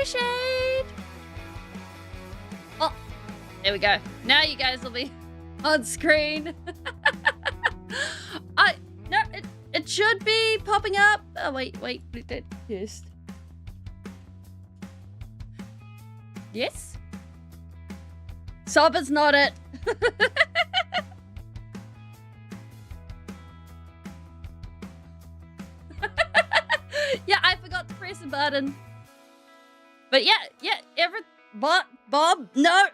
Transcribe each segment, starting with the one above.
Shade. Oh, there we go. Now you guys will be on screen. No, it should be popping up. Oh, wait, yes. Yes? SOB is not it. Yeah, I forgot to press a button. But yeah, Bob, no.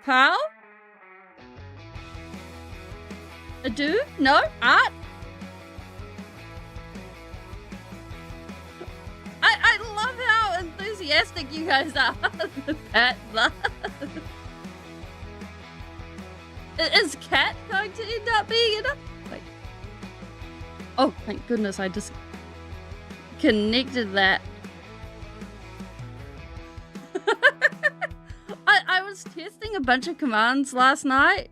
How? A do? No? Art? I love how enthusiastic you guys are. Pat, is Cat going to end up being enough? Wait. Oh, thank goodness I just connected that. I was testing a bunch of commands last night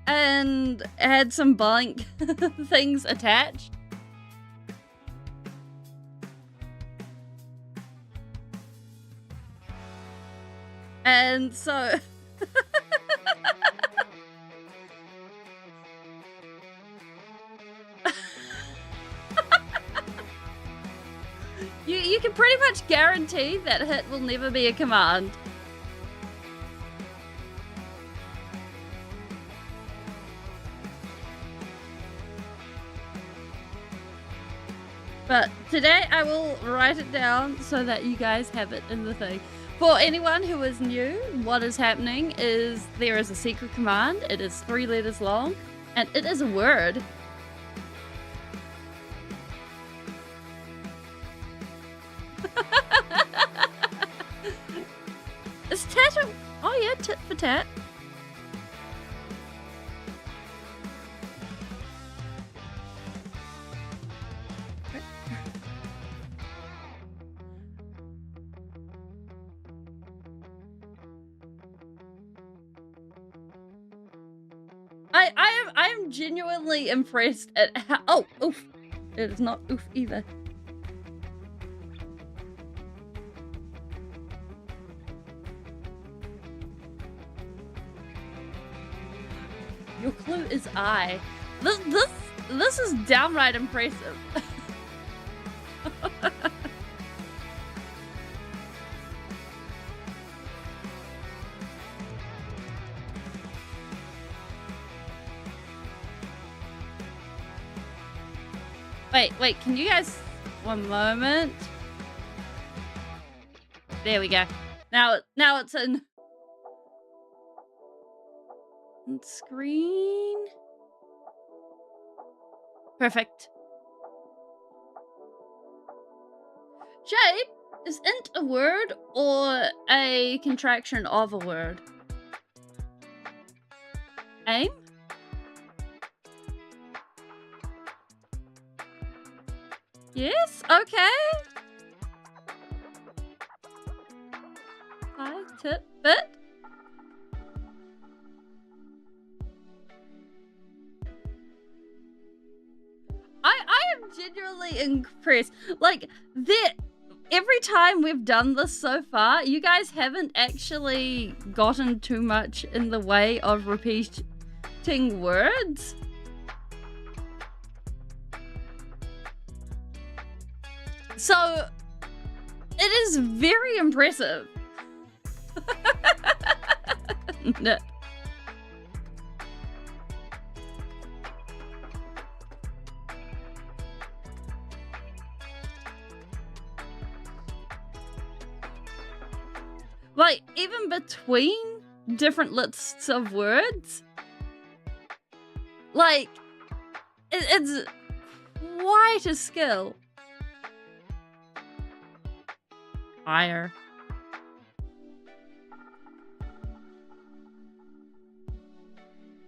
and had some blank things attached. And so you can pretty much guarantee that hit will never be a command. But today I will write it down so that you guys have it in the thing. For anyone who is new, what is happening is there is a secret command. It is 3 letters long, and it is a word. Is tat a... Oh yeah, tit for tat. I am genuinely impressed at how... Oh, oof. It is not oof either. Your clue is I. This is downright impressive. Wait, can you guys... One moment. There we go. Now it's in... Screen. Perfect. Shape, is int a word or a contraction of a word? Aim? Yes, okay. I tip bit. I am genuinely impressed. Like, every time we've done this so far, you guys haven't actually gotten too much in the way of repeating words. So, it is very impressive. No. Like, even between different lists of words, like, it's quite a skill. Fire.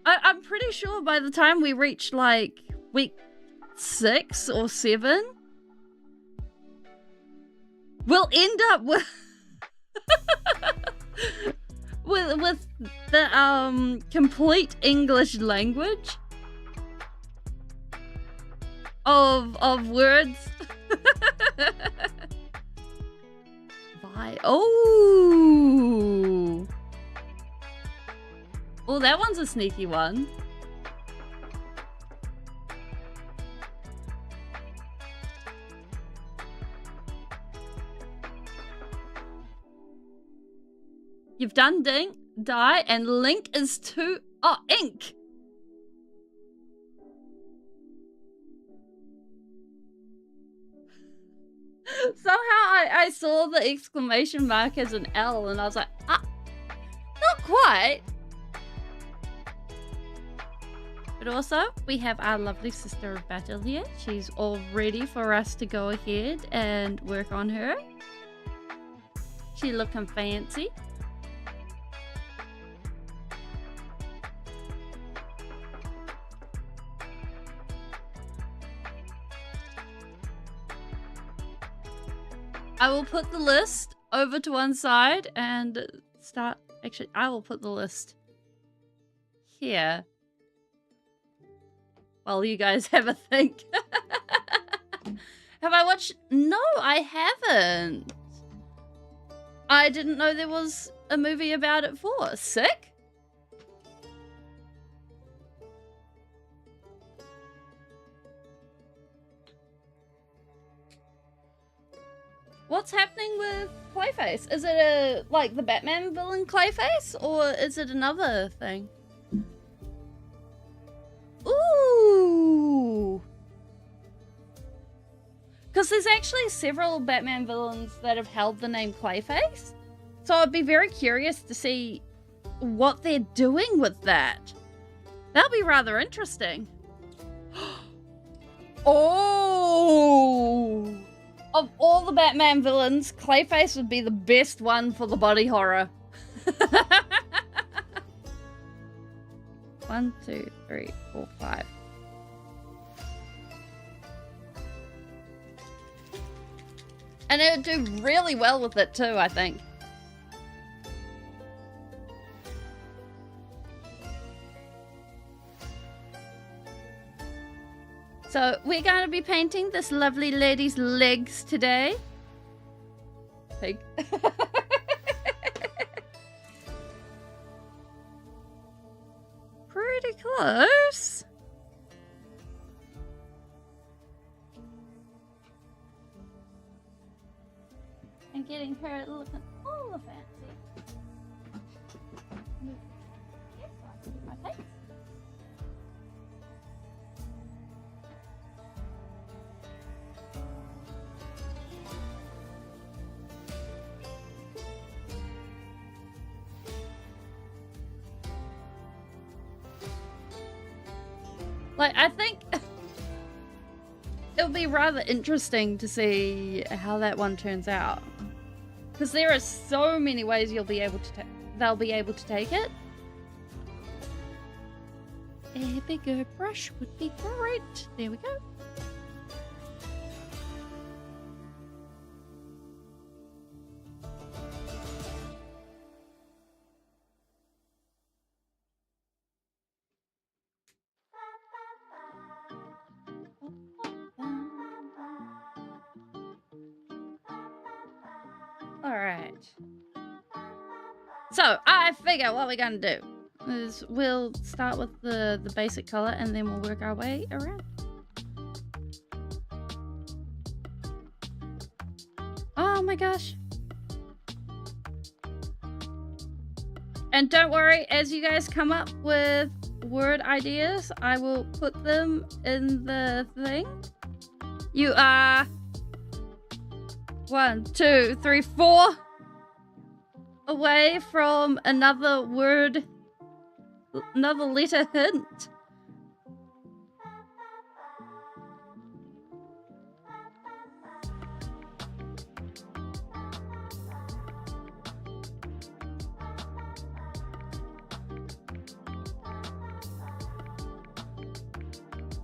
I'm pretty sure by the time we reach, like, week 6 or 7, we'll end up with... with the complete English language of words. Oh, that one's a sneaky one. You've done dink, die, and link is to ink. Somehow I saw the exclamation mark as an L and I was like, not quite. But also, we have our lovely sister of battle here. She's all ready for us to go ahead and work on her. She looking fancy. I will put the list over to one side and start. Actually, I will put the list here while you guys have a think. Have I watched? No, I haven't. I didn't know there was a movie about it for. Sick. What's happening with Clayface? Is it like the Batman villain Clayface, or is it another thing? Ooh! Because there's actually several Batman villains that have held the name Clayface. So I'd be very curious to see what they're doing with that. That'll be rather interesting. Oh! Of all the Batman villains, Clayface would be the best one for the body horror. 1, 2, 3, 4, 5. And it would do really well with it too, I think. So we're going to be painting this lovely lady's legs today. Pig. Pretty close. And getting her looking all the fancy. Yes, I can do my face. Like, I think it'll be rather interesting to see how that one turns out, because there are so many ways they'll be able to take it. A bigger brush would be great. There we go. Alright. So, I figure what we're gonna do is we'll start with the basic color and then we'll work our way around. Oh my gosh. And don't worry, as you guys come up with word ideas, I will put them in the thing. You are 1, 2, 3, 4 away from another word, another letter hint.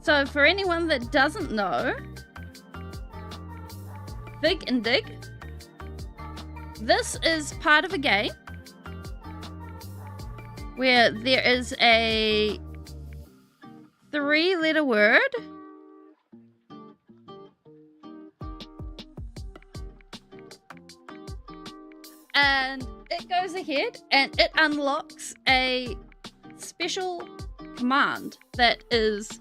So for anyone that doesn't know, Fig and Dig, this is part of a game where there is a 3-letter word. And it goes ahead and it unlocks a special command that is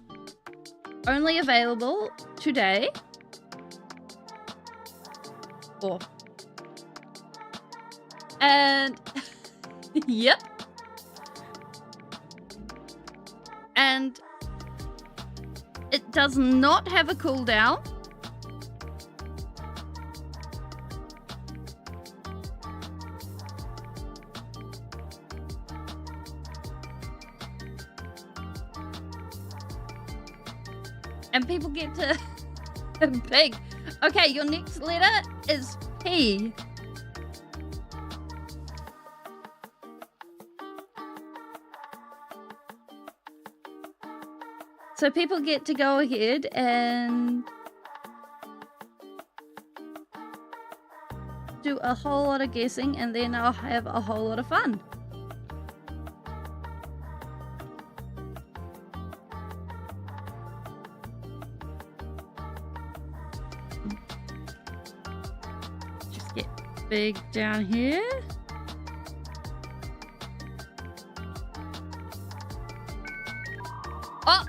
only available today. And yep. And it does not have a cooldown. And people get to pick. Okay, your next letter is P. So people get to go ahead and do a whole lot of guessing, and then I'll have a whole lot of fun. Just get big down here. Oh!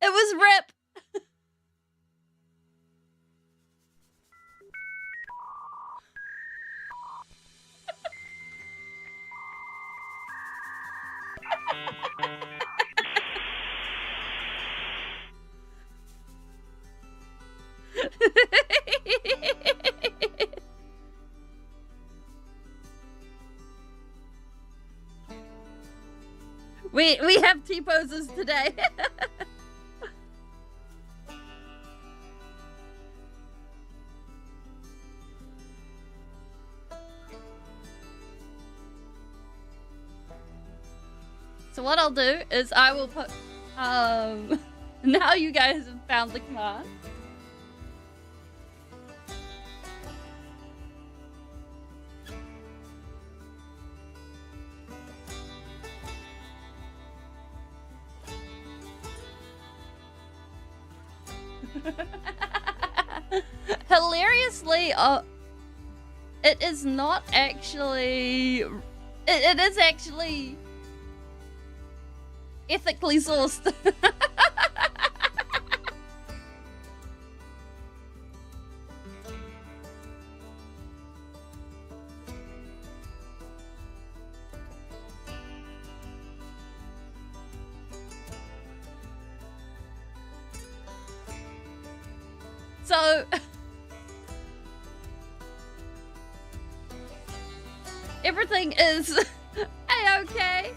It was rip. We have T-poses today. So what I'll do is I will put now you guys have found the command. Hilariously, it is not actually. It is actually ethically sourced. So everything is a-okay,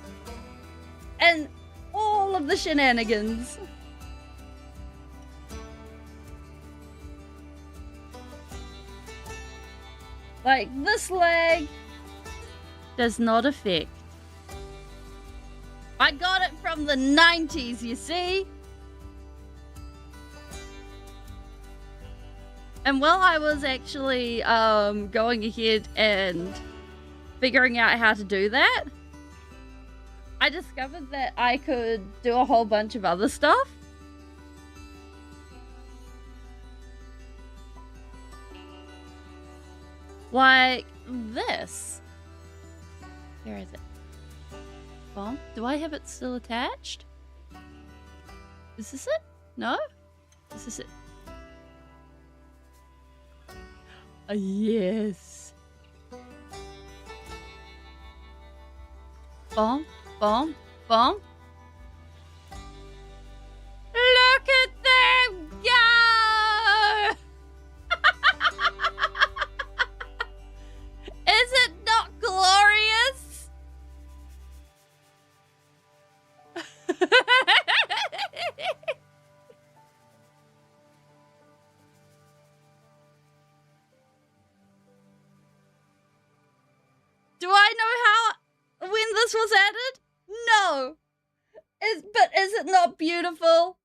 and all of the shenanigans. Like this leg does not affect. I got it from the 90s, you see? And while I was actually going ahead and figuring out how to do that, I discovered that I could do a whole bunch of other stuff. Like this. Where is it? Well, do I have it still attached? Is this it? No? Is this it? Yes. Bomb, bomb, bomb. Look at them go! Is it not glorious? this was added? No. But is it not beautiful?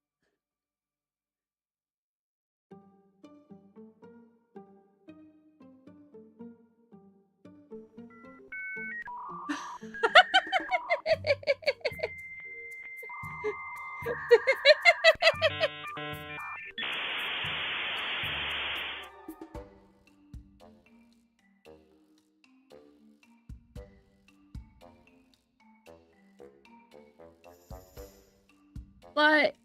Like,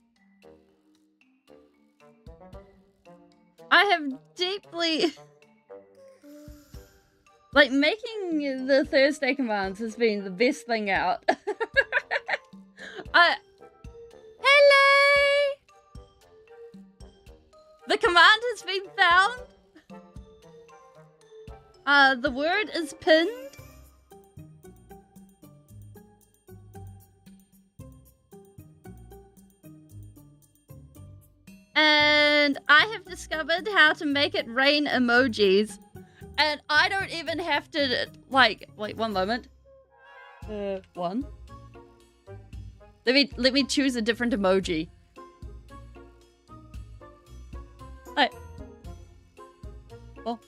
I have deeply... Like, making the Thursday commands has been the best thing out. Hello! The command has been found. The word is pinned. And I have discovered how to make it rain emojis. And I don't even have to, like, wait, one moment. One. Let me choose a different emoji. Hey. Oh.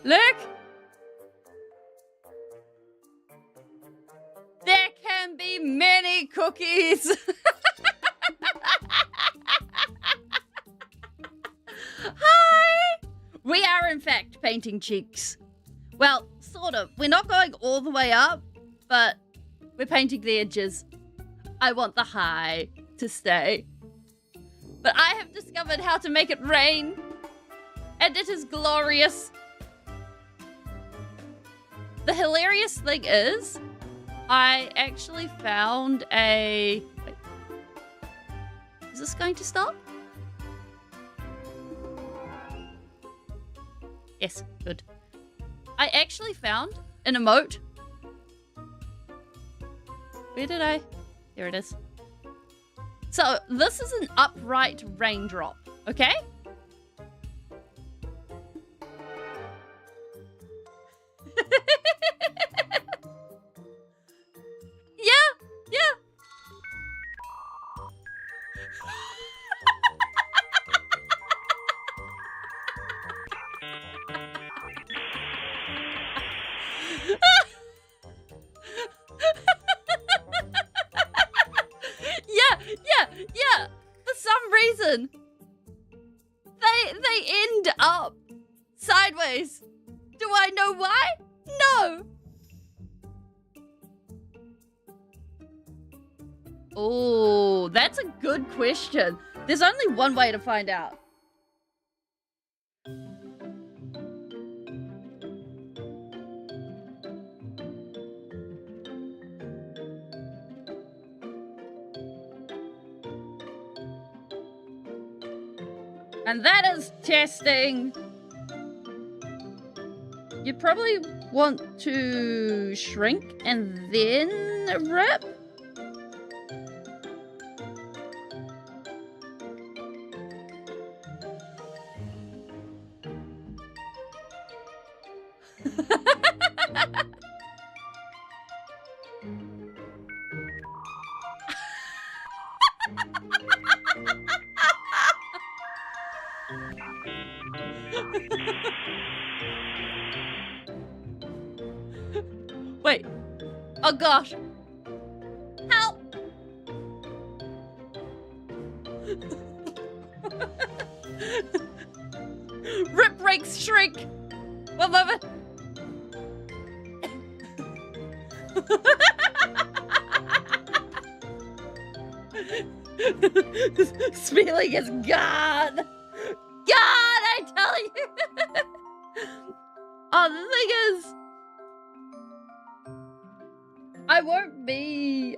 Look! There can be many cookies! Hi! We are, in fact, painting cheeks. Well, sort of. We're not going all the way up, but we're painting the edges. I want the high to stay. But I have discovered how to make it rain. And it is glorious. The hilarious thing is, I actually found a... Wait. Is this going to stop? Yes, good. I actually found an emote. Where did I? Here it is. So, this is an upright raindrop, okay? Yeah. Yeah. For some reason, they end up sideways. Do I know why? No. Oh, that's a good question. There's only one way to find out. And that is testing. You probably want to shrink and then rip. Wait. Oh gosh. Help! Rip, break, shrink. One moment. Speeling is gone. God, I tell you. Oh, the thing is, I won't be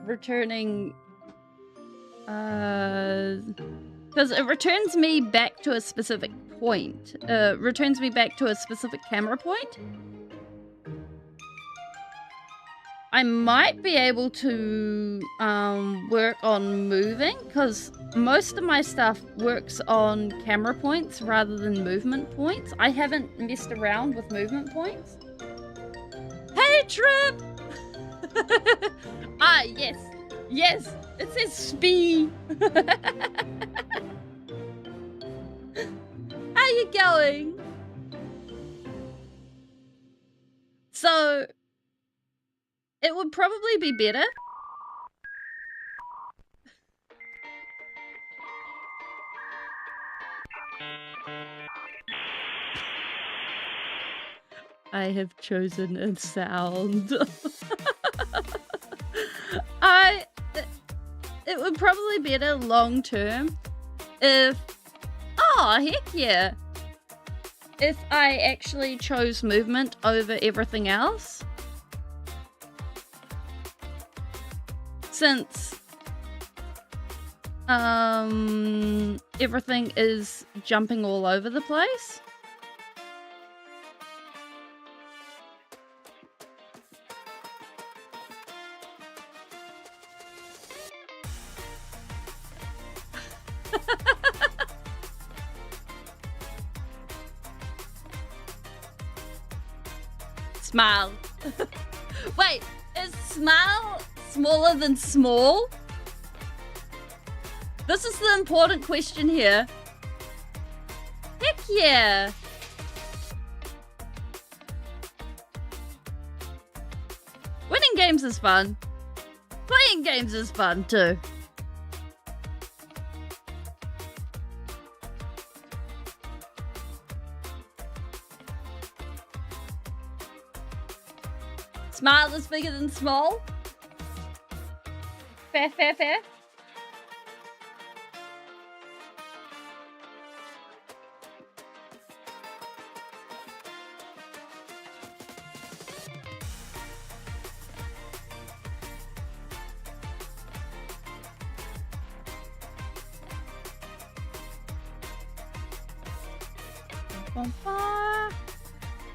returning because it returns me back to a specific point. Returns me back to a specific camera point. I might be able to work on moving, because most of my stuff works on camera points rather than movement points. I haven't messed around with movement points. Hey, Trip! Ah, yes. Yes, it says Spee. How you going? So, it would probably be better. I have chosen a sound. It would probably be better long term if, oh heck yeah, if I actually chose movement over everything else. Since everything is jumping all over the place. Smile. Wait, is smile smaller than small? This is the important question here. Heck yeah. Winning games is fun. Playing games is fun too. Smile is bigger than small. Fair, fair, fair.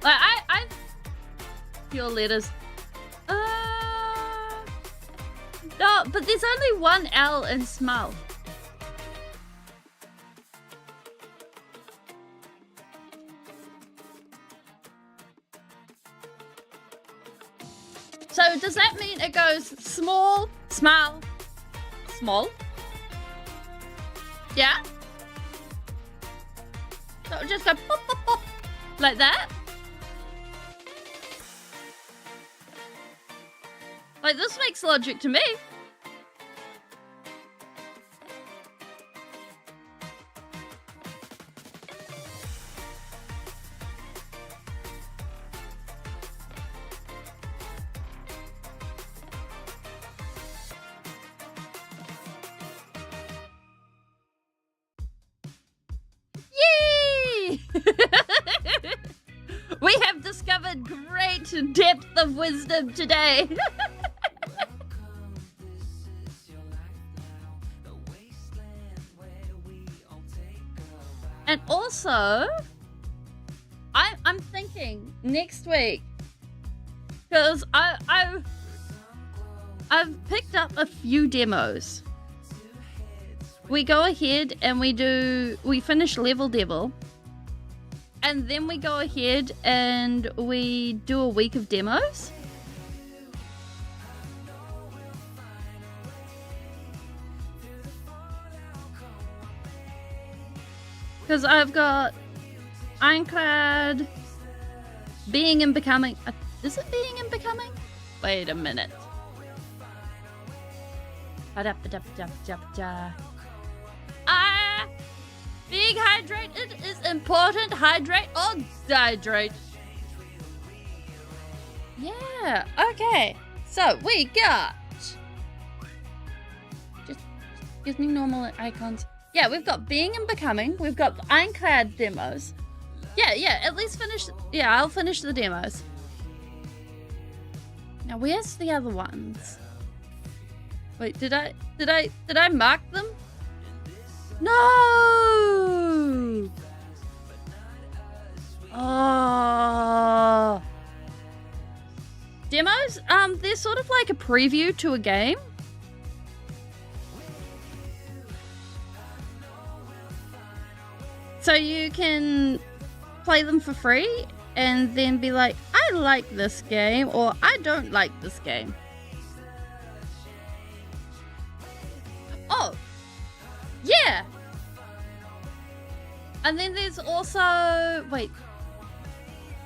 Like I your letters. No, but there's only one L in smile. So does that mean it goes small, smile, small? Yeah? So it'll just go pop, pop, pop, like that? Like, this makes logic to me. Yay! We have discovered great depth of wisdom today. And also, I'm thinking next week, because I've picked up a few demos. We go ahead and we finish Level Devil, and then we go ahead and we do a week of demos. Because I've got Ironclad, Being and Becoming. Is it Being and Becoming? Wait a minute. Being hydrated is important. Hydrate or dehydrate. Yeah, okay. So we got. Just give me normal icons. Yeah, we've got Being and Becoming. We've got the Ironclad demos. Yeah, at least finish. Yeah, I'll finish the demos. Now, where's the other ones? Wait, did I mark them? No! Oh. Demos, they're sort of like a preview to a game. So you can play them for free and then be like, I like this game or I don't like this game. Oh, yeah. And then there's also, wait,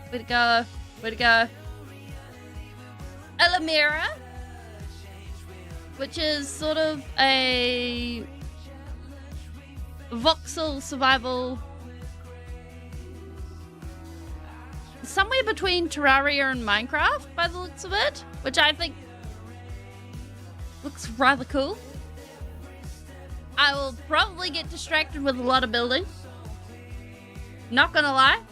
where'd it go? Where'd it go? Alamera, which is sort of a voxel survival, somewhere between Terraria and Minecraft by the looks of it, which I think looks rather cool. I will probably get distracted with a lot of building. Not gonna lie.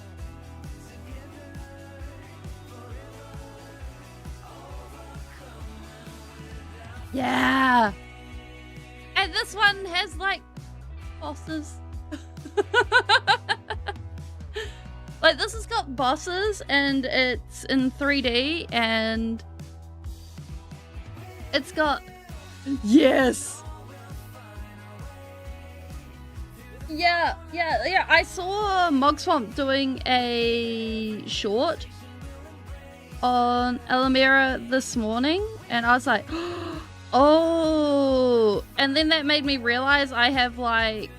Yeah. And this one has like bosses. Like this has got bosses and it's in 3D and it's got, yes. Yeah. I saw Mogswamp doing a short on Alamera this morning and I was like, oh, and then that made me realize I have like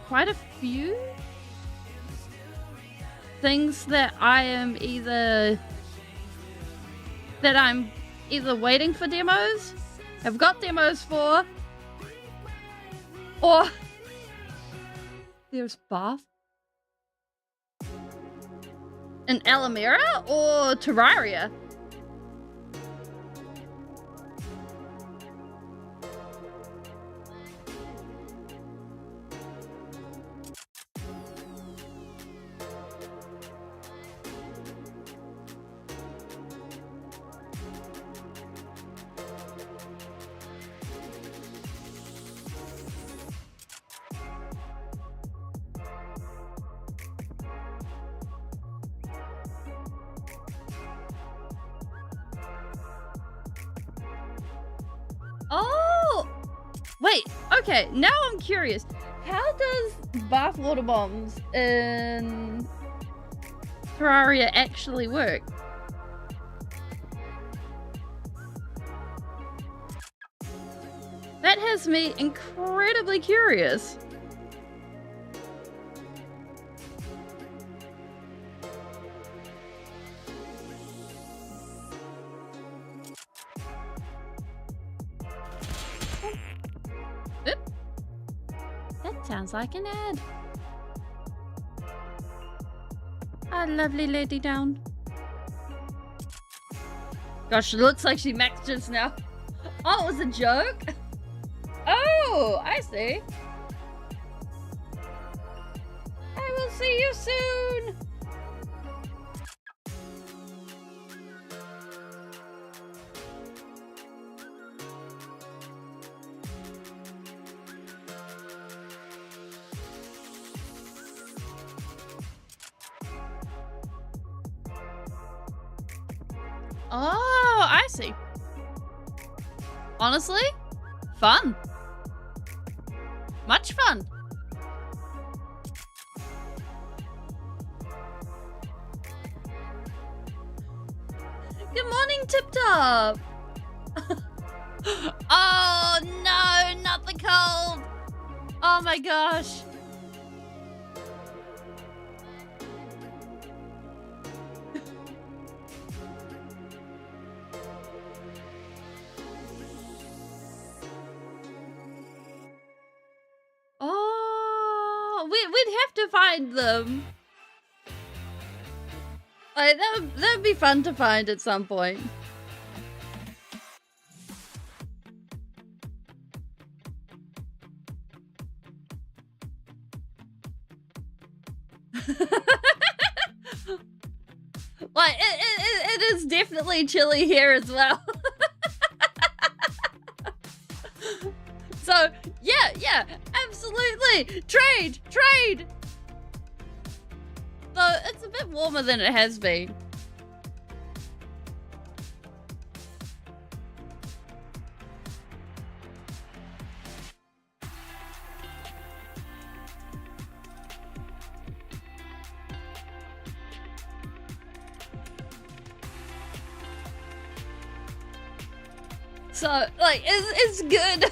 quite a few things that I'm either waiting for demos, have got demos for, or there's Bath in Alamera or Terraria. Oh, wait, okay, now I'm curious. How does bath water bombs in Terraria actually work? That has me incredibly curious. That sounds like an ad. A lovely lady down. Gosh, it looks like she maxed just now. Oh, it was a joke? Oh, I see. I will see you soon. Oh, I see. Honestly, fun. Much fun. Good morning, Tip Top. Oh no, not the cold. Oh my gosh. We'd have to find them. Like, that would be fun to find at some point. Like, it is definitely chilly here as well. So, yeah, absolutely. Trade. So, it's a bit warmer than it has been. So, like, it's good.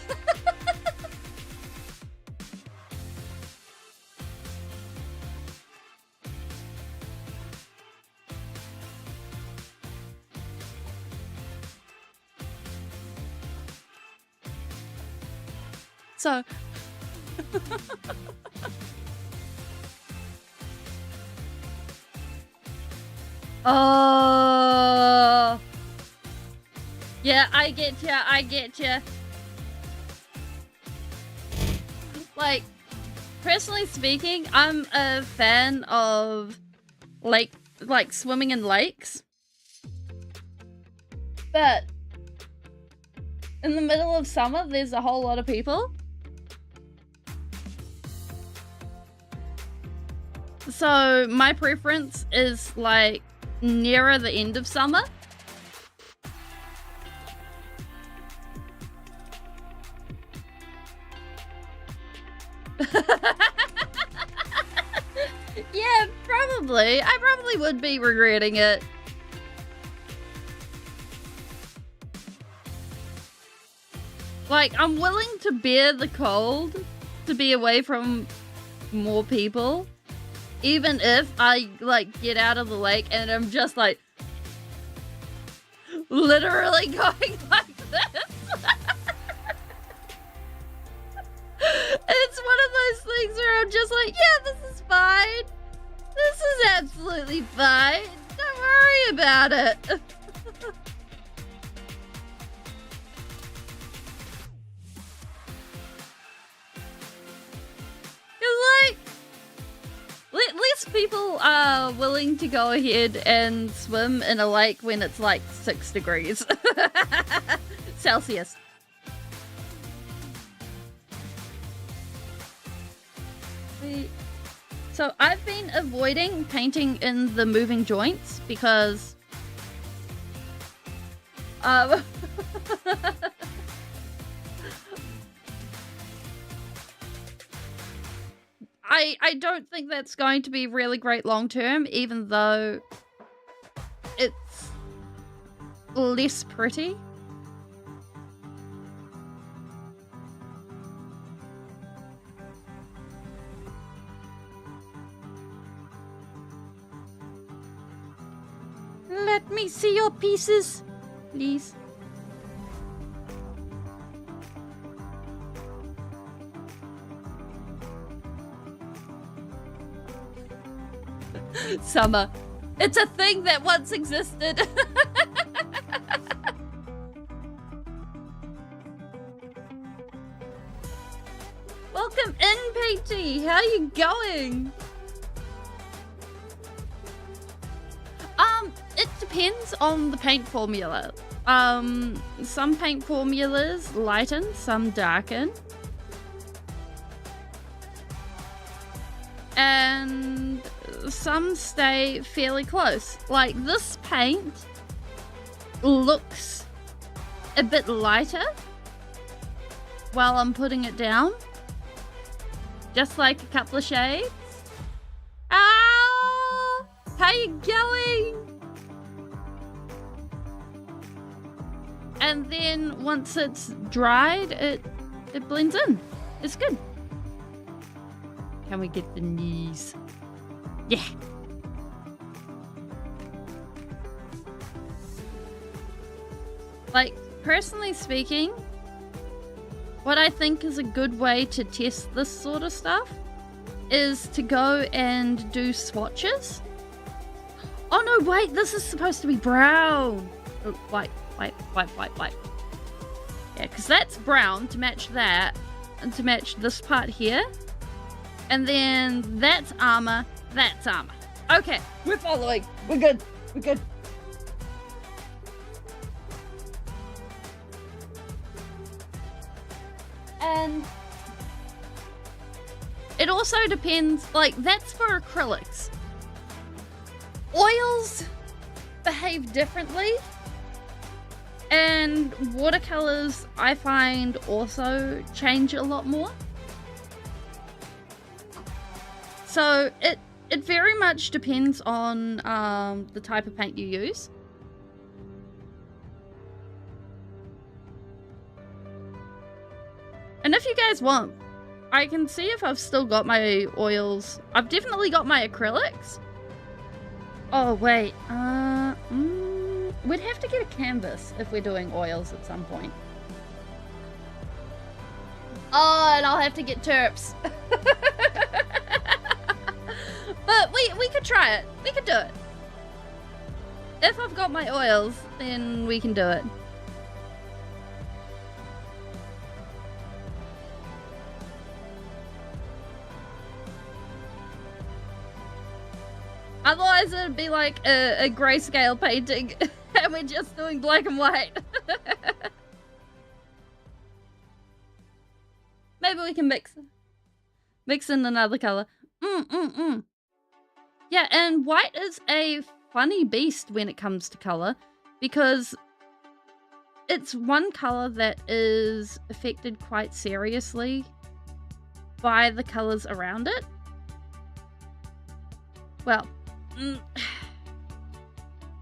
So... Oh... Yeah, I get ya, I get ya. Like, personally speaking, I'm a fan of like swimming in lakes. But in the middle of summer, there's a whole lot of people. So my preference is like nearer the end of summer. Yeah, probably. I probably would be regretting it. Like, I'm willing to bear the cold to be away from more people. Even if I, like, get out of the lake and I'm just, like, literally going like this. It's one of those things where I'm just like, yeah, this is fine. This is absolutely fine. Don't worry about it. Like, less people are willing to go ahead and swim in a lake when it's like 6 degrees Celsius. So I've been avoiding painting in the moving joints because I don't think that's going to be really great long term, even though it's less pretty. Let me see your pieces, please. Summer. It's a thing that once existed. Welcome in, Petey. How you going? It depends on the paint formula. Some paint formulas lighten, some darken. And some stay fairly close. Like, this paint looks a bit lighter while I'm putting it down. Just like a couple of shades. Ow! How you going? And then once it's dried, it blends in. It's good. Can we get the knees? Yeah. Like, personally speaking, what I think is a good way to test this sort of stuff is to go and do swatches. Oh no, wait, this is supposed to be brown. Oh, white. Yeah, because that's brown to match that and to match this part here. And then that's armor, that's armor. Okay, we're following. We're good. We're good. And it also depends, like, that's for acrylics. Oils behave differently. And watercolors, I find, also change a lot more. So it very much depends on the type of paint you use. And if you guys want, I can see if I've still got my oils. I've definitely got my acrylics. Oh, wait. We'd have to get a canvas if we're doing oils at some point. Oh, and I'll have to get turps. But we could try it. We could do it. If I've got my oils, then we can do it. Otherwise, it'd be like a grayscale painting, and we're just doing black and white. Maybe we can mix in another color. Yeah, and white is a funny beast when it comes to color, because it's one color that is affected quite seriously by the colors around it. Well,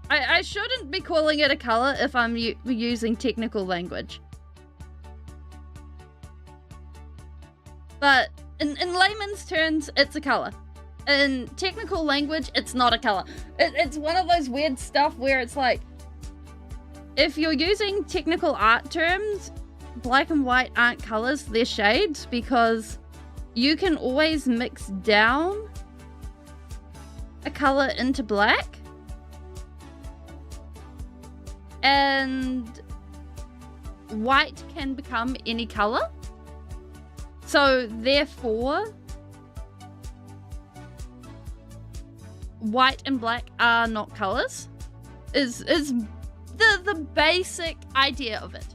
I shouldn't be calling it a color if I'm using technical language. But in layman's terms, it's a color. In technical language, it's not a color. It's one of those weird stuff where it's like, if you're using technical art terms, black and white aren't colors, they're shades, because you can always mix down a color into black, and white can become any color. So therefore, white and black are not colors, is the basic idea of it.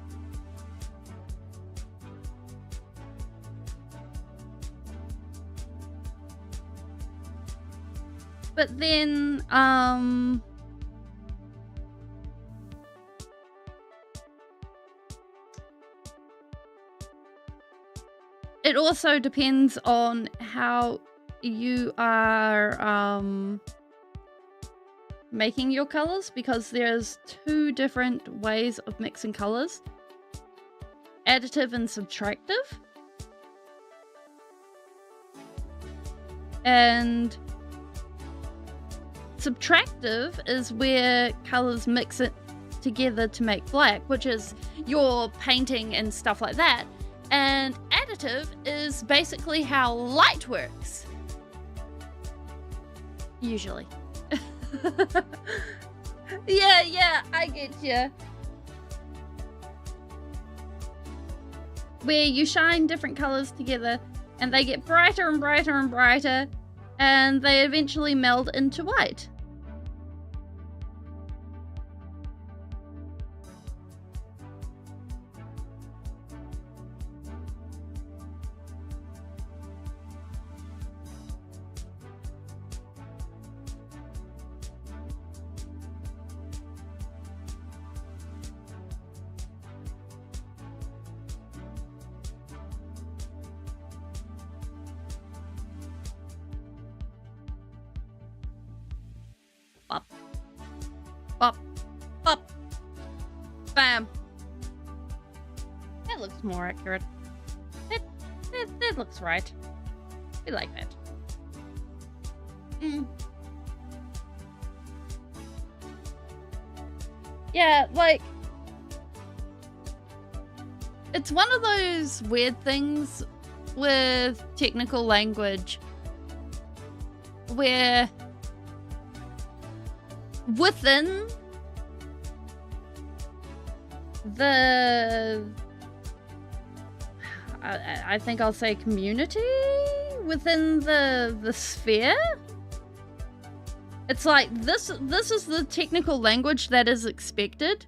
But then, it also depends on how you are making your colors, because there's two different ways of mixing colors: additive and subtractive. And subtractive is where colors mix it together to make black, which is your painting and stuff like that. And additive is basically how light works. Usually. Yeah, I get you. Where you shine different colors together and they get brighter and brighter and brighter, and they eventually meld into white. Bop. Bop. Bop. Bam. That looks more accurate. That looks right. We like that. Yeah, like, it's one of those weird things with technical language where within the I think I'll say community, within the sphere, it's like this is the technical language that is expected,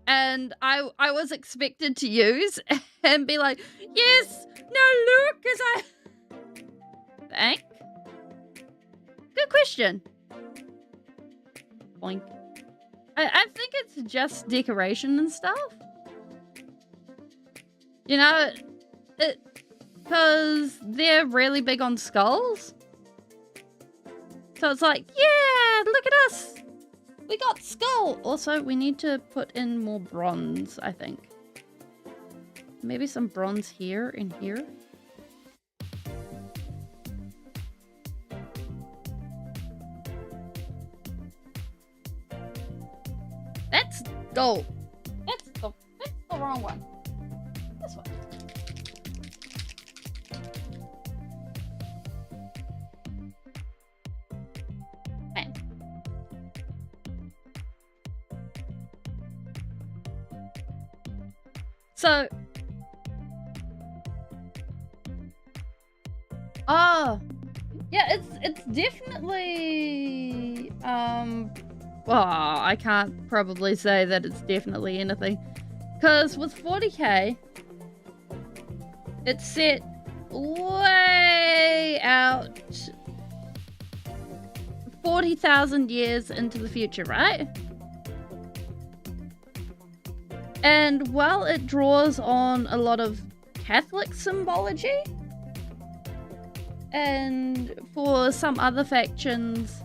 and I was expected to use and be like, yes, now look, because I thank. Good question. Boink. I think it's just decoration and stuff. You know, because they're really big on skulls. So it's like, yeah, look at us. We got skull. Also, we need to put in more bronze, I think. Maybe some bronze here and here. That's gold. That's the wrong one. This one. Okay. So, oh, yeah, it's definitely well, I can't probably say that it's definitely anything, because with 40k, it's set way out 40,000 years into the future, right? And while it draws on a lot of Catholic symbology, and for some other factions,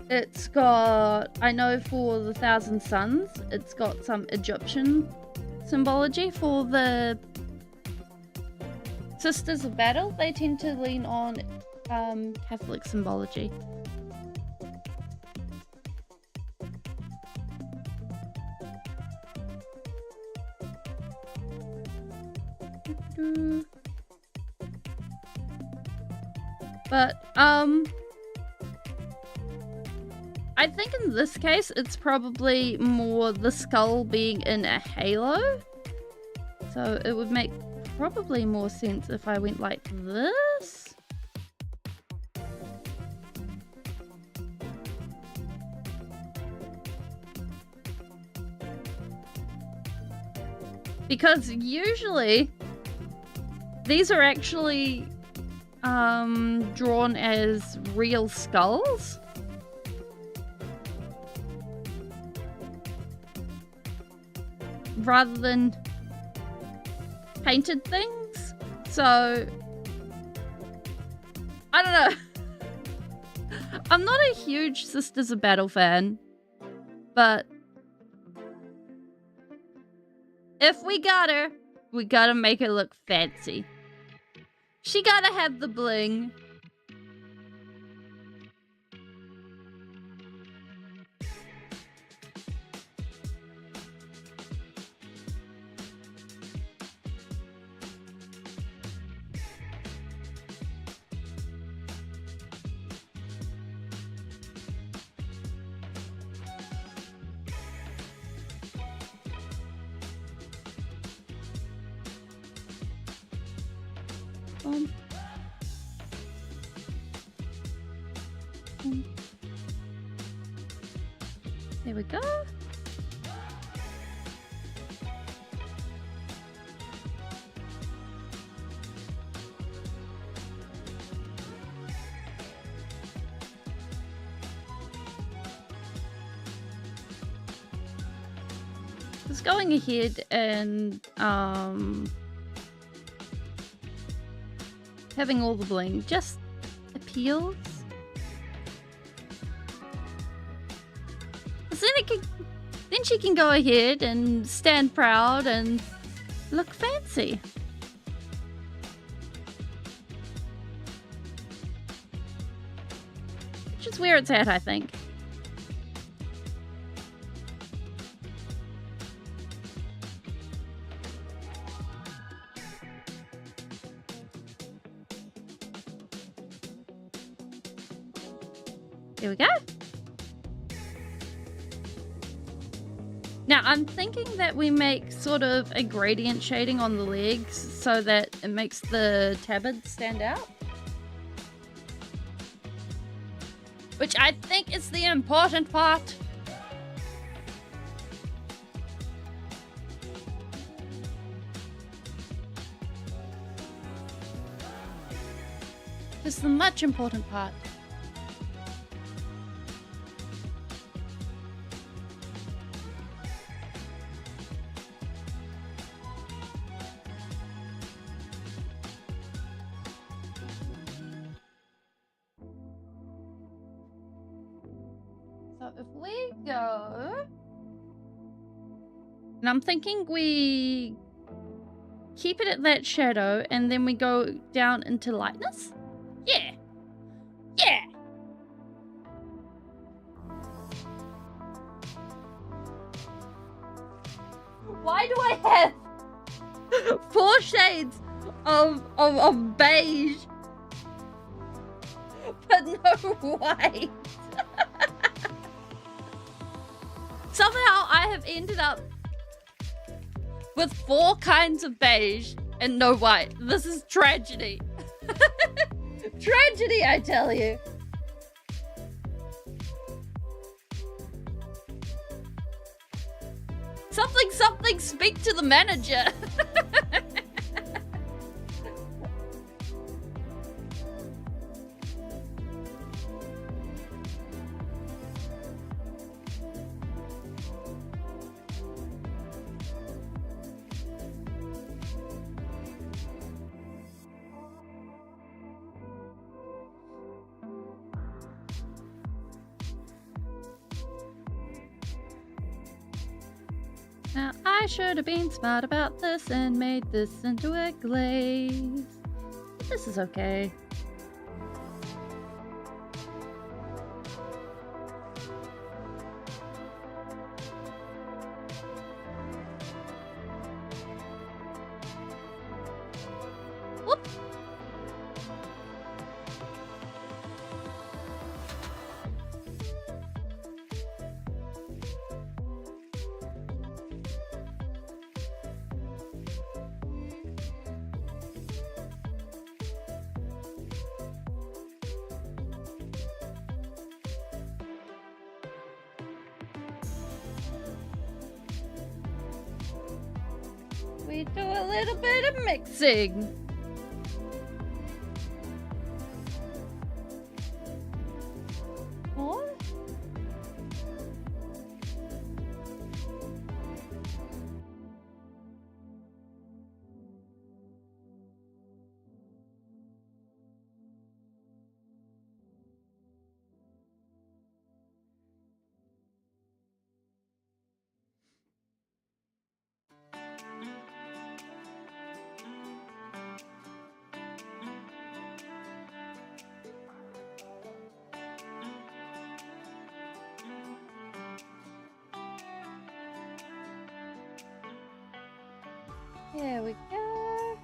it's got, I know for the Thousand Suns, it's got some Egyptian symbology. For the Sisters of Battle, they tend to lean on Catholic symbology. But I think in this case it's probably more the skull being in a halo, so it would make probably more sense if I went like this. Because usually these are actually drawn as real skulls. Rather than painted things. So, I don't know. I'm not a huge Sisters of Battle fan, but if we got her, we gotta make her look fancy. She gotta have the bling. There we go. Just going ahead and having all the bling just appeals. Then she can go ahead and stand proud and look fancy. Which is where it's at, I think. Here we go. Now, I'm thinking that we make sort of a gradient shading on the legs so that it makes the tabard stand out. Which I think is the important part. It's the much important part. So if we go... And I'm thinking we keep it at that shadow and then we go down into lightness? Yeah. Yeah. Why do I have 4 shades of beige but no white? Somehow I have ended up with 4 kinds of beige and no white. This is tragedy. Tragedy, I tell you. Something, speak to the manager. Now, I should have been smart about this and made this into a glaze. But this is okay. Whoop. We do a little bit of mixing. What? There we go.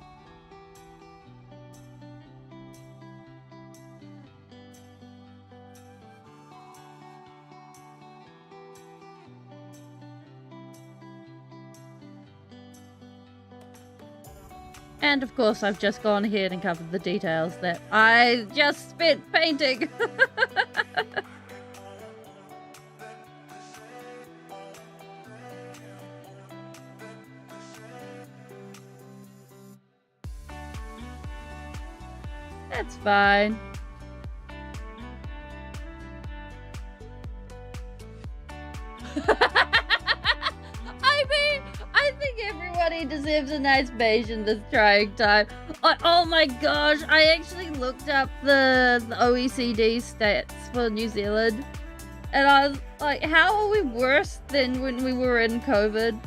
And of course I've just gone ahead and covered the details that I just spent painting. That's fine. I mean, I think everybody deserves a nice beige in this trying time. Oh my gosh, I actually looked up the OECD stats for New Zealand. And I was like, how are we worse than when we were in COVID?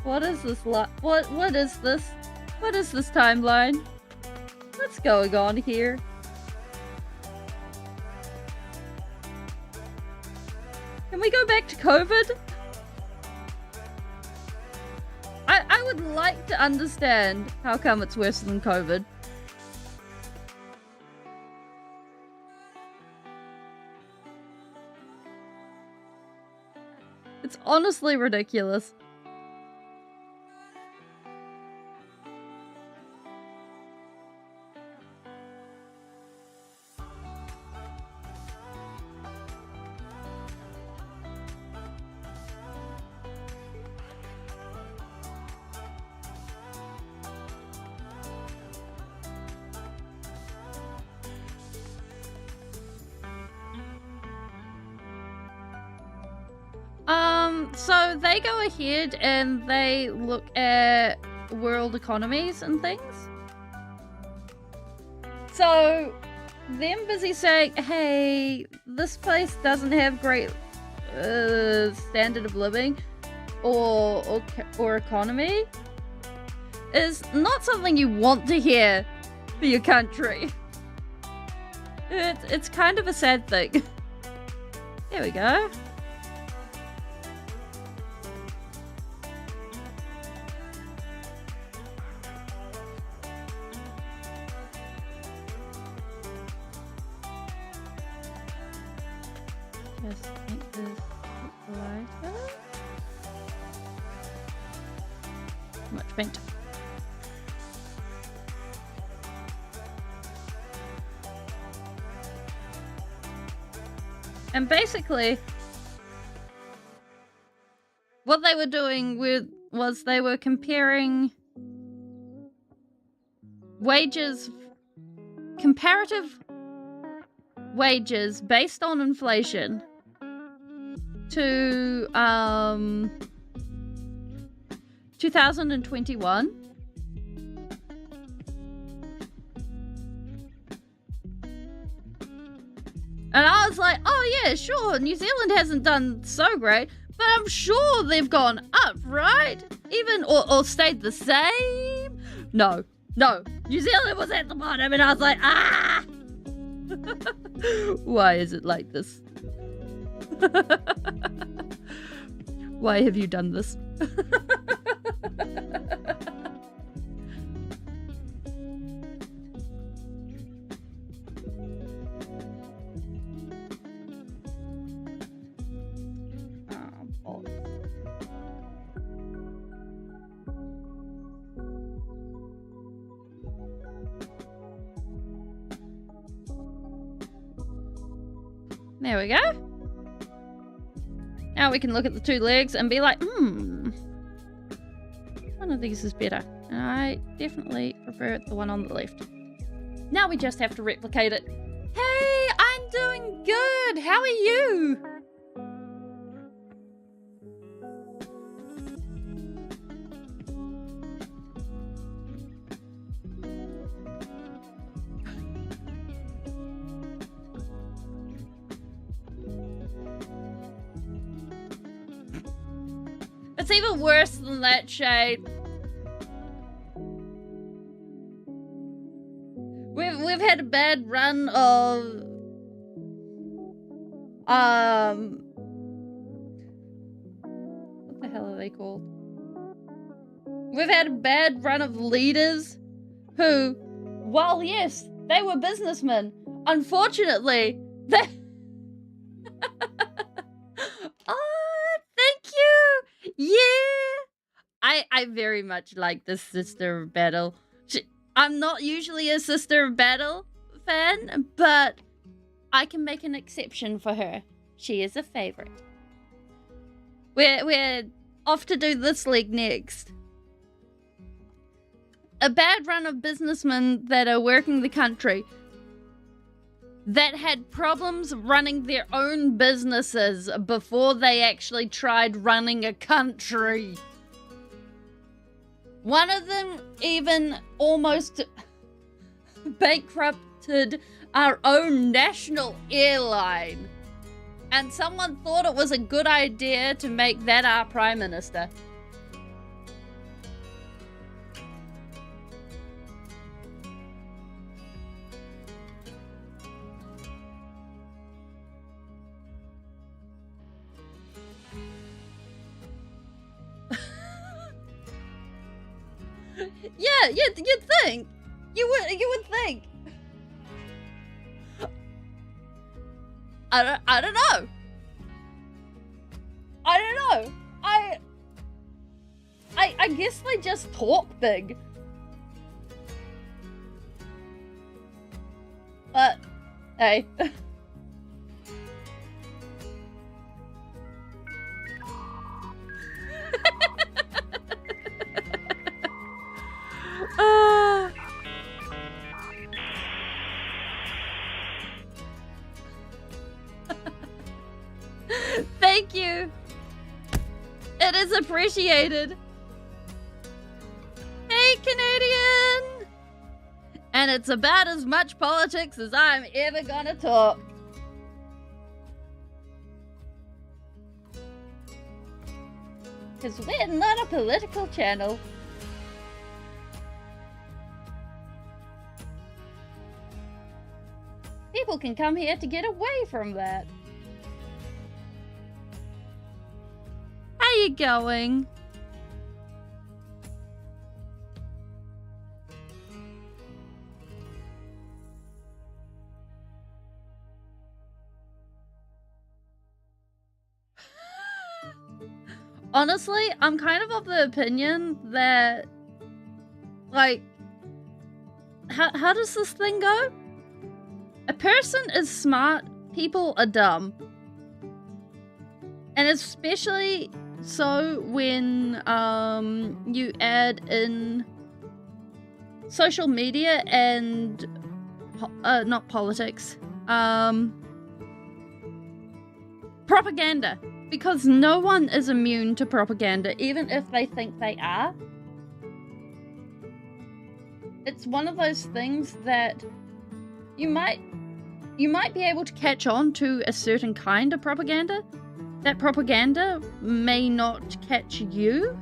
What is this what is this? What is this timeline? What's going on here? Can we go back to COVID? I would like to understand how come it's worse than COVID. It's honestly ridiculous. So they go ahead and they look at world economies and things. So them busy saying, hey, this place doesn't have great standard of living or economy is not something you want to hear for your country. It's kind of a sad thing. There we go. Just make this lighter. Too much paint. And basically, what they were doing was they were comparing comparative wages based on inflation to 2021. And I was like, oh yeah, sure, New Zealand hasn't done so great, but I'm sure they've gone up, right? Even, or stayed the same? No, New Zealand was at the bottom, and I was like, ah! Why is it like this? Why have you done this? There we go. Now we can look at the two legs and be like, one of these is better. And I definitely prefer the one on the left. Now we just have to replicate it. Hey, I'm doing good. How are you? It's even worse than that shade. We've had a bad run of what the hell are they called? We've had a bad run of leaders who, while yes, they were businessmen, unfortunately, they oh, thank you. Yeah, I very much like this Sister of Battle. I'm not usually a Sister of Battle fan, but I can make an exception for her. She is a favorite. We're off to do this league next. A bad run of businessmen that are working the country that had problems running their own businesses before they actually tried running a country. One of them even almost bankrupted our own national airline. And someone thought it was a good idea to make that our Prime Minister. Yeah, you'd think. You would think. I don't know. I guess they just talk big. But hey. Thank you. It is appreciated. Hey, Canadian. And it's about as much politics as I'm ever gonna talk. Because we're not a political channel. People can come here to get away from that. How you going? Honestly, I'm kind of the opinion that, like, how does this thing go? A person is smart, people are dumb. And especially so when you add in social media and, not politics, propaganda. Because no one is immune to propaganda, even if they think they are. It's one of those things that you might be able to catch on to a certain kind of propaganda. That propaganda may not catch you.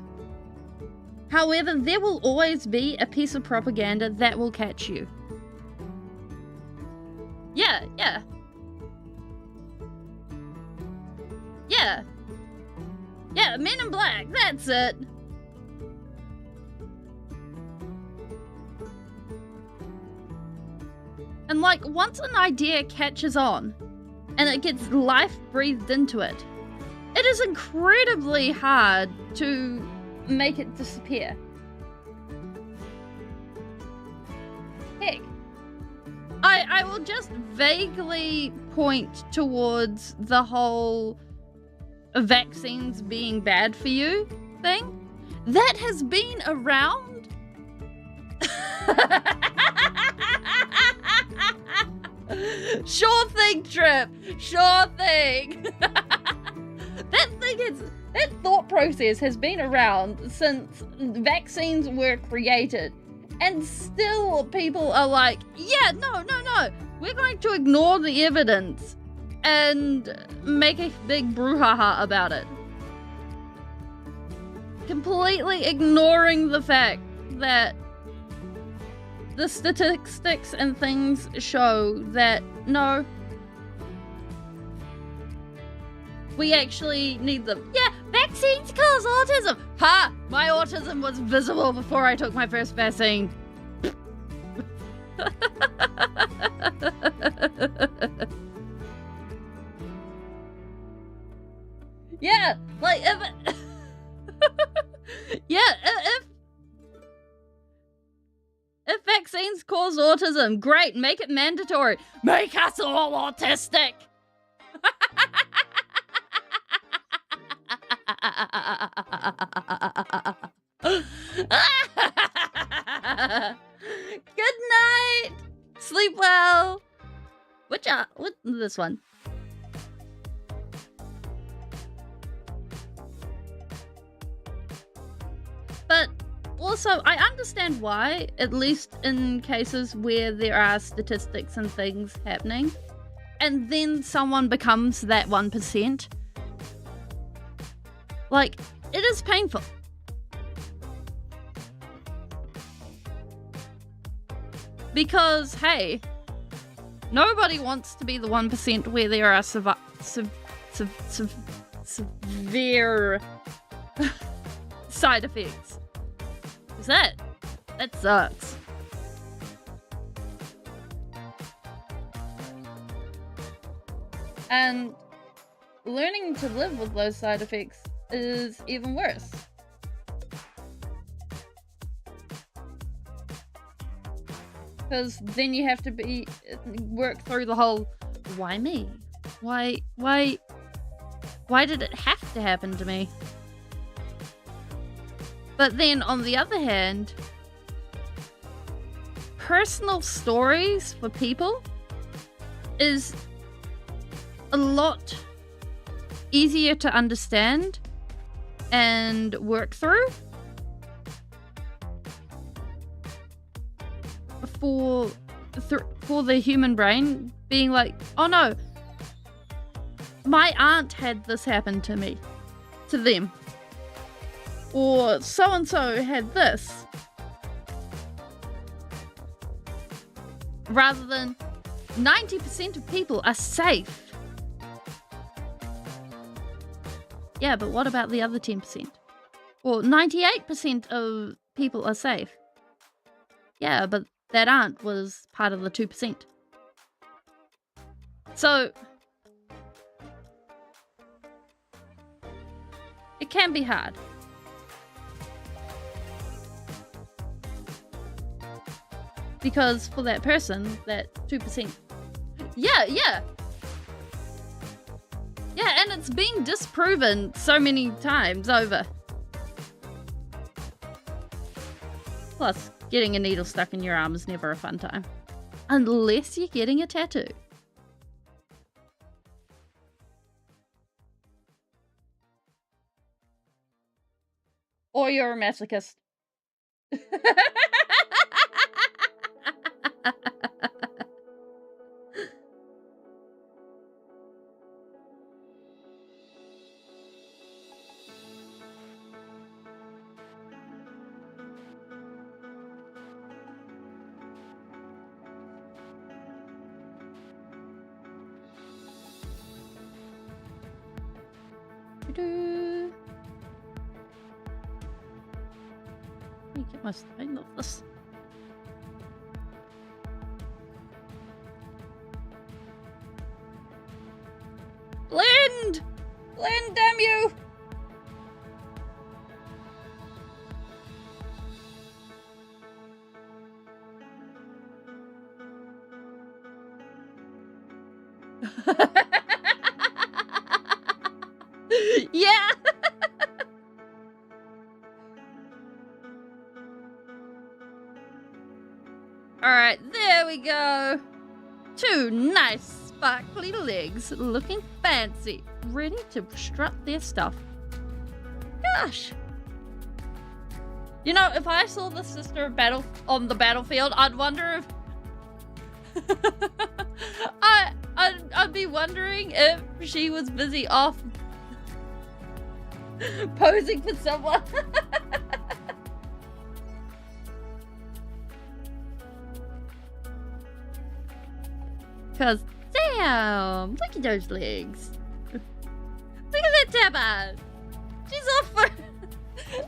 However, there will always be a piece of propaganda that will catch you. Yeah. Yeah, Men in Black, that's it. And like, once an idea catches on, and it gets life breathed into it, it is incredibly hard to make it disappear. Heck, I will just vaguely point towards the whole vaccines being bad for you thing. That has been around. Sure thing, Trip. Sure thing. That thought process has been around since vaccines were created. And still people are like, yeah, no. We're going to ignore the evidence and make a big brouhaha about it. Completely ignoring the fact that the statistics and things show that, no, we actually need them. Yeah, vaccines cause autism. Ha! My autism was visible before I took my first vaccine. Yeah, like if if vaccines cause autism, great, make it mandatory. Make us all autistic. Good night. Sleep well. What this one? But also, I understand why, at least in cases where there are statistics and things happening, and then someone becomes that 1%. Like, it is painful. Because, hey, nobody wants to be the 1% where there are severe side effects. Is that sucks. And learning to live with those side effects is even worse. Because then you have to work through the whole, why me? Why did it have to happen to me? But then on the other hand, personal stories for people is a lot easier to understand and work through for the human brain being like, oh no, my aunt had this happen to them. Or so-and-so had this. Rather than 90% of people are safe. Yeah, but what about the other 10%? Or 98% of people are safe. Yeah, but that aunt was part of the 2%. So, it can be hard. Because for that person, that 2%. Yeah. Yeah, and it's been disproven so many times over. Plus, getting a needle stuck in your arm is never a fun time. Unless you're getting a tattoo. Or you're a masochist. Let me get my hang of this. Blend! Blend, damn you! Yeah! Alright, there we go. 2 nice sparkly legs, looking fancy, ready to strut their stuff. Gosh! You know, if I saw the sister on the battlefield, I'd wonder if... I'd be wondering if she was busy off posing for someone. Cause damn, look at those legs. Look at that tabard. She's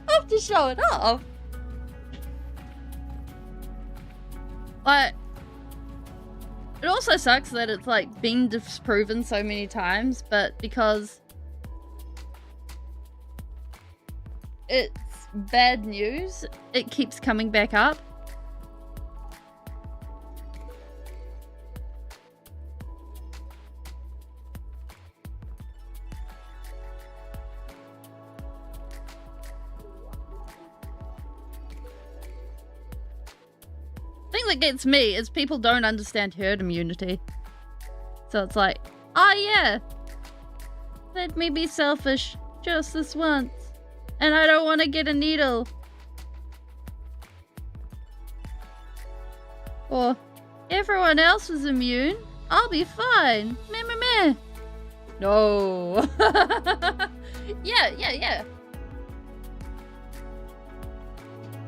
off to show it off. But it also sucks that it's like been disproven so many times, but because it's bad news, it keeps coming back up. The thing that gets me is people don't understand herd immunity. So it's like, oh yeah, let me be selfish just this once. And I don't want to get a needle. Or, everyone else is immune. I'll be fine. Meh, meh, meh. No. Yeah.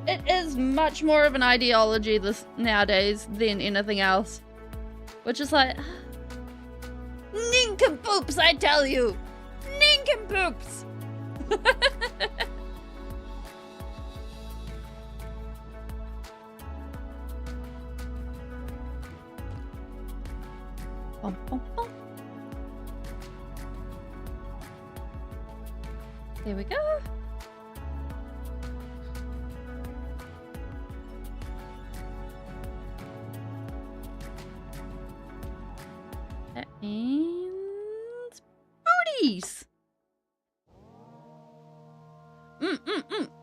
It is much more of an ideology nowadays than anything else. Which is like... nincompoops, I tell you! Nincompoops! Bum, bum, bum. There we go. That means booties.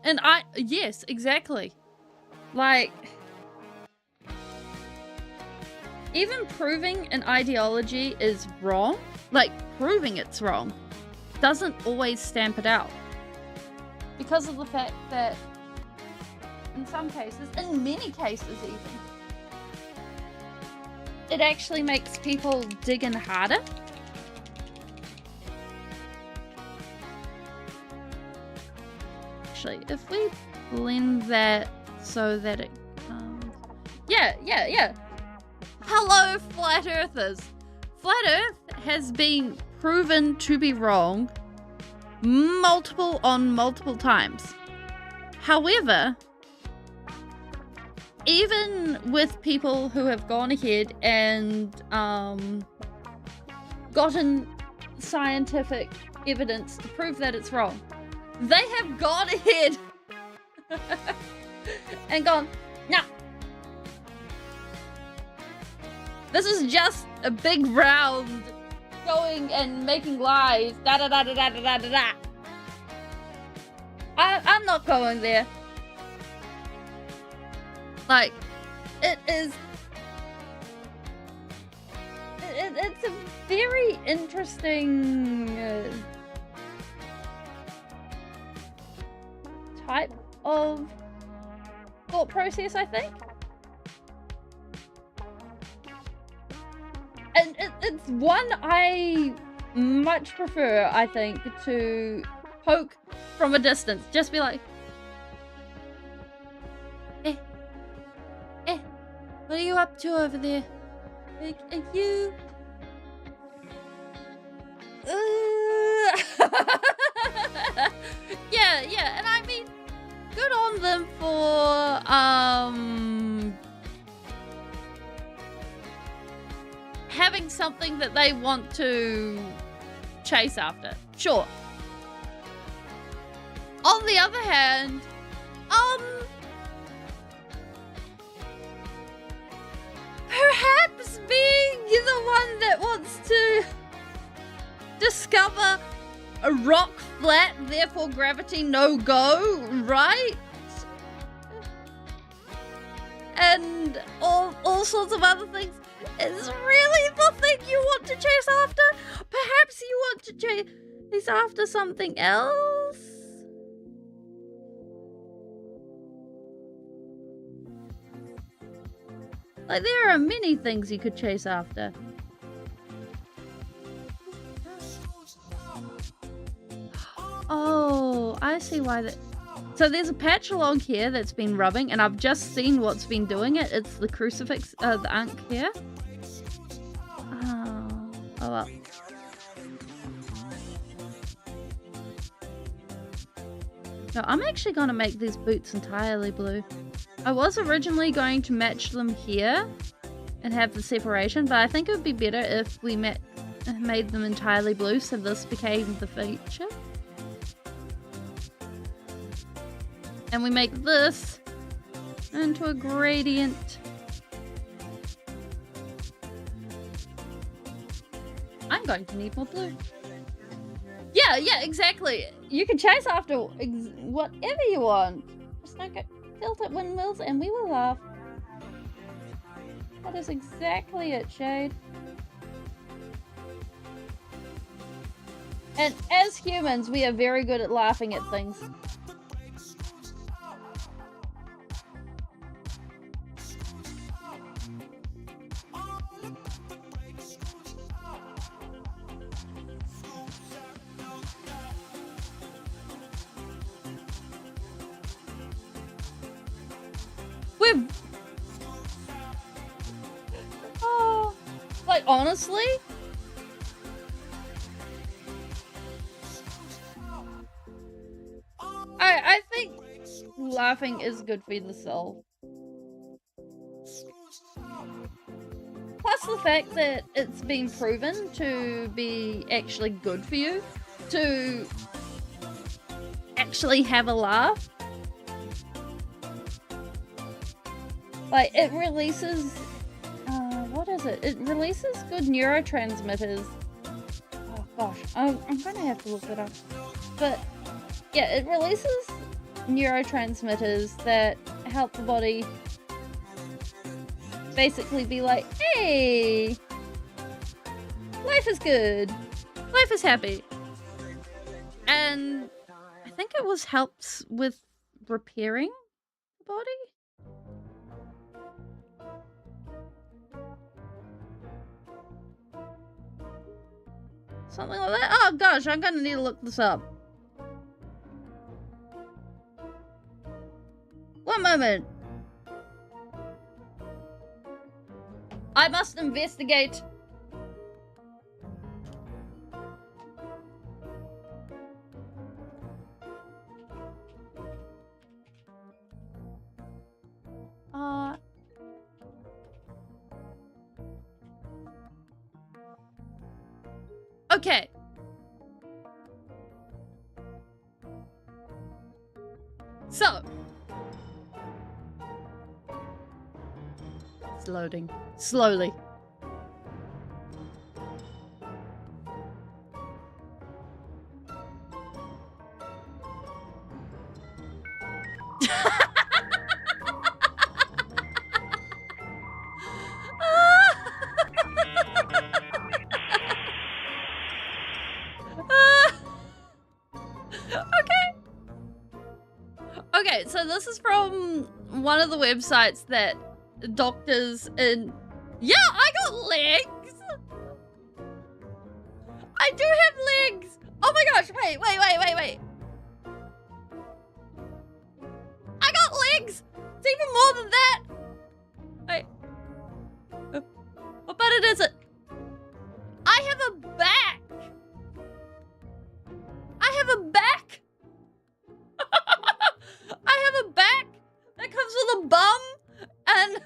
And yes, exactly. Like, even proving an ideology is wrong, like proving it's wrong, doesn't always stamp it out. Because of the fact that in some cases, in many cases even, it actually makes people dig in harder. actually, if we blend that so that it comes... Yeah. Hello, flat earthers. Flat earth has been proven to be wrong multiple times. However, even with people who have gone ahead and gotten scientific evidence to prove that it's wrong, they have gone ahead and gone, no, this is just a big round going and making lies, da-da-da-da-da-da-da-da. I'm not going there. Like, it is... It's a very interesting type of thought process, I think. And it's one I much prefer, I think, to poke from a distance. Just be like, what are you up to over there? Are you... Yeah, and I mean, good on them for, having something that they want to chase after. Sure. On the other hand, perhaps being the one that wants to discover a rock flat, therefore gravity no go, right? And all sorts of other things is really the thing you want to chase after? Perhaps you want to chase after something else? Like, there are many things you could chase after. Oh, I see why that... So there's a patch along here that's been rubbing, and I've just seen what's been doing it. It's the crucifix, the ink here. Oh well. No, I'm actually going to make these boots entirely blue. I was originally going to match them here and have the separation, but I think it would be better if we made them entirely blue, so this became the feature. And we make this into a gradient. I'm going to need more blue. Yeah, exactly. You can chase after whatever you want. Just don't get tilt at windmills and we will laugh. That is exactly it, Shade. And as humans, we are very good at laughing at things. Oh, like honestly, I think laughing is good for the soul. Plus the fact that it's been proven to be actually good for you to actually have a laugh. Like, it releases, what is it? It releases good neurotransmitters. Oh gosh, I'm gonna have to look it up. But yeah, it releases neurotransmitters that help the body basically be like, hey, life is good, life is happy. And I think it helps with repairing the body. Something like that. Oh gosh, I'm gonna need to look this up. One moment. I must investigate. Okay. So. It's loading. Slowly. Okay, so this is from one of the websites that doctors in... Yeah, I got legs! I do have legs! Oh my gosh, wait. I got legs! It's even more than that! Wait. What button is it? I have a back! I have a back! I have a back that comes with a bum and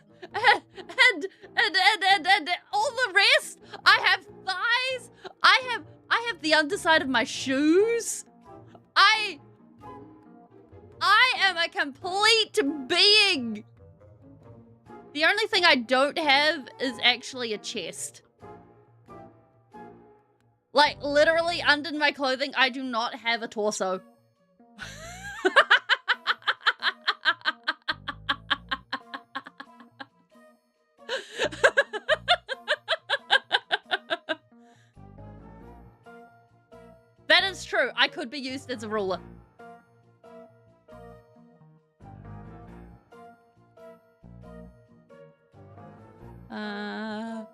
all the rest. I have thighs. I have the underside of my shoes. I am a complete being. The only thing I don't have is actually a chest. Like, literally under my clothing, I do not have a torso. That is true. I could be used as a ruler. Well,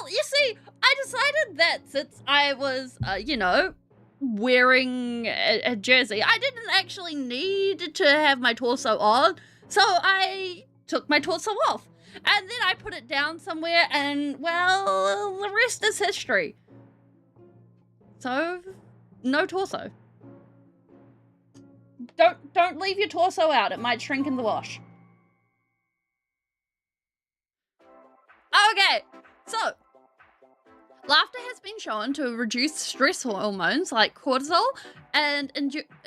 you see, I decided that since I was, you know, wearing a jersey, I didn't actually need to have my torso on, so I took my torso off. And then I put it down somewhere, and, well, the rest is history. So, no torso. Don't leave your torso out. It might shrink in the wash. Okay, so, laughter has been shown to reduce stress hormones like cortisol and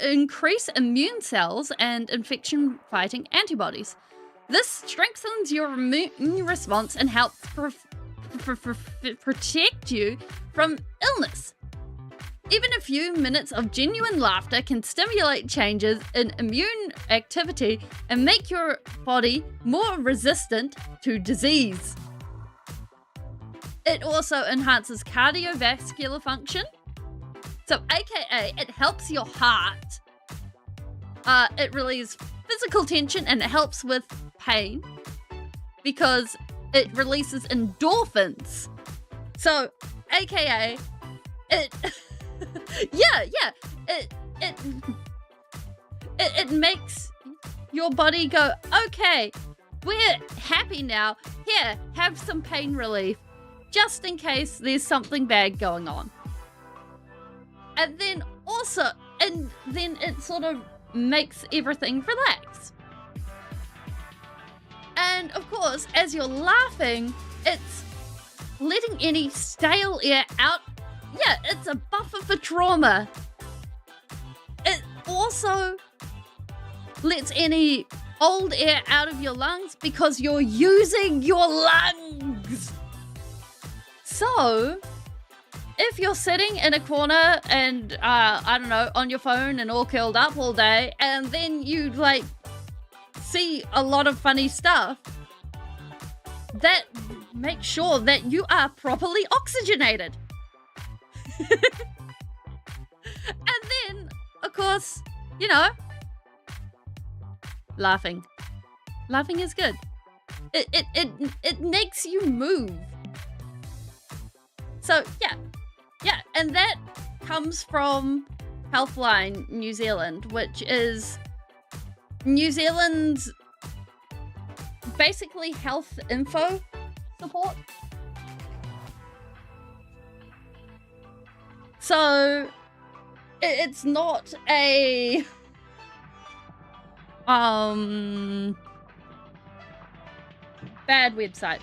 increase immune cells and infection-fighting antibodies. This strengthens your immune response and helps protect you from illness. Even a few minutes of genuine laughter can stimulate changes in immune activity and make your body more resistant to disease. It also enhances cardiovascular function. So, aka, it helps your heart. It relieves physical tension and it helps with pain because it releases endorphins. So, aka, it... It makes your body go, okay, we're happy now. Here, have some pain relief. Just in case there's something bad going on. And then also, and then it sort of makes everything relax. And of course, as you're laughing, it's letting any stale air out. Yeah, it's a buffer for trauma. It also lets any old air out of your lungs because you're using your lungs. So, if you're sitting in a corner and, I don't know, on your phone and all curled up all day, and then you, like, see a lot of funny stuff, that makes sure that you are properly oxygenated. And then, of course, you know, laughing. Laughing is good. It makes you move. So, yeah, and that comes from Healthline New Zealand, which is New Zealand's basically health info support. So it's not a bad website.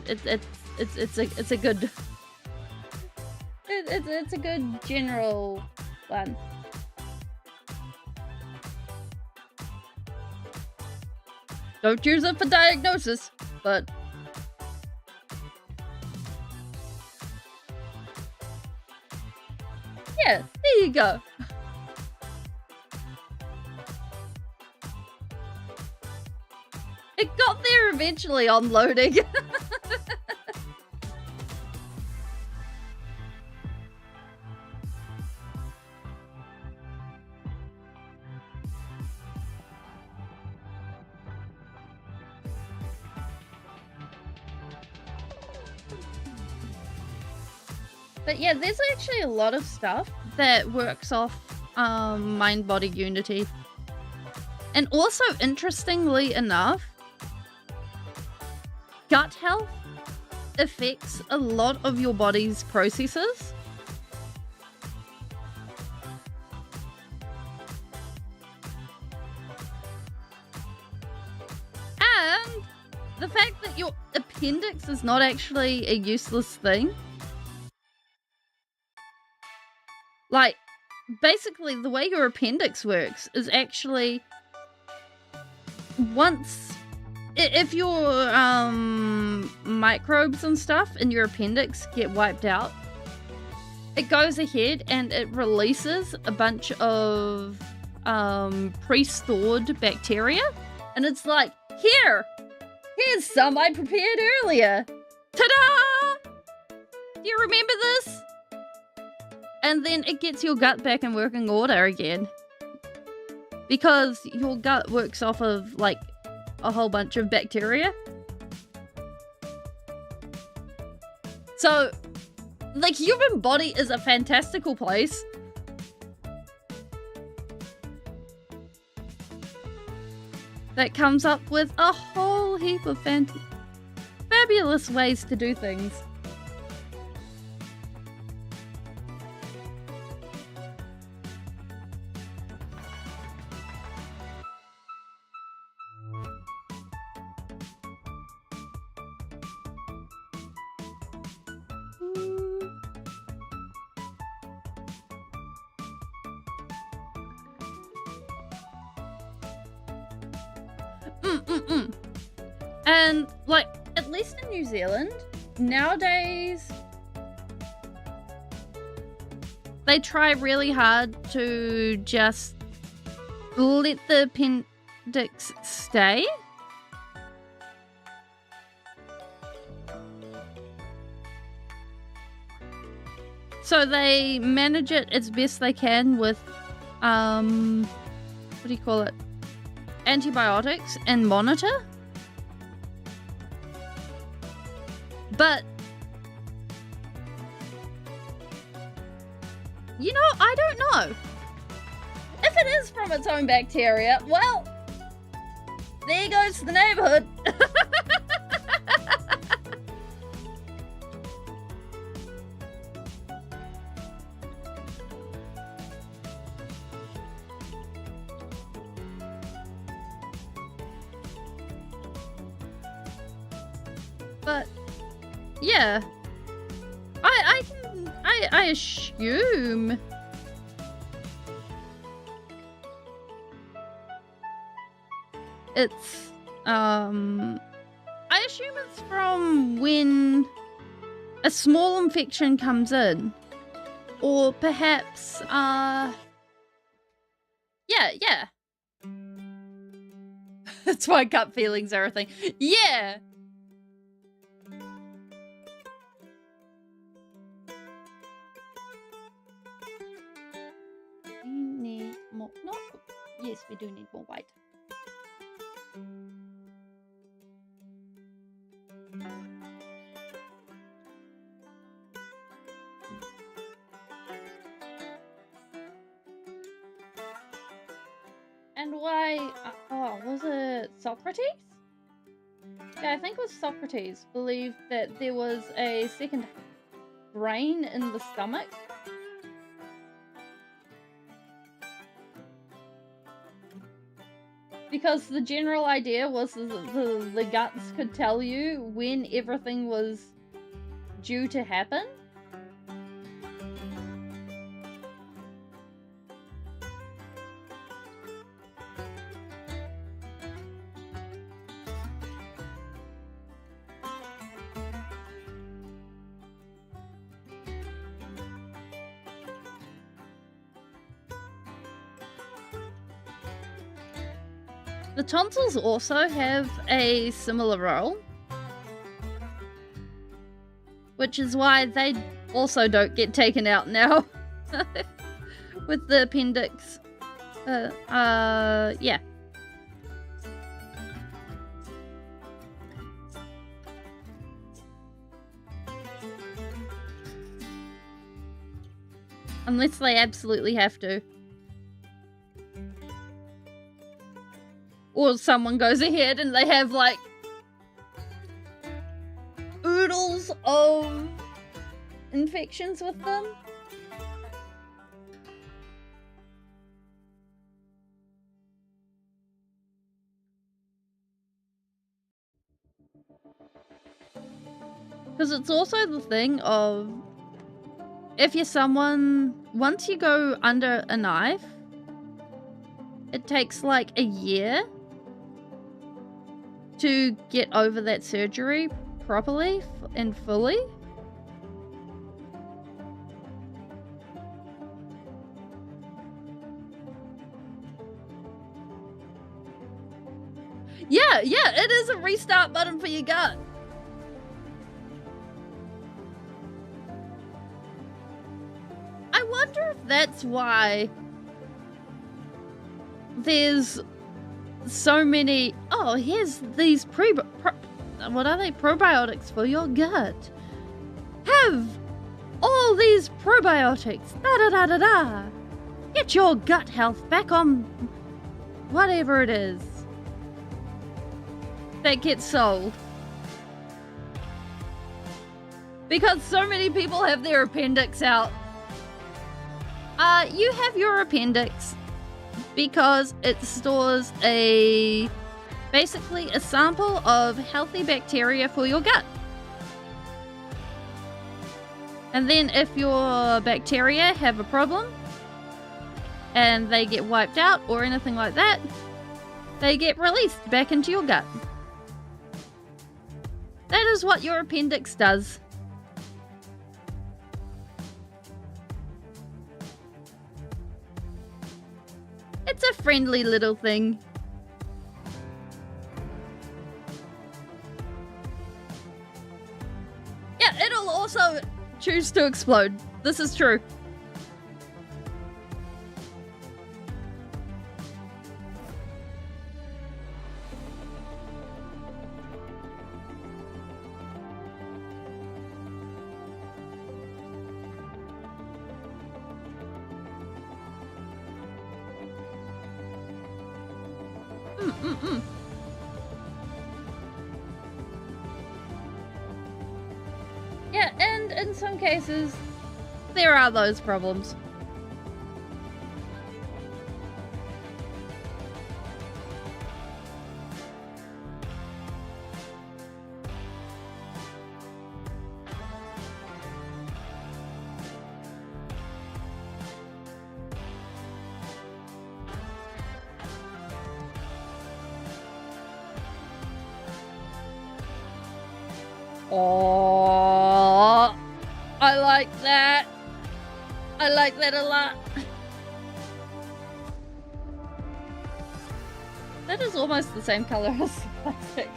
It's a good it's a good general one. Don't use it for diagnosis, but yeah, there you go. It got there eventually on loading. But yeah, there's actually a lot of stuff that works off mind-body unity. And also, interestingly enough, gut health affects a lot of your body's processes. And the fact that your appendix is not actually a useless thing. Like, basically, the way your appendix works is actually if your microbes and stuff in your appendix get wiped out, it goes ahead and it releases a bunch of pre-stored bacteria, and it's like, here's some I prepared earlier. Ta-da! Do you remember this? And then it gets your gut back in working order again. Because your gut works off of, like, a whole bunch of bacteria. So, the human body is a fantastical place. That comes up with a whole heap of fabulous ways to do things. And, like, at least in New Zealand, nowadays, they try really hard to just let the appendix stay. So they manage it as best they can with, what do you call it? Antibiotics and monitor. But, you know, I don't know. If it is from its own bacteria, well, there goes the neighborhood. But yeah, I assume it's I assume it's from when a small infection comes in, or perhaps yeah. That's why gut feelings are a thing. Yeah. Need more. No. Yes, we do need more white. and why, oh, was it Socrates? Yeah, I think it was Socrates believed that there was a second brain in the stomach. Because the general idea was that the guts could tell you when everything was due to happen. The tonsils also have a similar role, which is why they also don't get taken out now with the appendix. Yeah. Unless they absolutely have to. Or someone goes ahead and they have like oodles of infections with them. Because it's also the thing of, if you're someone, once you go under a knife, it takes like a year to get over that surgery properly and fully. Yeah, it is a restart button for your gut. I wonder if that's why there's so many. Oh, here's these what are they? Probiotics for your gut. Have all these probiotics. Da da da da da. Get your gut health back on whatever it is that gets sold. Because so many people have their appendix out. You have your appendix because it stores basically a sample of healthy bacteria for your gut. And then if your bacteria have a problem and they get wiped out or anything like that, they get released back into your gut. That is what your appendix does. It's a friendly little thing. Yeah, it'll also choose to explode. This is true. Yeah, and in some cases, there are those problems. Oh, I like that. I like that a lot. That is almost the same color as the plastic.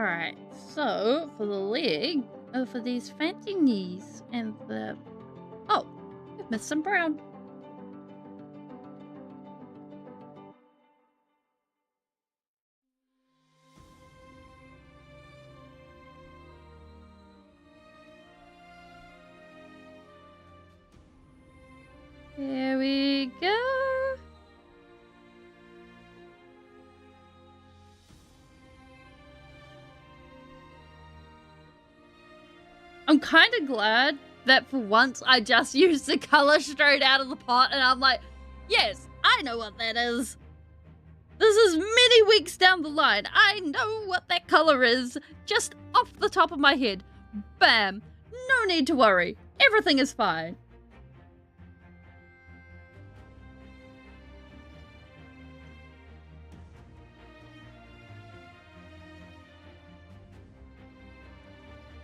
Alright, so for the leg, for these fancy knees and the... Oh, we've missed some brown. There we go. I'm kind of glad that for once I just used the color straight out of the pot and I'm like, yes, I know what that is. This is many weeks down the line. I know what that color is just off the top of my head. Bam. No need to worry. Everything is fine.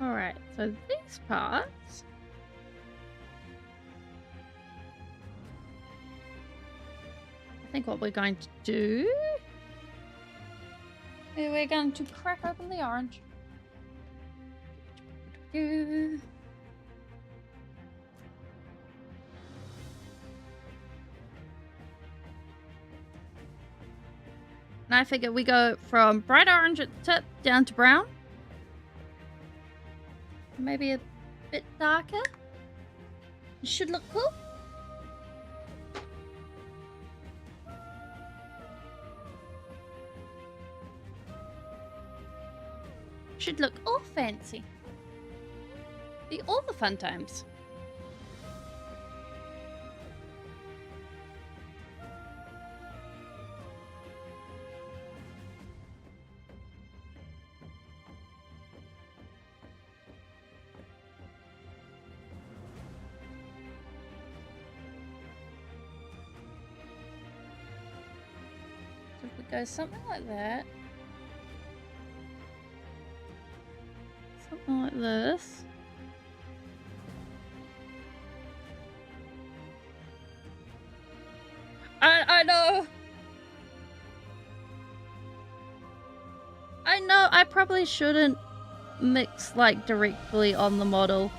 Alright, so these parts... I think what we're going to do... We're going to crack open the orange. And I figure we go from bright orange at the tip down to brown. Maybe a bit darker. It should look cool. Should look all fancy. Be all the fun times. So if we go something like that. Something like this. I know. I know, I probably shouldn't mix like directly on the model.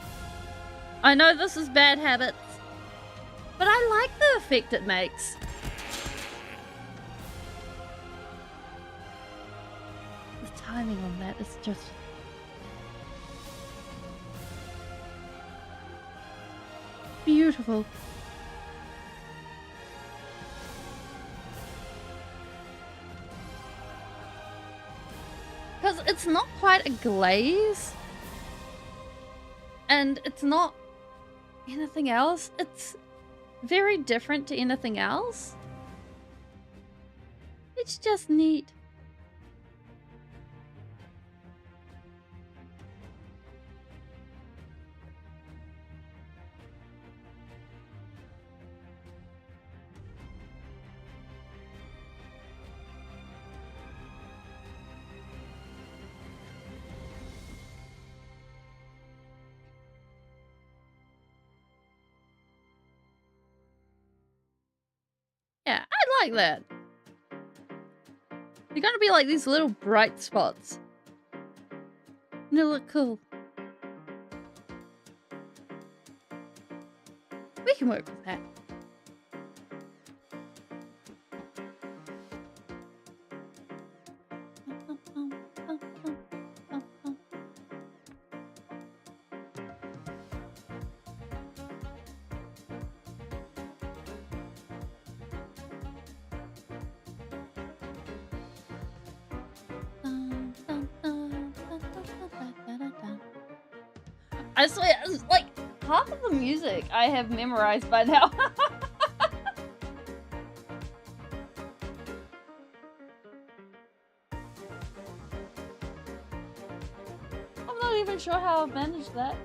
I know this is bad habits, but I like the effect it makes. The timing on that is just... beautiful. Because it's not quite a glaze. And it's not anything else. It's very different to anything else. It's just neat. Yeah, I like that. They're gonna be like these little bright spots. And they look cool. We can work with that. I swear, it's like half of the music I have memorized by now. I'm not even sure how I've managed that.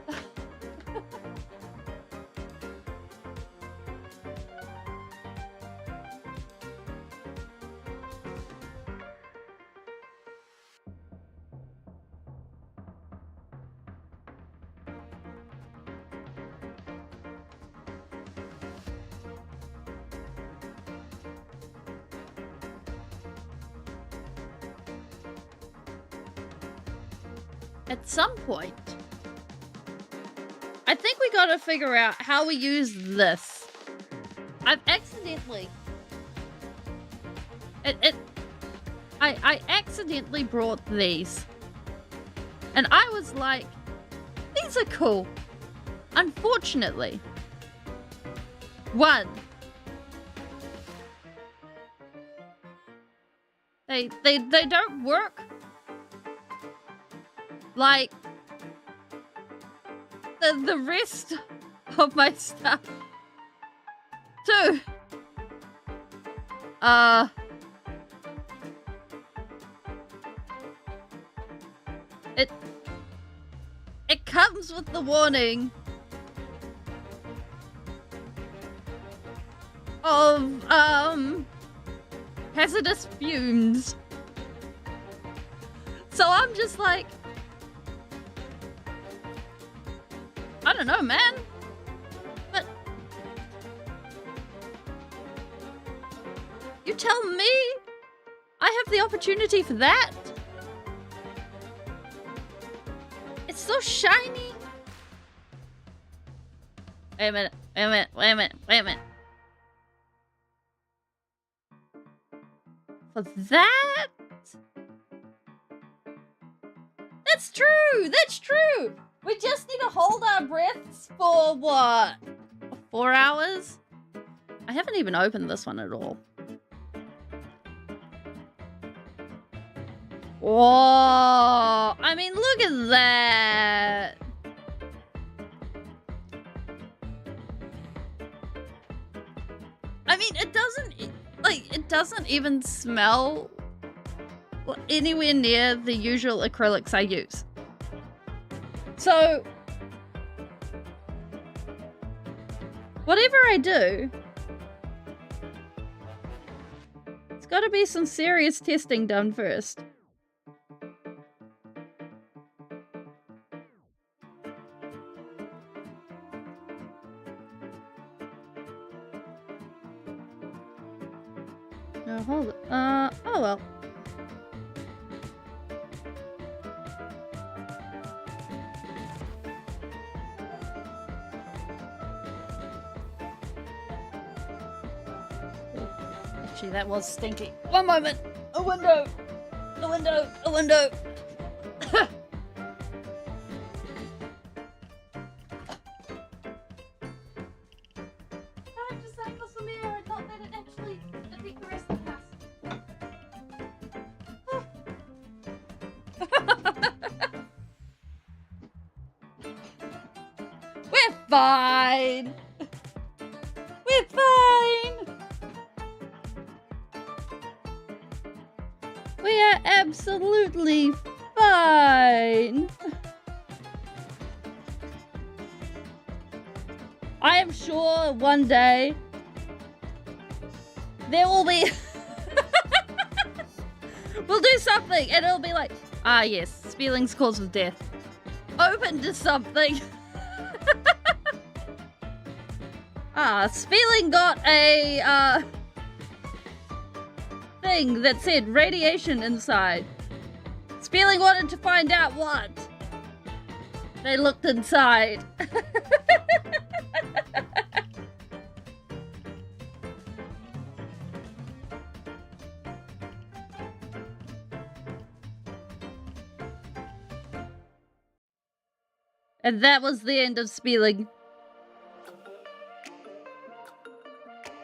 at some point, I think we gotta figure out how we use this. I've accidentally... I accidentally brought these. And I was like, these are cool. Unfortunately. One. They don't work. Like the rest of my stuff. Two. It comes with the warning of hazardous fumes. So I'm just like, I don't know, man. But you tell me I have the opportunity for that? It's so shiny. Wait a minute, wait a minute, wait a minute, wait a minute. For that? That's true, that's true. We just need to hold our breaths for what? 4 hours? I haven't even opened this one at all. Whoa! I mean, look at that! I mean, it doesn't even smell anywhere near the usual acrylics I use. So, whatever I do, it's got to be some serious testing done first. No, hold it. Oh well. Actually, that was stinky. One moment. A window. A window. A window. I'm just saying this for me. I thought that it actually affected the rest of the house. We're fine. We're fine. We are absolutely fine. I am sure one day there will be we'll do something and it'll be like, ah yes, Speeling's cause of death. Open to something. Speeling got a thing that said radiation inside. Speeling wanted to find out what. They looked inside. And that was the end of Speeling.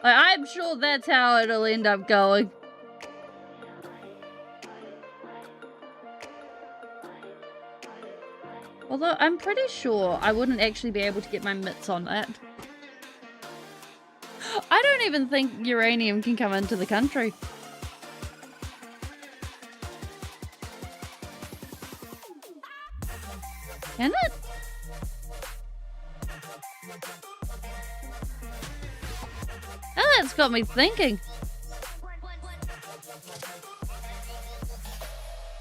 I'm sure that's how it'll end up going. Although, I'm pretty sure I wouldn't actually be able to get my mitts on that. I don't even think uranium can come into the country. Can it? Oh, that's got me thinking.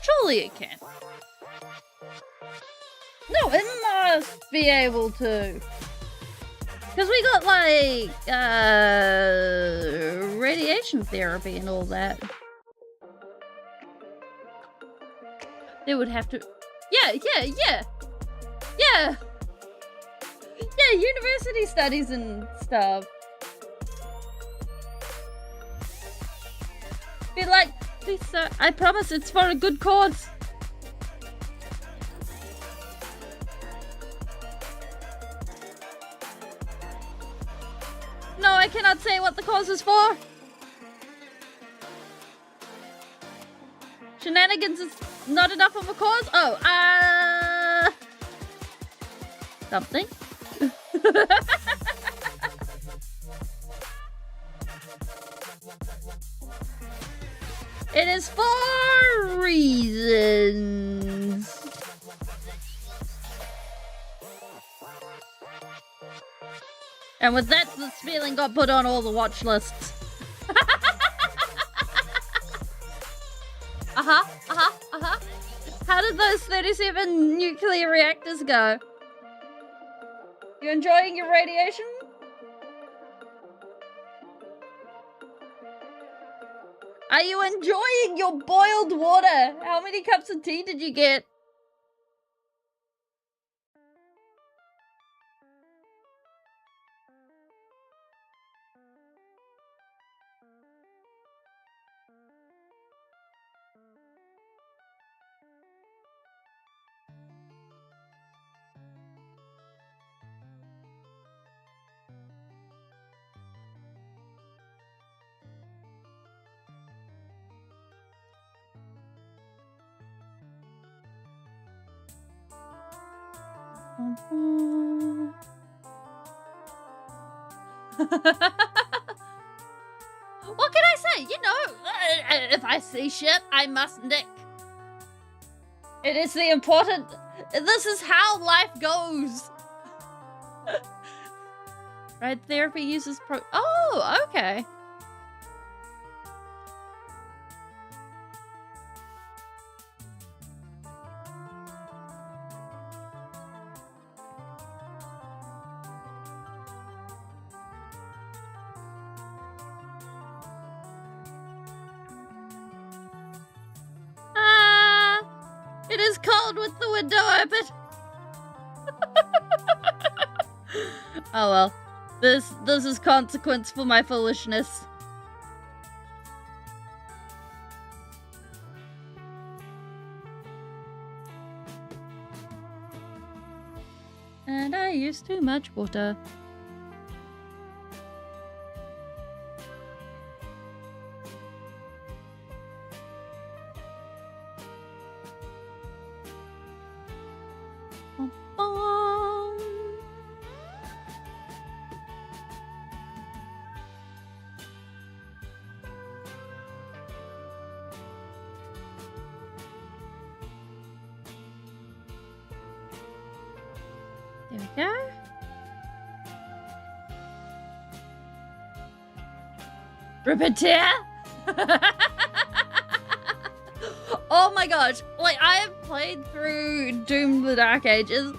Surely it can. No, it must be able to. Because we got, like, radiation therapy and all that. There would have to Yeah. Yeah, university studies and stuff. Be like, please sir, I promise it's for a good cause. No, I cannot say what the cause is for. Shenanigans is not enough of a cause? Oh, something. It is for reasons. And with that, the Speeling got put on all the watch lists. How did those 37 nuclear reactors go? You enjoying your radiation? Are you enjoying your boiled water? How many cups of tea did you get? What can I say? You know, if I see shit, I must nick. It is the important... This is how life goes. Right, therapy uses Oh, okay. It is cold with the window open. Oh well. This is consequence for my foolishness. And I used too much water. There we go. Repetir? Oh my gosh. Like, I have played through Doom the Dark Ages.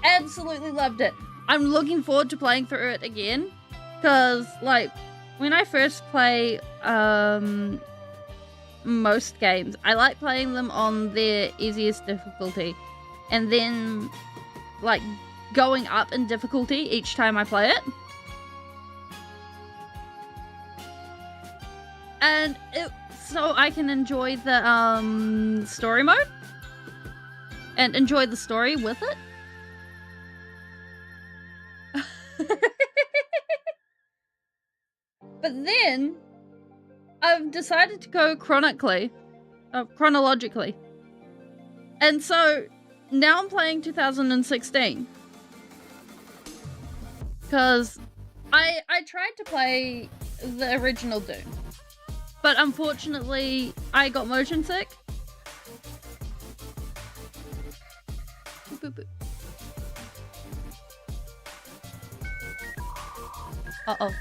Absolutely loved it. I'm looking forward to playing through it again. Because, like, when I first play most games, I like playing them on their easiest difficulty. And then, like, going up in difficulty each time I play it. And so I can enjoy the story mode. And enjoy the story with it. But then, I've decided to go chronologically. And so, now I'm playing 2016. Because I tried to play the original Doom. But unfortunately, I got motion sick. Boop, boop. Uh-oh.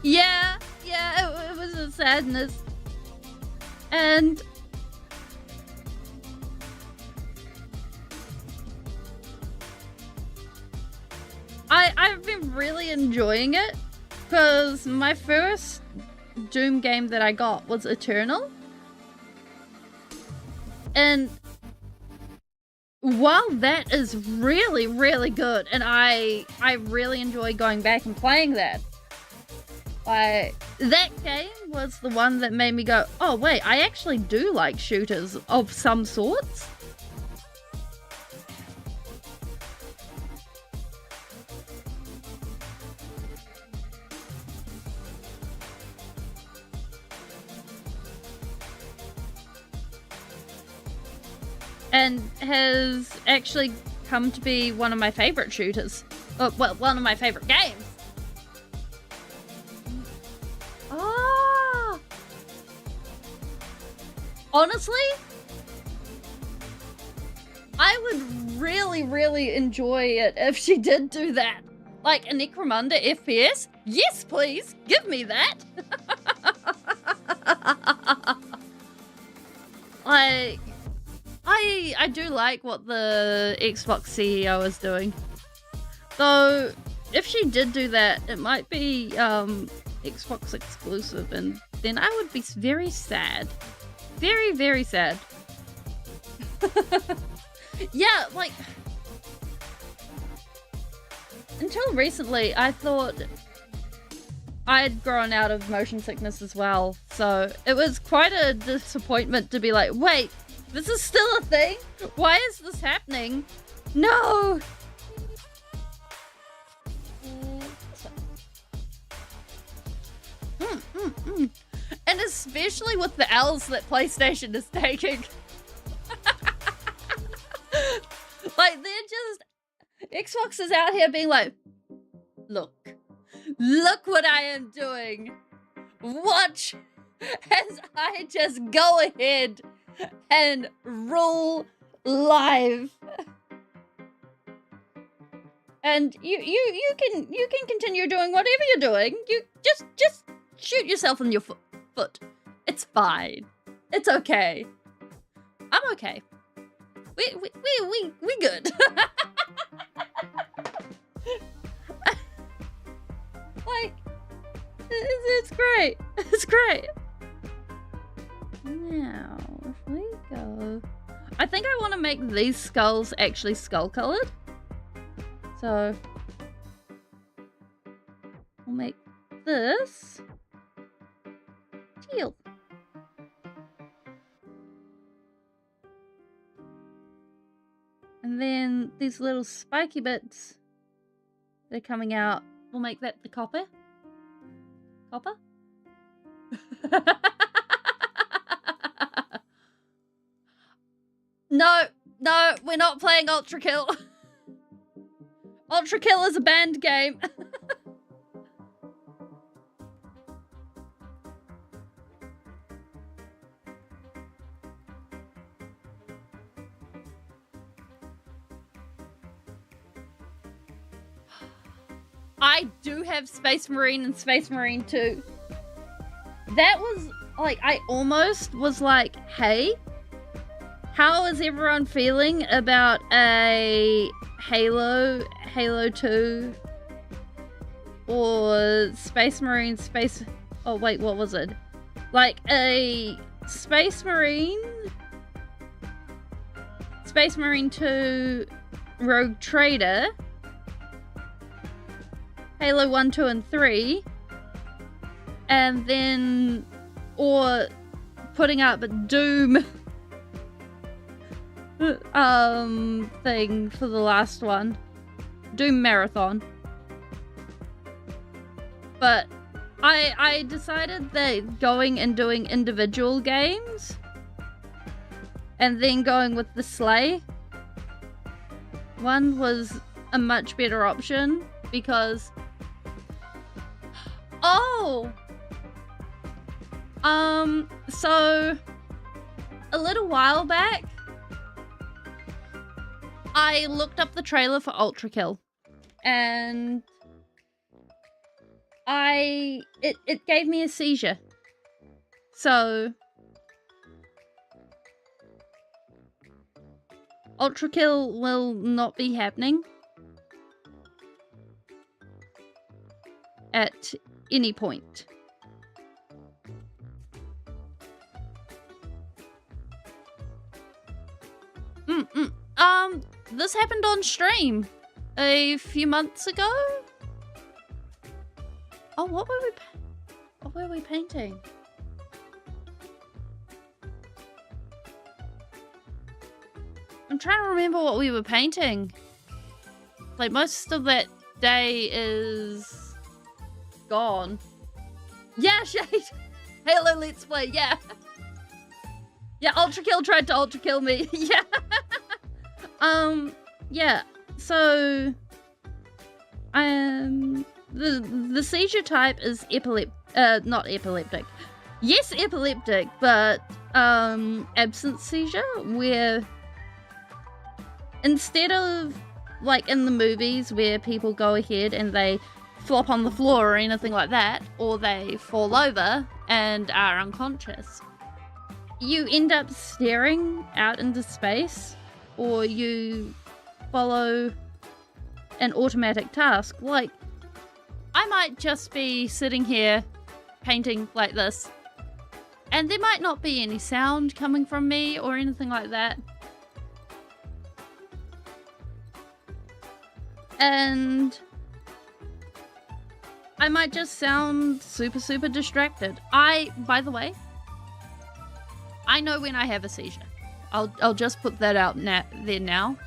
Yeah, it was a sadness. And I've been really enjoying it because my first Doom game that I got was Eternal. And while that is really, really good, and I really enjoy going back and playing that, that game was the one that made me go, oh wait, I actually do like shooters of some sorts. And has actually come to be one of my favorite shooters. Well, one of my favorite games. Oh! Honestly, I would really, really enjoy it if she did do that. Like a Necromunda FPS? Yes, please! Give me that! Like... I do like what the Xbox CEO is doing. Though, if she did do that, it might be Xbox exclusive, and then I would be very sad. Very, very sad. Yeah, like... Until recently, I thought I'd grown out of motion sickness as well. So, it was quite a disappointment to be like, wait, this is still a thing? Why is this happening? No! And especially with the L's that PlayStation is taking. Like, they're just... Xbox is out here being like, look what I am doing. Watch as I just go ahead and rule live. And you can continue doing whatever you're doing. You just shoot yourself in your foot. It's fine. It's okay. I'm okay. We good. Like, it's great. It's great. Now, if we go... I think I want to make these skulls actually skull-colored. So, we'll make this teal. And then these little spiky bits that are coming out, we'll make that the copper. Copper? No, we're not playing Ultra Kill. Ultra Kill is a banned game. I do have Space Marine and Space Marine 2. That was, like, I almost was like, hey, how is everyone feeling about a Halo 2, or Space Marine, oh wait, what was it? Like a Space Marine 2 Rogue Trader, Halo 1, 2, and 3, and then, or putting up a Doom thing for the last one. Doom Marathon. But I decided that going and doing individual games and then going with the Slay one was a much better option because so a little while back I looked up the trailer for Ultra Kill, and it gave me a seizure. So Ultra Kill will not be happening. at any point. This happened on stream a few months ago. Oh, what were we painting? I'm trying to remember what we were painting. Like, most of that day is gone. Yeah, Shade! Halo Let's Play, yeah. Yeah, Ultra Kill tried to Ultra Kill me. Yeah. Yeah, so the seizure type is not epileptic. Yes, epileptic, but absence seizure, where instead of like in the movies where people go ahead and they flop on the floor or anything like that, or they fall over and are unconscious, you end up staring out into space, or you follow an automatic task. Like, I might just be sitting here painting like this, and there might not be any sound coming from me or anything like that. And I might just sound super, super distracted. By the way, I know when I have a seizure. I'll just put that out there now.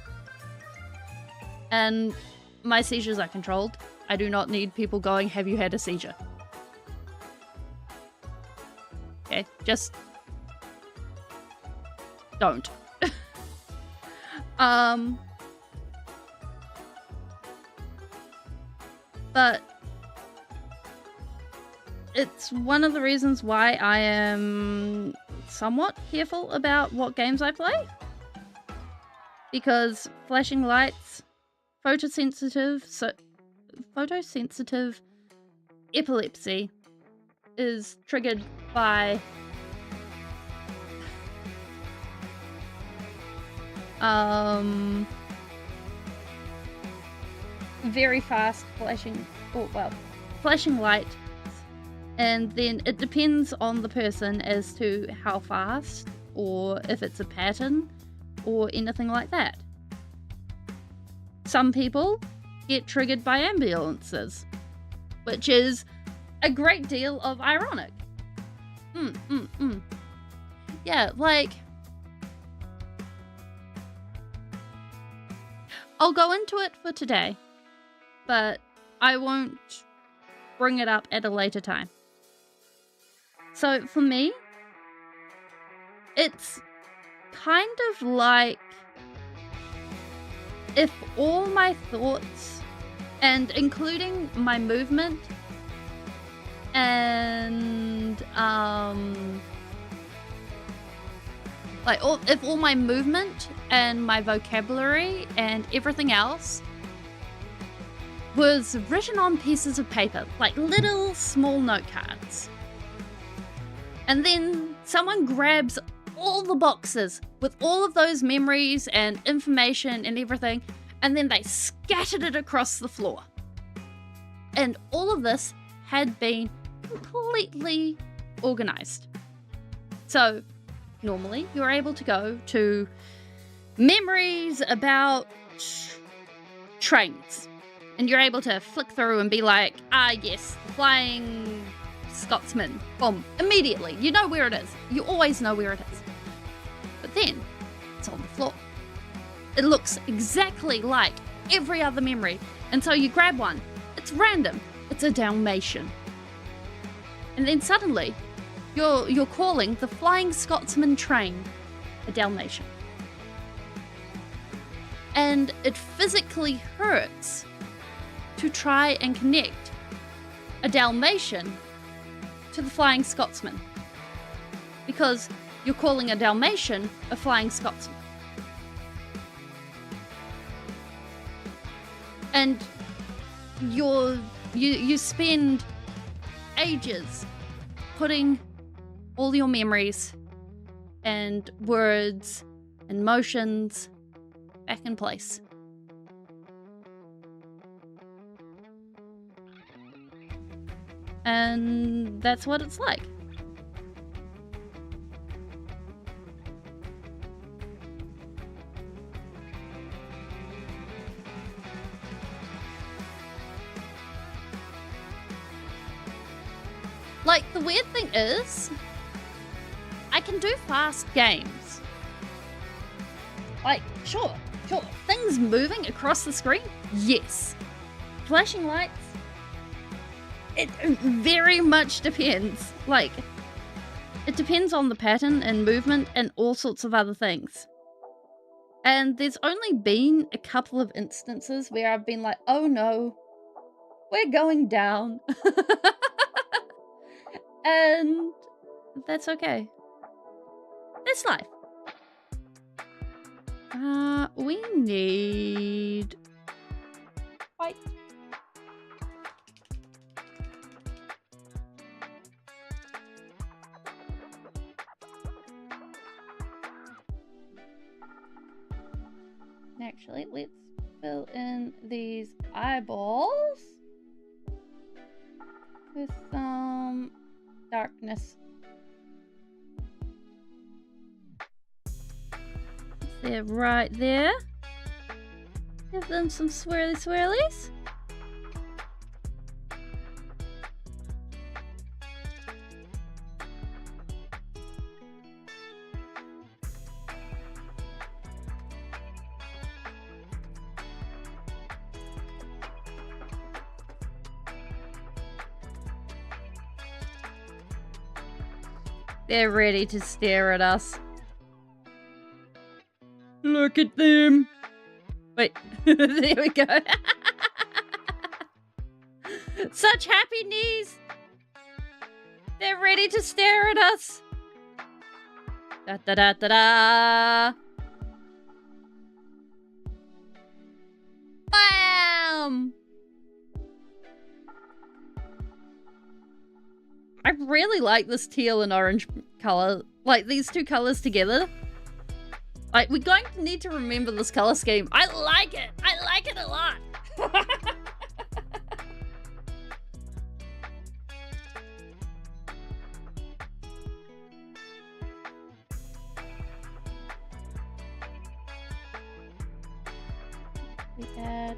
And my seizures are controlled. I do not need people going, have you had a seizure? Okay, just don't. But it's one of the reasons why I am somewhat careful about what games I play. Because flashing lights, photosensitive epilepsy is triggered by very fast flashing light, and then it depends on the person as to how fast, or if it's a pattern or anything like that. Some people get triggered by ambulances, which is a great deal of ironic. Yeah, like, I'll go into it for today, but I won't bring it up at a later time. So for me, it's kind of like if all my thoughts, and including my movement, and if all my movement and my vocabulary and everything else was written on pieces of paper, like little small note cards, and then someone grabs all the boxes with all of those memories and information and everything, and then they scattered it across the floor. And all of this had been completely organized. So normally you're able to go to memories about trains, and you're able to flick through and be like, yes, the Flying Scotsman. Boom, immediately. You know where it is. You always know where it is. But then it's on the floor. It looks exactly like every other memory. And so you grab one. It's random. It's a Dalmatian. And then suddenly you're calling the Flying Scotsman train a Dalmatian. And it physically hurts to try and connect a Dalmatian to the Flying Scotsman, because you're calling a Dalmatian a Flying Scotsman. And you spend ages putting all your memories and words and motions back in place. And that's what it's like. Like, the weird thing is, I can do fast games. Like, sure. Things moving across the screen? Yes. Flashing lights? It very much depends. Like, it depends on the pattern and movement and all sorts of other things. And there's only been a couple of instances where I've been like, oh no, we're going down. And that's okay. That's life. We need white. Actually, let's fill in these eyeballs with some darkness. They're right there. Give them some swirly swirlies. They're ready to stare at us. Look at them. Wait, there we go. Such happy knees. They're ready to stare at us. Da da da da da. Bam! I really like this teal and orange color. Like, these two colors together. Like, we're going to need to remember this color scheme. I like it. I like it a lot. We add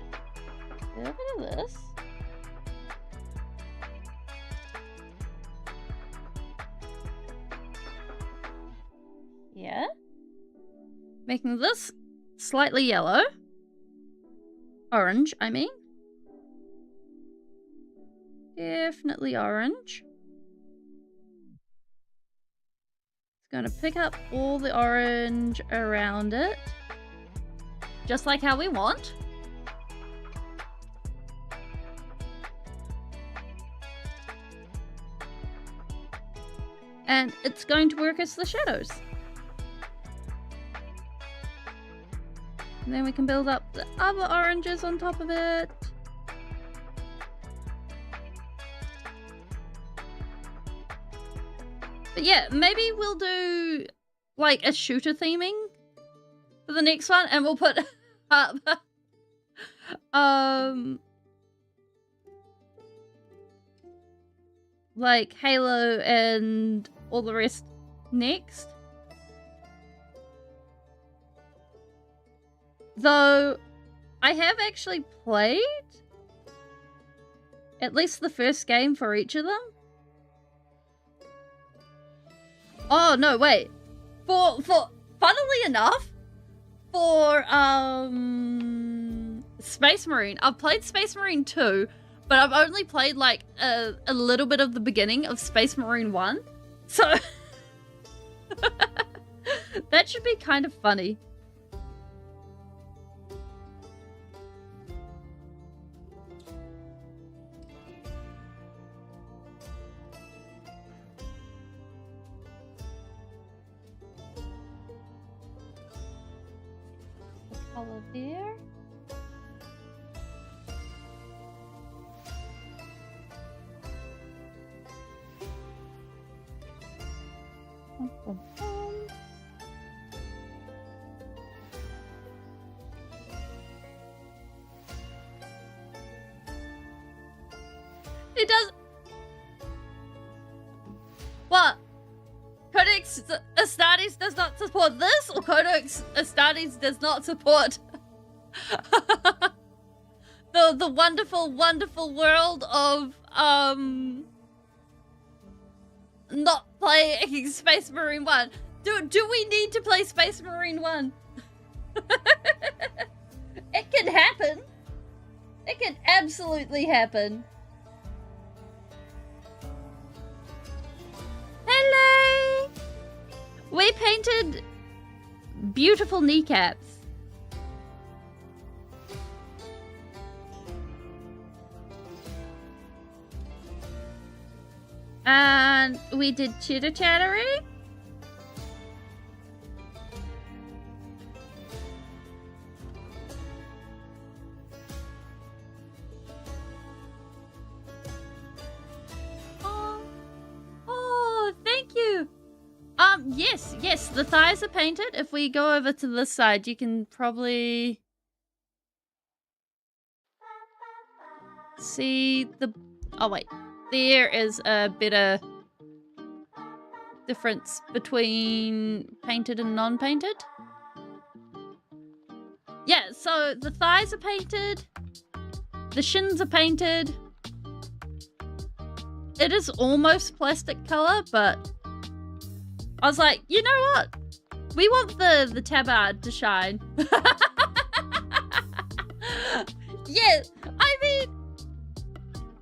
a little bit of this. Yeah. Making this slightly yellow. Orange, I mean. Definitely orange. It's going to pick up all the orange around it. Just like how we want. And it's going to work as the shadows. And then we can build up the other oranges on top of it. But yeah, maybe we'll do like a shooter theming for the next one, and we'll put up like Halo and all the rest next. Though, I have actually played at least the first game for each of them. Oh, no, wait. For funnily enough, for, Space Marine, I've played Space Marine 2, but I've only played, like, a little bit of the beginning of Space Marine 1. So, that should be kind of funny. Color there. It does. What? Codex Astartes does not support this, or Codex Astartes does not support the wonderful, wonderful world of not playing Space Marine 1. Do we need to play Space Marine 1? It can happen. It can absolutely happen. Hello! We painted beautiful kneecaps. And we did chitter chattery. Oh, thank you. Yes, the thighs are painted. If we go over to this side, you can probably see the... Oh, wait. There is a bit of difference between painted and non-painted. Yeah, so the thighs are painted. The shins are painted. It is almost plastic color, but I was like, you know what? We want the tabard to shine. Yeah, I mean,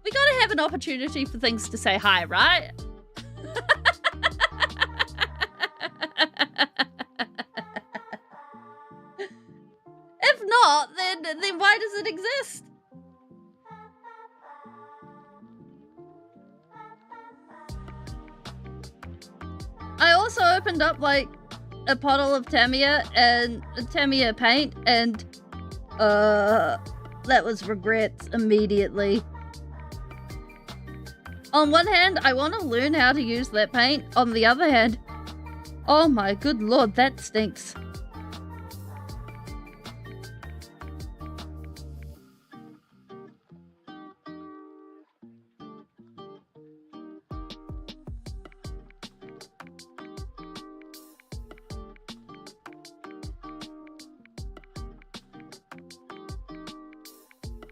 we gotta have an opportunity for things to say hi, right? If not, then why does it exist? I also opened up like a bottle of Tamiya and Tamiya paint, and that was regrets immediately. On one hand, I want to learn how to use that paint. On the other hand, oh my good lord, that stinks.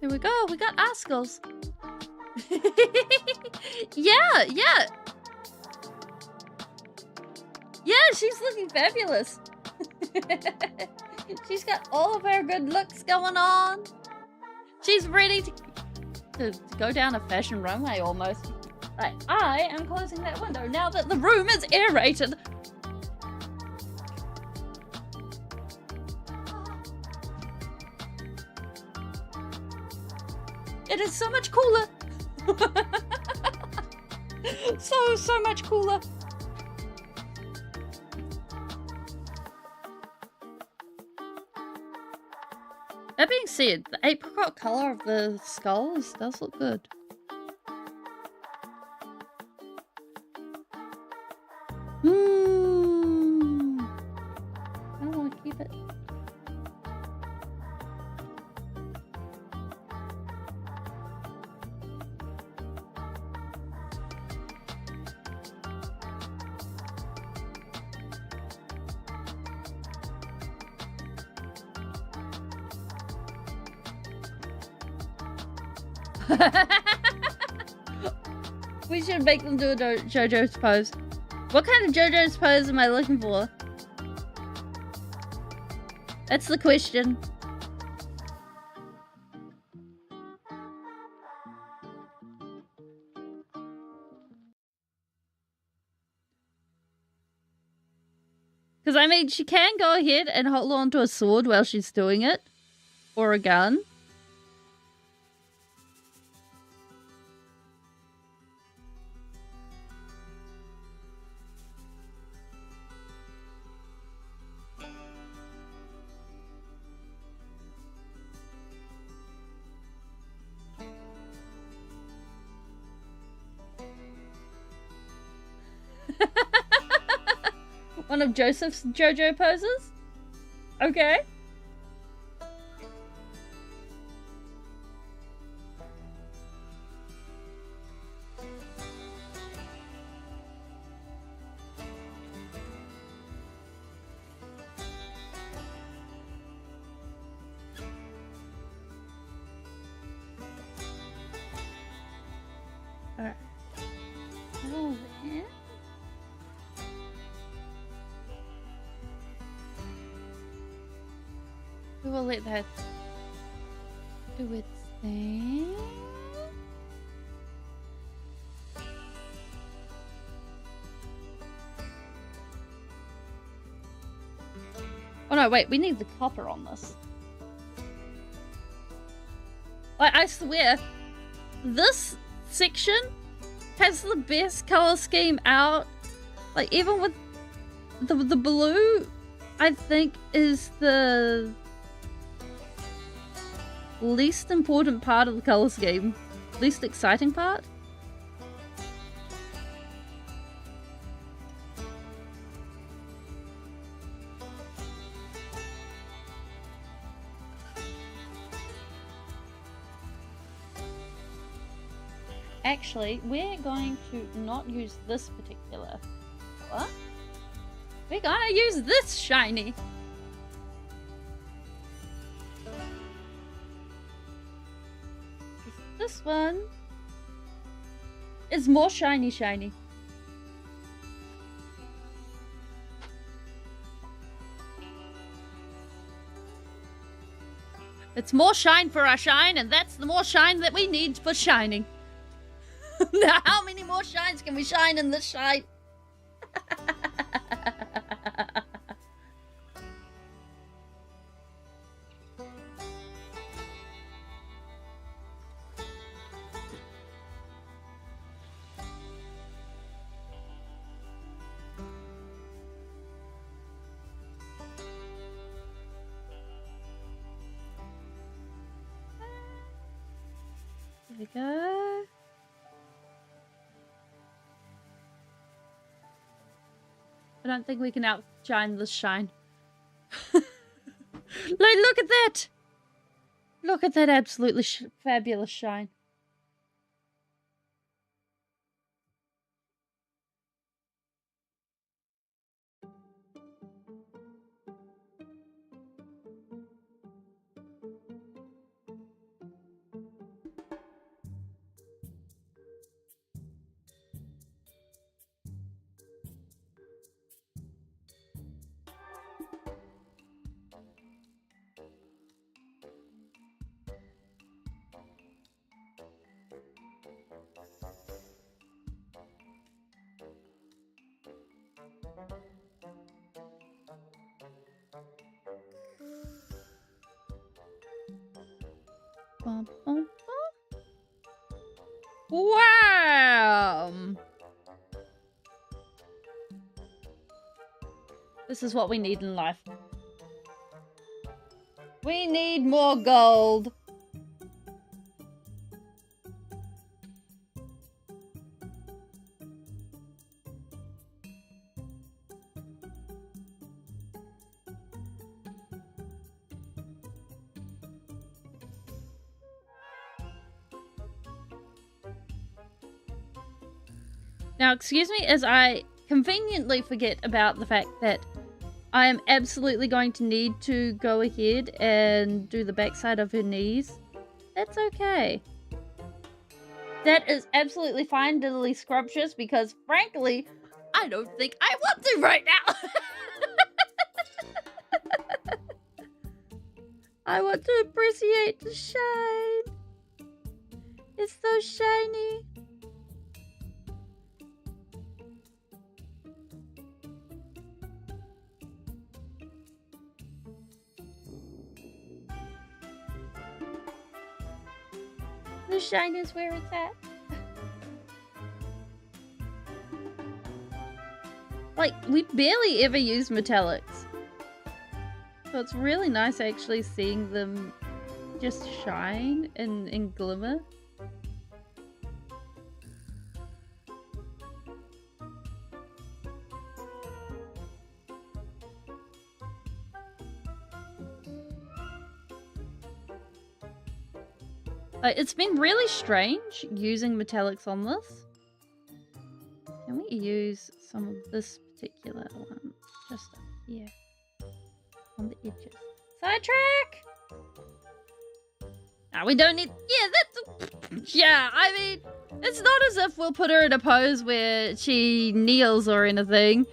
Here we go, we got Ascals. Yeah. Yeah, she's looking fabulous. She's got all of her good looks going on. She's ready to go down a fashion runway almost. Like, I am closing that window now that the room is aerated. It is so much cooler. so much cooler. That being said, the apricot color of the skulls does look good. I want to keep it. We should make them do a JoJo's pose. What kind of JoJo's pose am I looking for? That's the question. Because, I mean, she can go ahead and hold on to a sword while she's doing it. Or a gun. One of Joseph's JoJo poses? Okay. We will let that do its thing. Oh no, wait, we need the copper on this. I swear, this section has the best color scheme out. Like, even with the blue, I think, is the least important part of the color scheme. Least exciting part. Actually, we're going to not use this particular color. We're gonna use this shiny. This one is more shiny. It's more shine for our shine, and that's the more shine that we need for shining. Now, how many more shines can we shine in this shine? There we go. I don't think we can outshine this shine. Like, look at that! Look at that absolutely fabulous shine. Wow! This is what we need in life. We need more gold. Now, excuse me as I conveniently forget about the fact that I am absolutely going to need to go ahead and do the backside of her knees. That's okay. That is absolutely fine, diddly scrumptious, because frankly, I don't think I want to right now. I want to appreciate the shine. It's so shiny. The shine is where it's at. Like, we barely ever use metallics. So it's really nice actually seeing them just shine and glimmer. It's been really strange using metallics on this. Can we use some of this particular one just up here on the edges? Sidetrack! No, we don't need... Yeah, that's... Yeah, I mean, it's not as if we'll put her in a pose where she kneels or anything.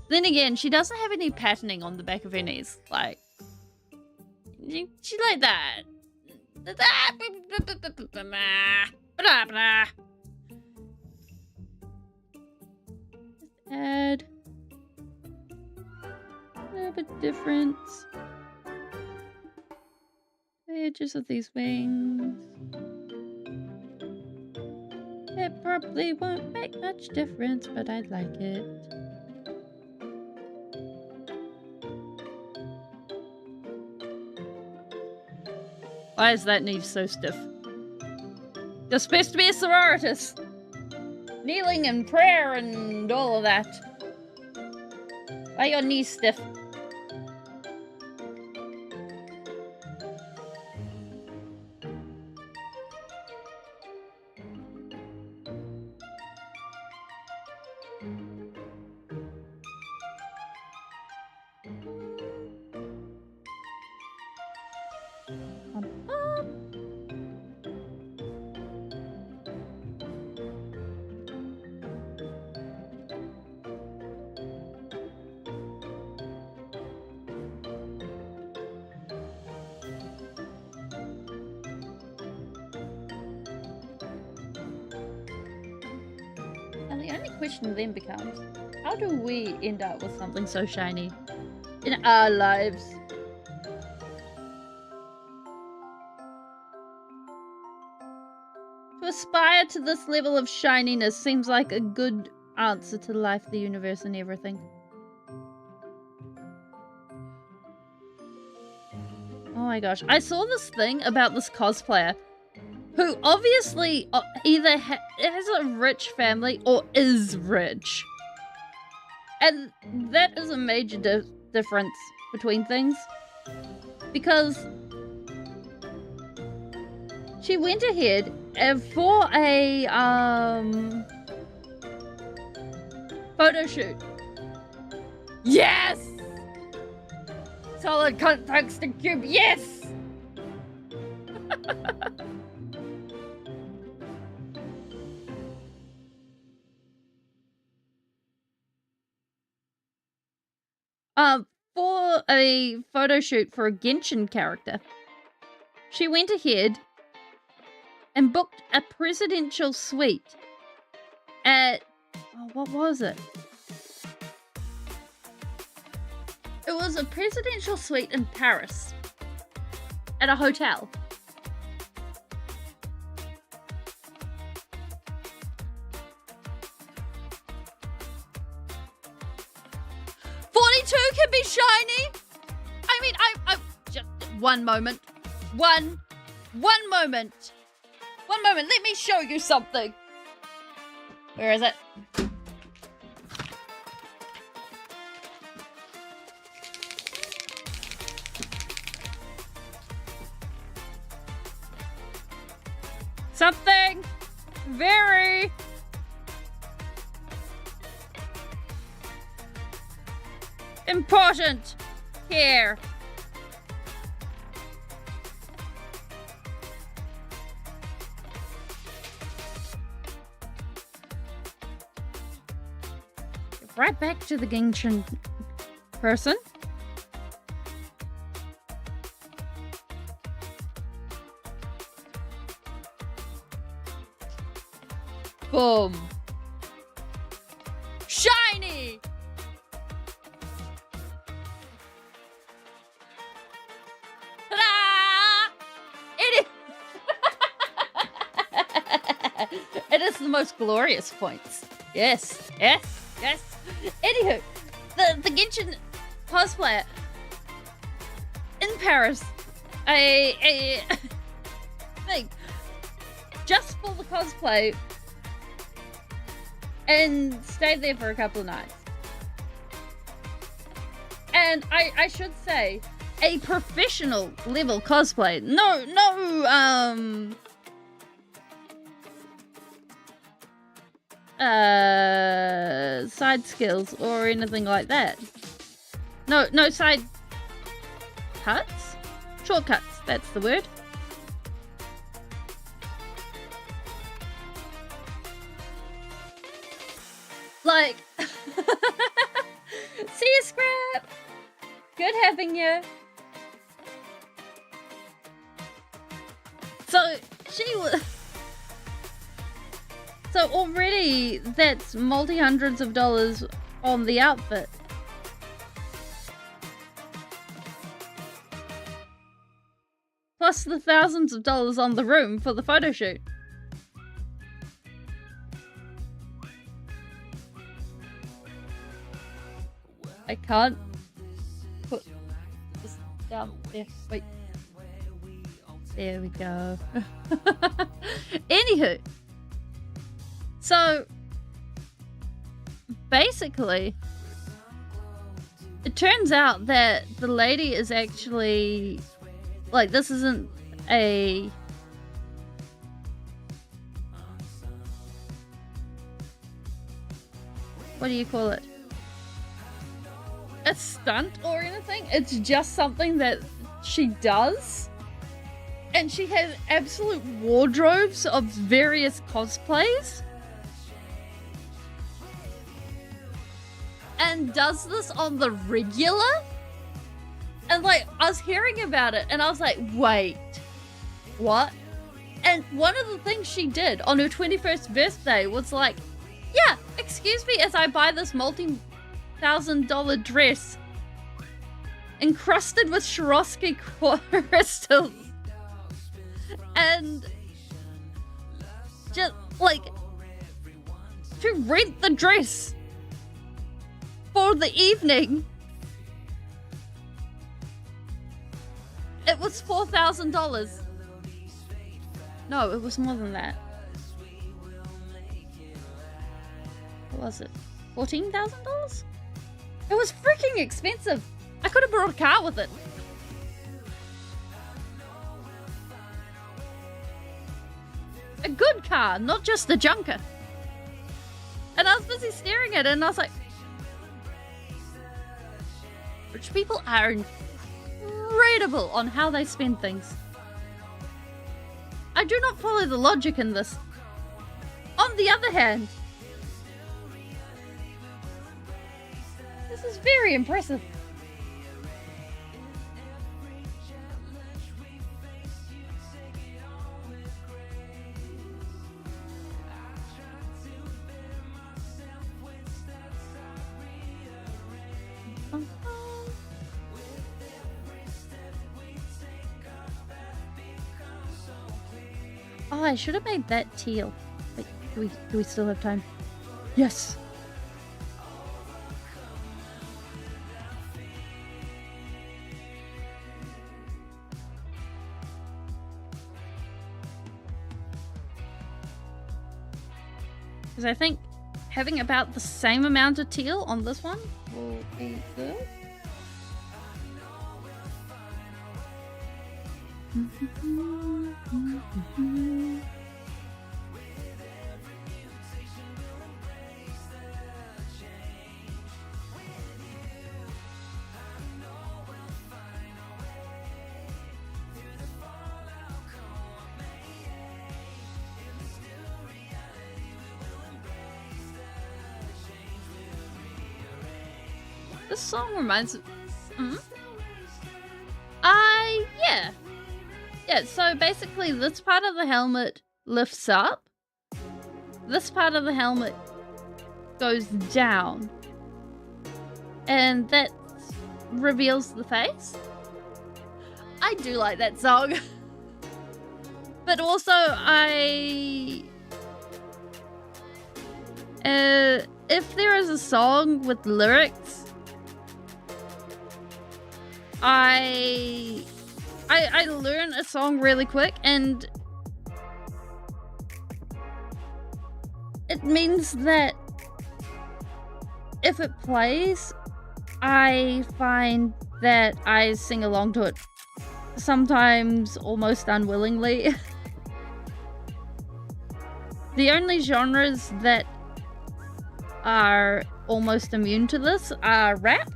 Then again, she doesn't have any patterning on the back of her knees. Like, She like that. Blah, blah. Just add a little bit difference. The edges of these wings. It probably won't make much difference, but I like it. Why is that knee so stiff? You're supposed to be a sororitas. Kneeling and prayer and all of that. Why are your knees stiff? Question then becomes, how do we end up with something so shiny in our lives? To aspire to this level of shininess seems like a good answer to life, the universe, and everything. Oh my gosh, I saw this thing about this cosplayer who obviously either has a rich family or is rich. And that is a major difference between things. Because she went ahead and for a photo shoot. Yes! Solid tungsten cube, yes! For a photo shoot for a Genshin character, she went ahead and booked a presidential suite at, oh, what was it? It was a presidential suite in Paris at a hotel. Can be shiny. I mean, I just one moment. One moment. Let me show you something. Where is it? Something very important here. Right back to the Genshin person. Boom. Shiny! It is the most glorious points. Yes. Anywho, the Genshin cosplayer in Paris, a thing just for the cosplay, and stayed there for a couple of nights. And I should say, a professional level cosplay. No, side skills or anything like that. No side cuts? Shortcuts, that's the word. Like, see you, Scrap. Good having you. So she was. So already that's multi-hundreds of dollars on the outfit. Plus the thousands of dollars on the room for the photo shoot. I can't put this down there. Wait. There we go. Anywho. So, basically, it turns out that the lady is actually, like, this isn't a... What do you call it? A stunt or anything. It's just something that she does. And she has absolute wardrobes of various cosplays. And does this on the regular. And like, I was hearing about it and I was like, wait, what? And one of the things she did on her 21st birthday was like, yeah, excuse me as I buy this multi-thousand-dollar dress encrusted with Swarovski crystals. And just like to rent the dress for the evening, it was $4,000. No, it was more than that. What was it? $14,000? It was freaking expensive. I could have brought a car with it. A good car, not just a junker. And I was busy staring at it and I was like, rich people are incredible on how they spend things. I do not follow the logic in this. On the other hand, this is very impressive. Oh, I should have made that teal. Wait, do we still have time? Yes. Because I think having about the same amount of teal on this one will be good. This song reminds me... yeah. Yeah, so basically this part of the helmet lifts up. This part of the helmet goes down. And that reveals the face. I do like that song. But also, if there is a song with lyrics, I learn a song really quick, and it means that if it plays, I find that I sing along to it, sometimes almost unwillingly. The only genres that are almost immune to this are rap,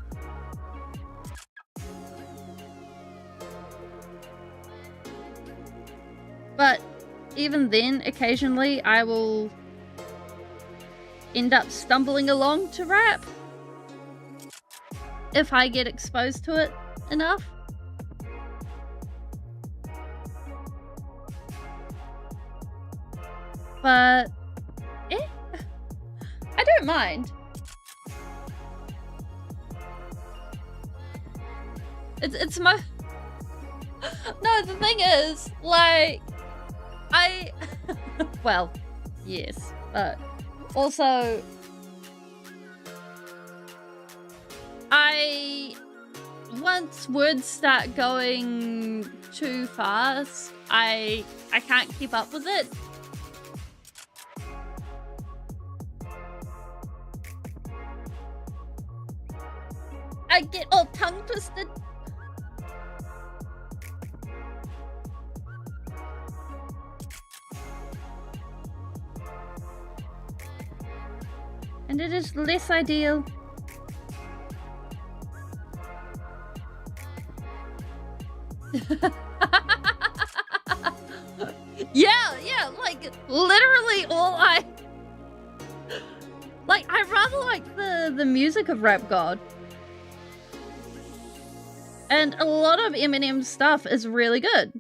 but even then, occasionally I will end up stumbling along to rap if I get exposed to it enough. but I don't mind. It's my... No, the thing is, like, well, yes, but also, once words start going too fast, I can't keep up with it. I get all tongue twisted. And it is less ideal. Yeah, like literally all I rather like the music of Rap God. And a lot of Eminem's stuff is really good.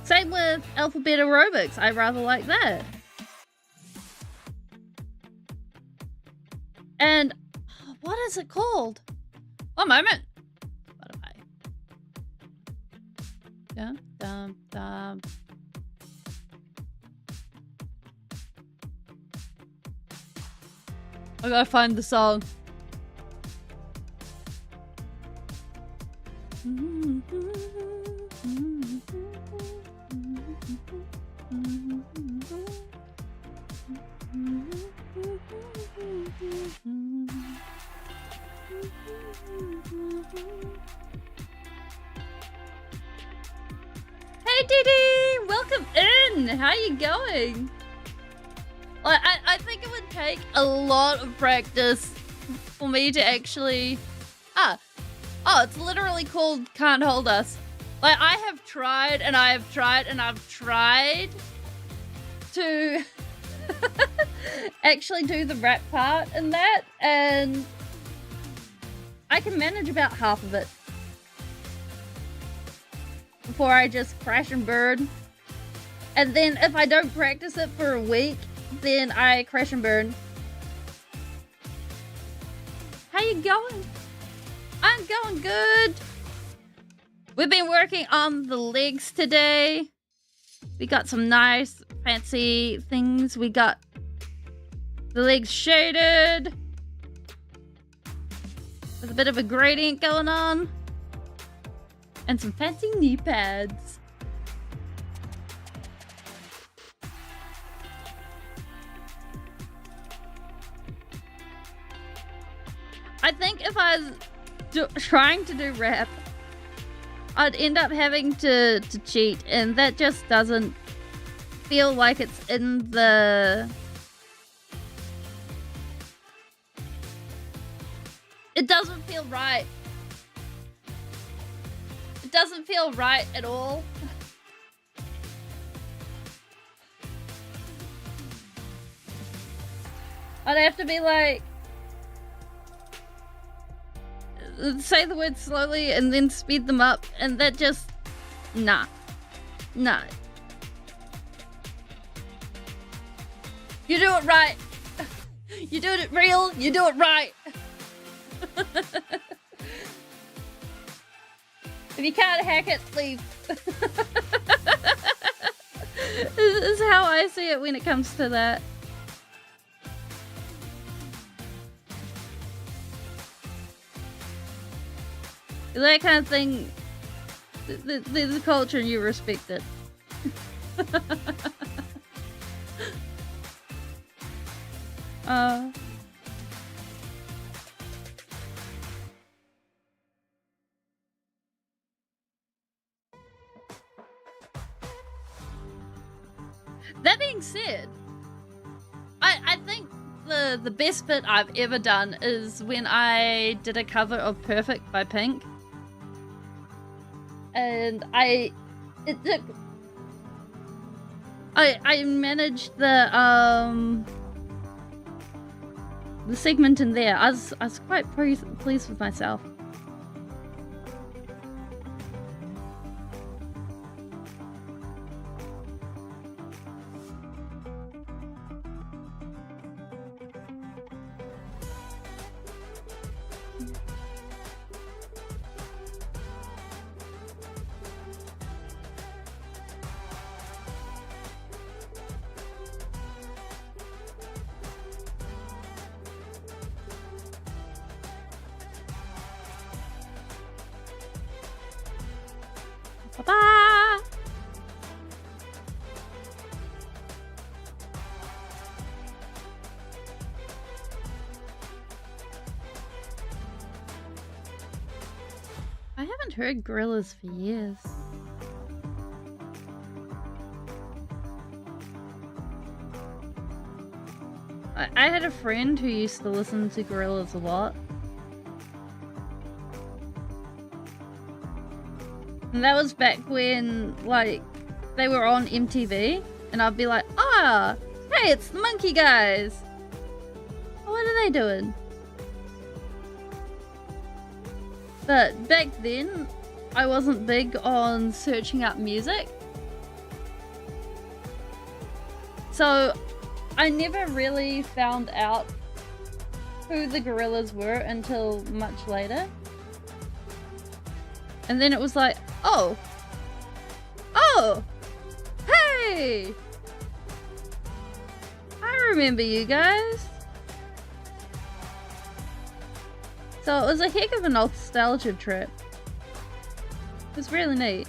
Same with Alphabet Aerobics. I rather like that. And what is it called? One moment. Spotify. Dum, dum, dum. I gotta find the song. Hey Didi, welcome in. How you going? I think it would take a lot of practice for me to actually... Oh, it's literally called Can't Hold Us. Like, I have tried and I have tried and I've tried to actually do the rap part in that, and I can manage about half of it before I just crash and burn. And then if I don't practice it for a week, then I crash and burn. How you going? I'm going good. We've been working on the legs today. We got some nice fancy things. We got the legs shaded with a bit of a gradient going on. And some fancy knee pads. I think if I was trying to do rap, I'd end up having to cheat, and that just doesn't feel like it's in the... It doesn't feel right. It doesn't feel right at all. I'd have to be like... say the words slowly and then speed them up, and that just... Nah. You do it right. You do it real. You do it right. If you can't hack it, leave. This is how I see it when it comes to that. That kind of thing, there's a culture and you respect it. That being said, I think the best bit I've ever done is when I did a cover of Perfect by Pink. And I managed the segment in there. I was quite pleased with myself. Bye-bye! I haven't heard gorillas for years. I had a friend who used to listen to gorillas a lot. And that was back when, like, they were on MTV. And I'd be like, ah, hey, it's the monkey guys. What are they doing? But back then, I wasn't big on searching up music. So I never really found out who the gorillas were until much later. And then it was like, oh, hey, I remember you guys. So it was a heck of a nostalgia trip. It was really neat.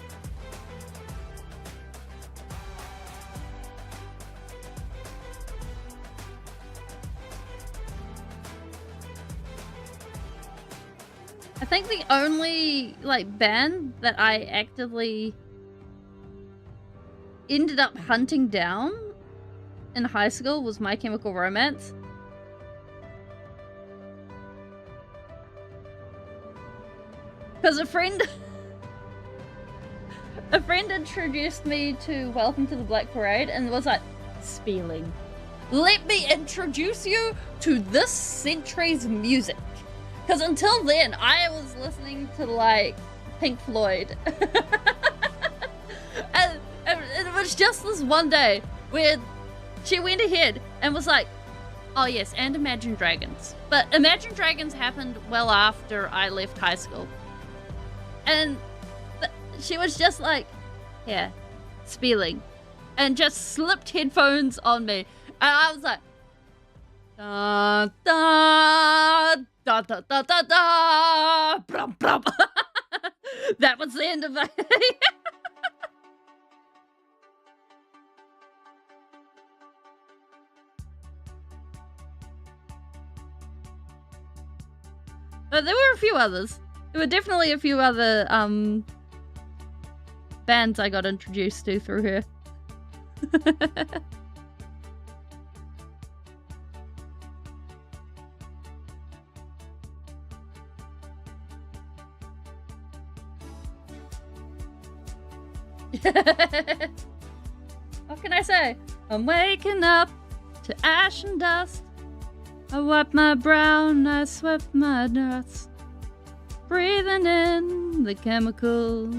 I think the only, like, band that I actively ended up hunting down in high school was My Chemical Romance. Because a friend introduced me to Welcome to the Black Parade and was like, Speeling, let me introduce you to this century's music. Because until then, I was listening to, like, Pink Floyd. and it was just this one day where she went ahead and was like, oh yes, and Imagine Dragons. But Imagine Dragons happened well after I left high school. And she was just like, yeah, Speeling. And just slipped headphones on me. And I was like, da da da da da da da, blum, blum. That was the end of it. But there were a few others. There were definitely a few other bands I got introduced to through her. What can I say? I'm waking up to ash and dust. I wipe my brow and I swept my dust. Breathing in the chemicals.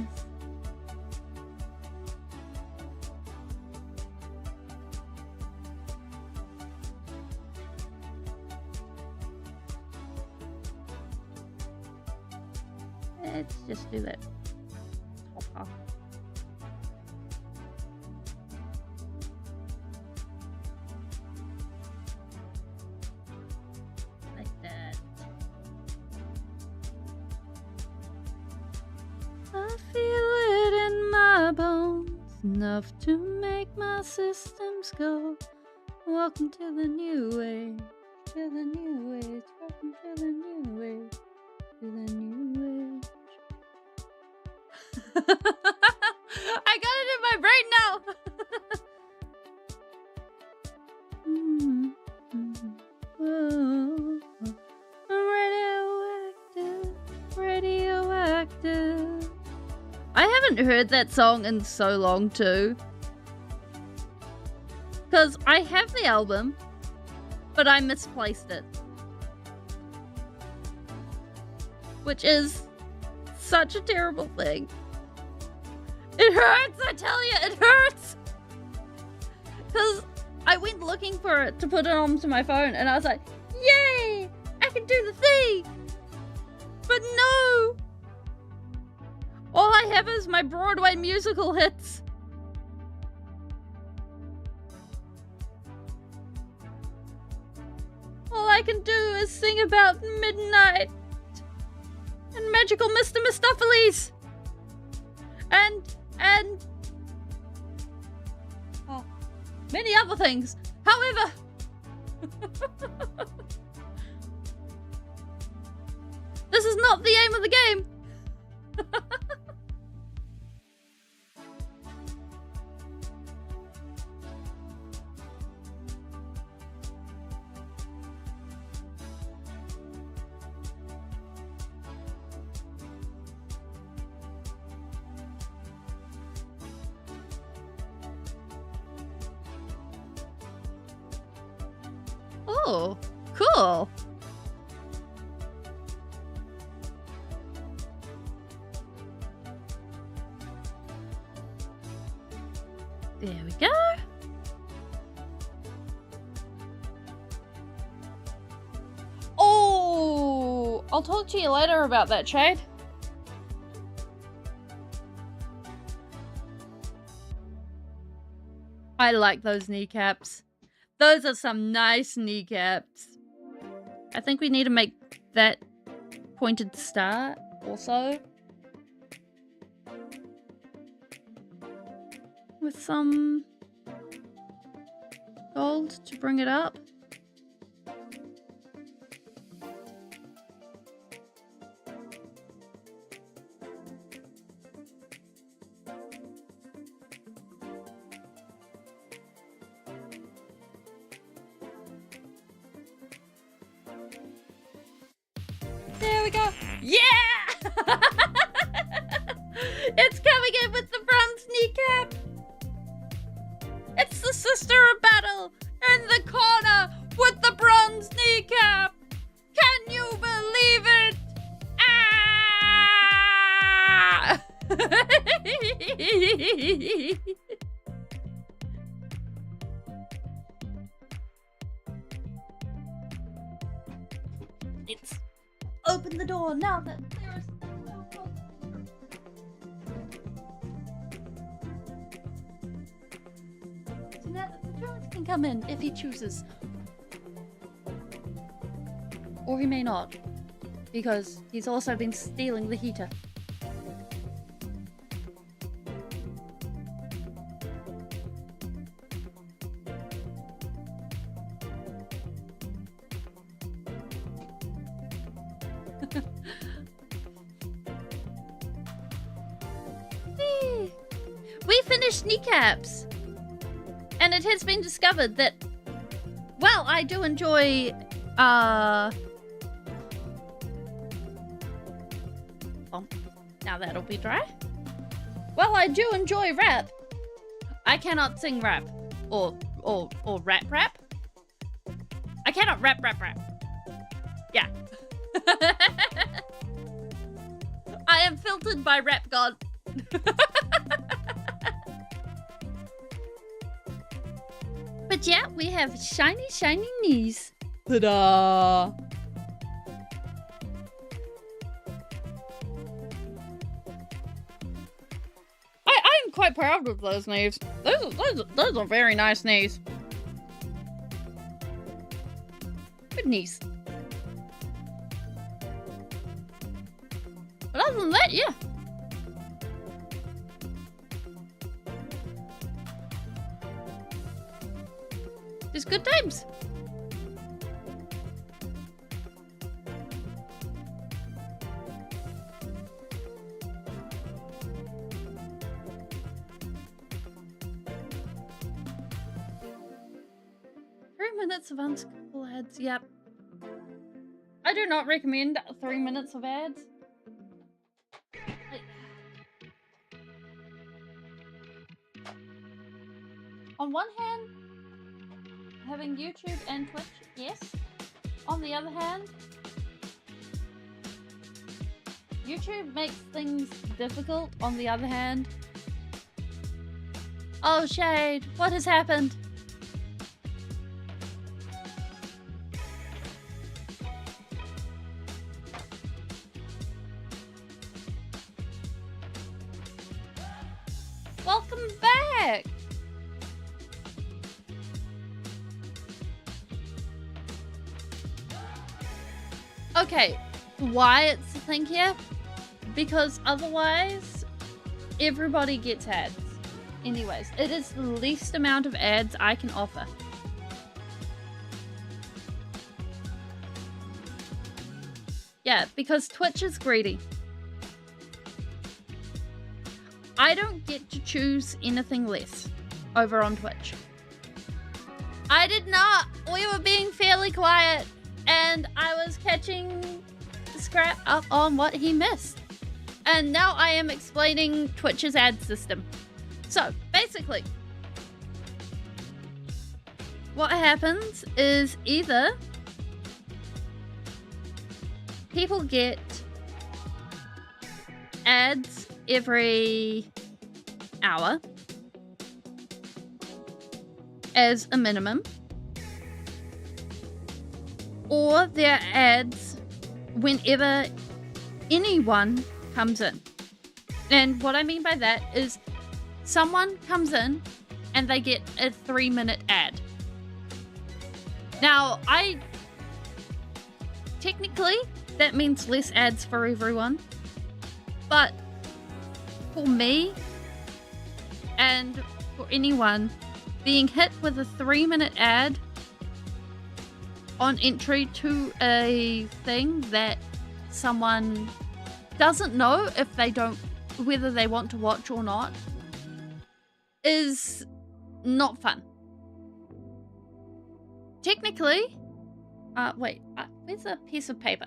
Let's just do that. Top off. Like that. I feel it in my bones, enough to make my systems go. Welcome to the new age, to the new age, welcome to the new age, to the new age. I got it in my brain now. Whoa. Radioactive, radioactive. I haven't heard that song in so long too. Because I have the album, but I misplaced it. Which is such a terrible thing. It hurts, I tell you, it hurts! Because I went looking for it to put it onto my phone and I was like, yay! I can do the thing! But no! All I have is my Broadway musical hits. All I can do is sing about midnight and magical Mr. Mistopheles and and many other things. However, this is not the aim of the game. Oh, cool. There we go. Oh, I'll talk to you later about that, Shade. I like those kneecaps. Those are some nice kneecaps. I think we need to make that pointed star also. With some gold to bring it up. There we go. Yeah! It's coming in with the bronze kneecap. It's the sister of battle in the corner with the bronze kneecap. Can you believe it? Ah! Let's open the door now that there is no close. So now the Jones can come in if he chooses. Or he may not, because he's also been stealing the heater. We finished kneecaps, and it has been discovered that, well, I do enjoy oh, now that'll be dry. Well, I do enjoy rap. I cannot sing rap or rap. I cannot rap. Yeah. I am filtered by rap god. But yeah, we have shiny knees. Ta-da! I'm quite proud of those knees. Those are very nice knees. Good knees. But other than that, yeah. Just good times. Minutes of unskippable ads. Yep. I do not recommend 3 minutes of ads. On one hand, having YouTube and Twitch, yes. On the other hand, YouTube makes things difficult. On the other hand, oh Shade, what has happened? Welcome back! Okay, why it's a thing here? Because otherwise, everybody gets ads. Anyways, it is the least amount of ads I can offer. Yeah, because Twitch is greedy. I don't get to choose anything less over on Twitch. I did not. We were being fairly quiet and I was catching Scrap up on what he missed. And now I am explaining Twitch's ad system. So, basically, what happens is either people get ads every hour as a minimum, or there are ads whenever anyone comes in. And what I mean by that is someone comes in and they get a 3-minute ad. Now, technically, that means less ads for everyone. But for me and for anyone, being hit with a 3-minute ad on entry to a thing that someone doesn't know if they don't, whether they want to watch or not, is not fun. Technically, wait, where's a piece of paper?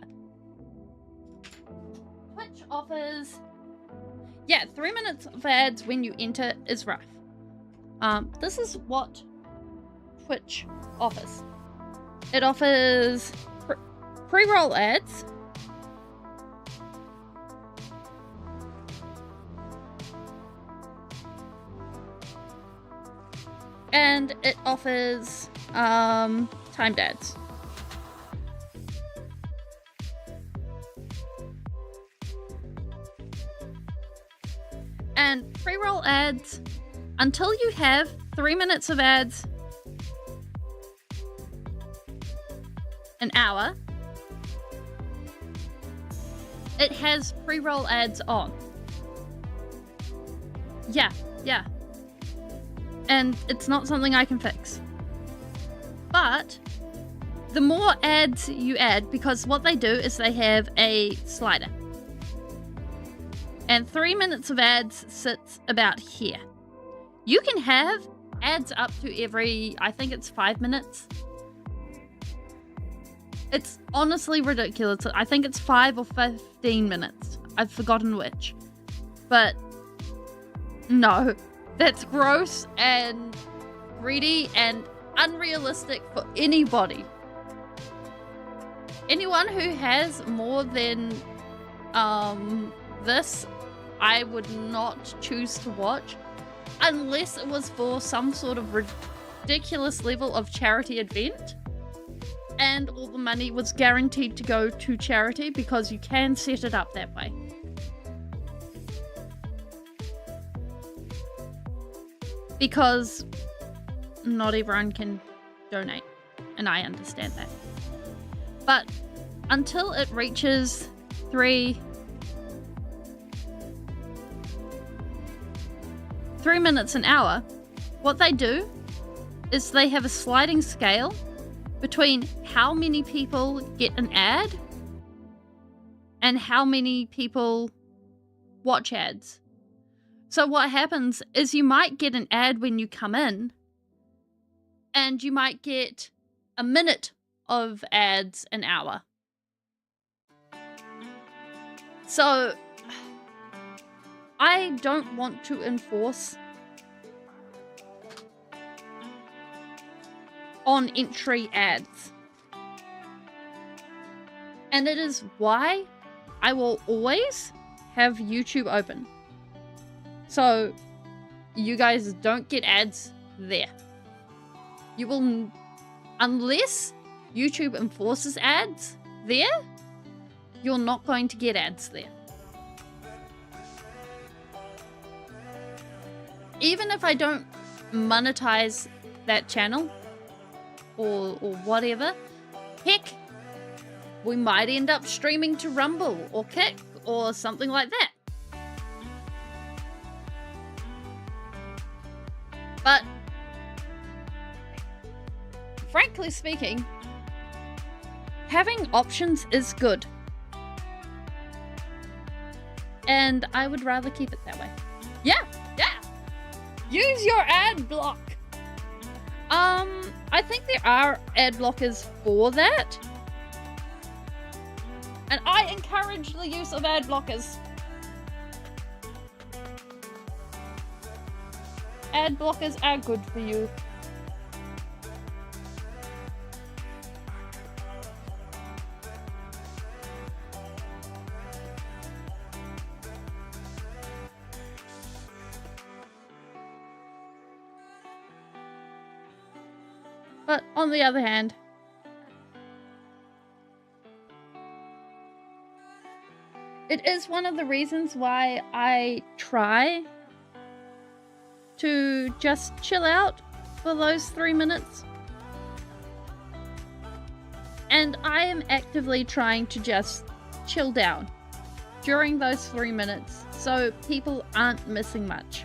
Twitch offers, 3 minutes of ads when you enter is rough. This is what Twitch offers. It offers pre-roll ads, and it offers timed ads. And pre-roll ads, until you have 3 minutes of ads an hour, it has pre-roll ads on. Yeah. And it's not something I can fix. But the more ads you add, because what they do is they have a slider. And 3 minutes of ads sits about here. You can have ads up to every, I think it's 5 minutes. It's honestly ridiculous. I think it's 5 or 15 minutes. I've forgotten which. But no, that's gross and greedy and unrealistic for anybody. Anyone who has more than this, I would not choose to watch unless it was for some sort of ridiculous level of charity event and all the money was guaranteed to go to charity, because you can set it up that way. Because not everyone can donate, and I understand that. But until it reaches 3 minutes an hour, what they do is they have a sliding scale between how many people get an ad and how many people watch ads. So what happens is you might get an ad when you come in, and you might get a minute of ads an hour. So I don't want to enforce on entry ads. And it is why I will always have YouTube open. So you guys don't get ads there. You will, unless YouTube enforces ads there, you're not going to get ads there. Even if I don't monetize that channel or whatever, heck, we might end up streaming to Rumble or Kick or something like that. frankly speaking, having options is good. And I would rather keep it that way. Yeah! Use your ad block! I think there are ad blockers for that. And I encourage the use of ad blockers. Ad blockers are good for you. But on the other hand, it is one of the reasons why I try to just chill out for those 3 minutes. And I am actively trying to just chill down during those 3 minutes so people aren't missing much.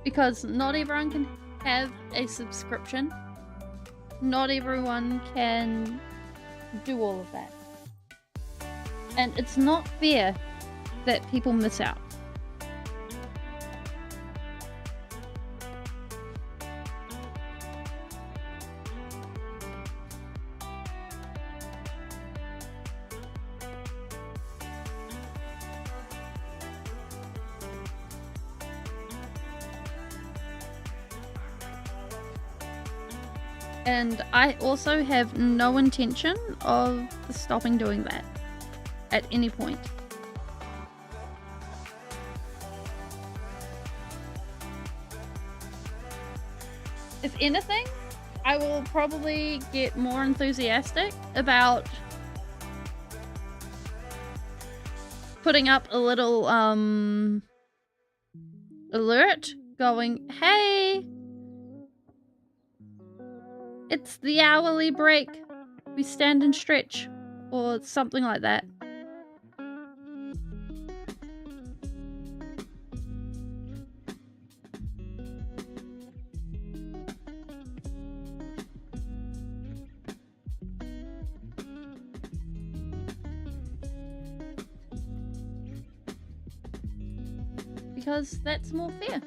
Because not everyone can have a subscription. Not everyone can do all of that. And it's not fair that people miss out. And I also have no intention of stopping doing that at any point. If anything, I will probably get more enthusiastic about putting up a little alert going, hey, it's the hourly break. We stand and stretch. Or something like that. Because that's more fair.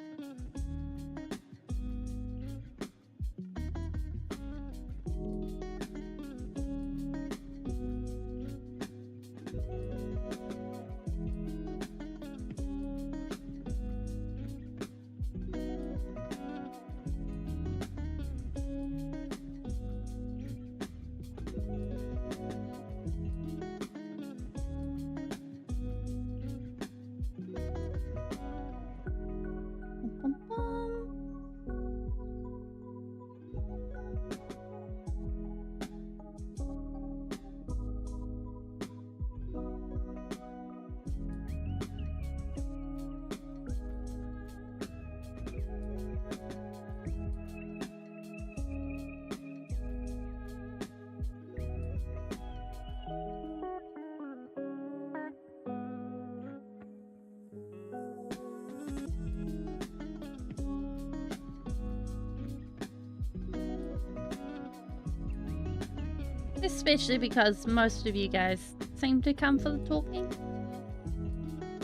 Especially because most of you guys seem to come for the talking.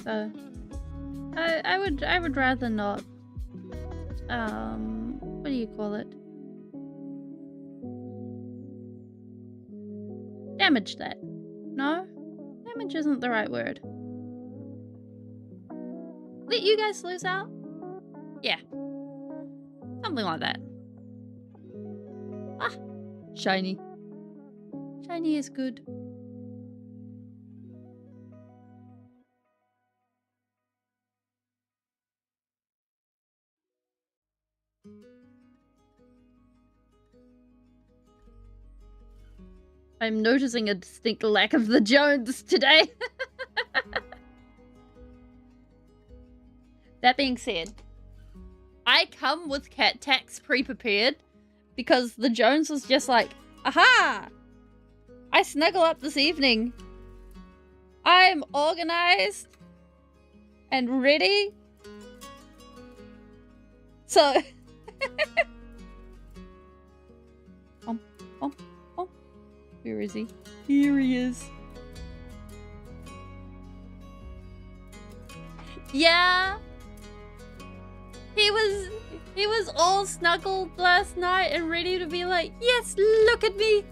So I would rather not what do you call it? Damage that. No? Damage isn't the right word. Let you guys lose out? Yeah. Something like that. Ah, shiny. Shiny is good. I'm noticing a distinct lack of the Jones today. That being said, I come with cat tax pre-prepared because the Jones was just like, aha! I snuggle up this evening I'm organized and ready. So where is he? Here he is. Yeah. He was all snuggled last night and ready to be like, yes, look at me.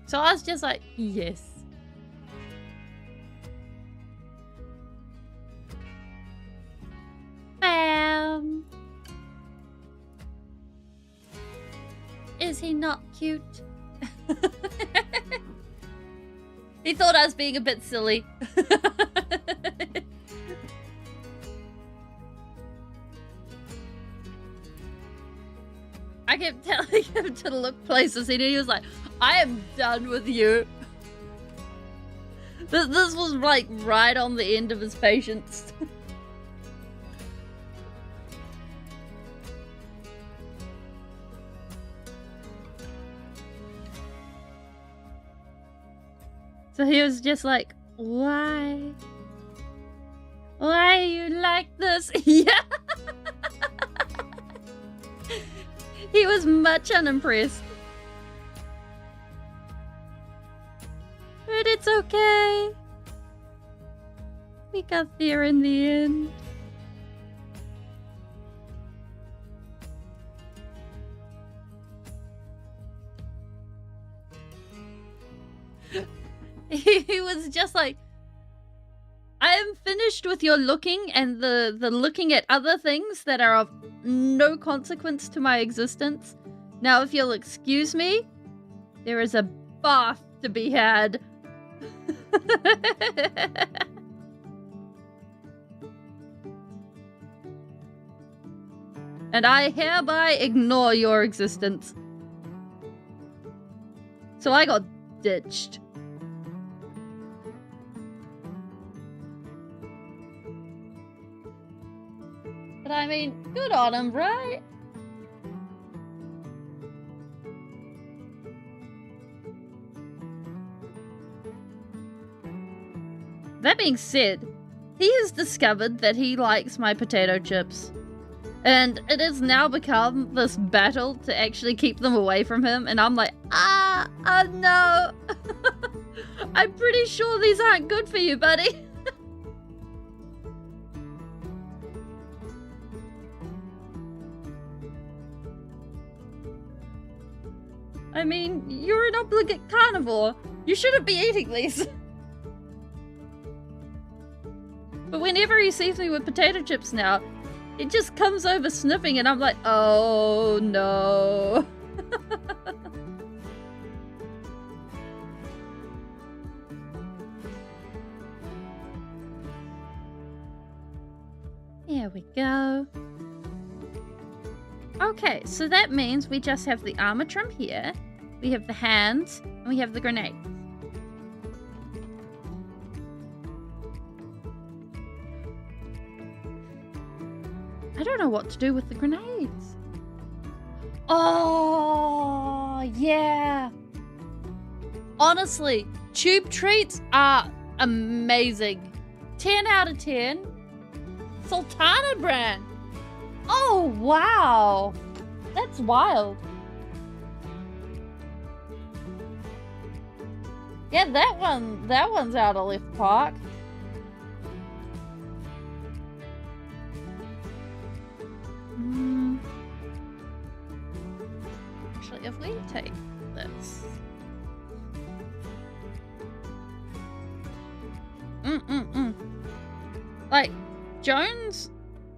So I was just like, yes. Bam. Is he not cute? He thought I was being a bit silly. I kept telling him to look places and he was like, I am done with you. This was like right on the end of his patience. So he was just like, why? Why are you like this? Yeah. He was much unimpressed. But it's okay. We got there in the end. He was just like, I am finished with your looking and the looking at other things that are of no consequence to my existence. Now, if you'll excuse me, there is a bath to be had. And I hereby ignore your existence. So I got ditched. But I mean, good on him, right? That being said, he has discovered that he likes my potato chips. And it has now become this battle to actually keep them away from him. And I'm like, no. I'm pretty sure these aren't good for you, buddy. I mean, you're an obligate carnivore. You shouldn't be eating these. But whenever he sees me with potato chips now, it just comes over sniffing and I'm like, oh no. There we go. Okay, so that means we just have the armor trim here. We have the hands, and we have the grenades. I don't know what to do with the grenades. Oh, yeah. Honestly, tube treats are amazing. 10 out of 10. Sultana brand. Oh, wow. That's wild. Yeah, that one's out of left park. Actually, if we take this. Like, Jones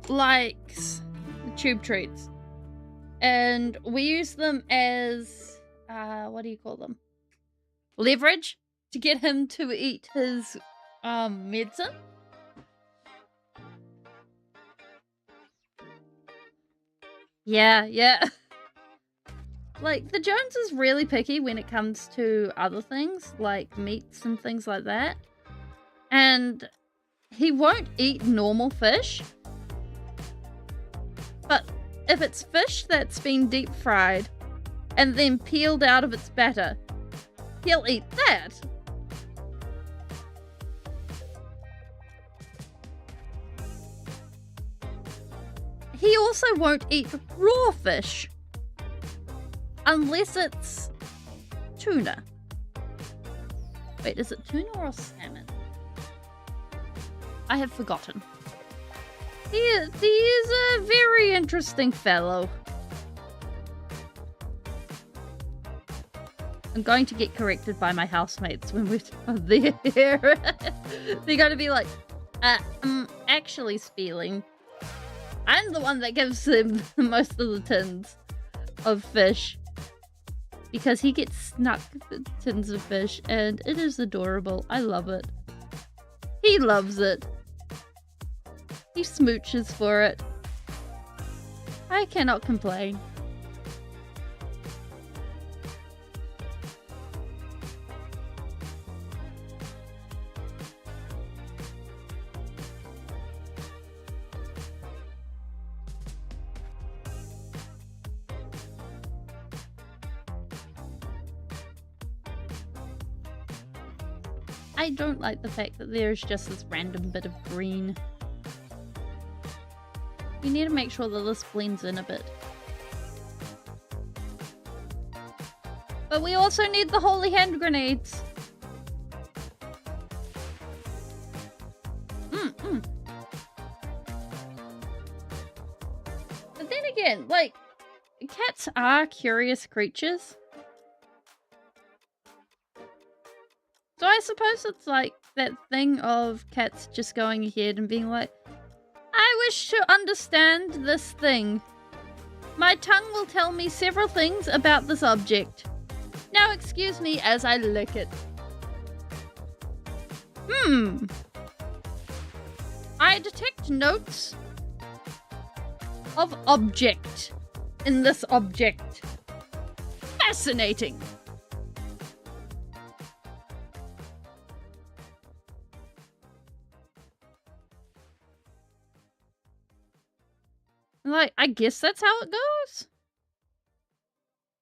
likes the tube treats. And we use them as, what do you call them? Leverage to get him to eat his medicine. Yeah. Like, the Jones is really picky when it comes to other things, like meats and things like that. And he won't eat normal fish. But if it's fish that's been deep fried and then peeled out of its batter, he'll eat that. He also won't eat raw fish unless it's tuna. Wait, is it tuna or salmon? I have forgotten. He is a very interesting fellow. I'm going to get corrected by my housemates when we're there. They're going to be like, actually, Speeling, I'm the one that gives him most of the tins of fish. Because he gets snuck tins of fish, and it is adorable. I love it. He loves it. He smooches for it. I cannot complain. I don't like the fact that there's just this random bit of green. You need to make sure that this blends in a bit. But we also need the holy hand grenades. But then again, like, cats are curious creatures. So I suppose it's like that thing of cats just going ahead and being like, I wish to understand this thing. My tongue will tell me several things about this object. Now excuse me as I lick it. I detect notes of object in this object. Fascinating. Like, I guess that's how it goes.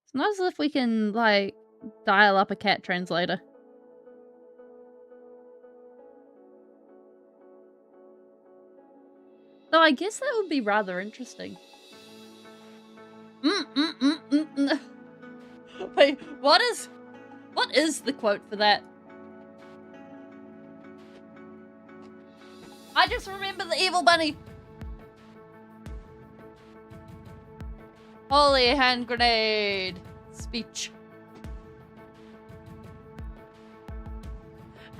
It's not as if we can, like, dial up a cat translator. Though I guess that would be rather interesting. Wait, what is the quote for that? I just remember the evil bunny. Holy hand grenade speech.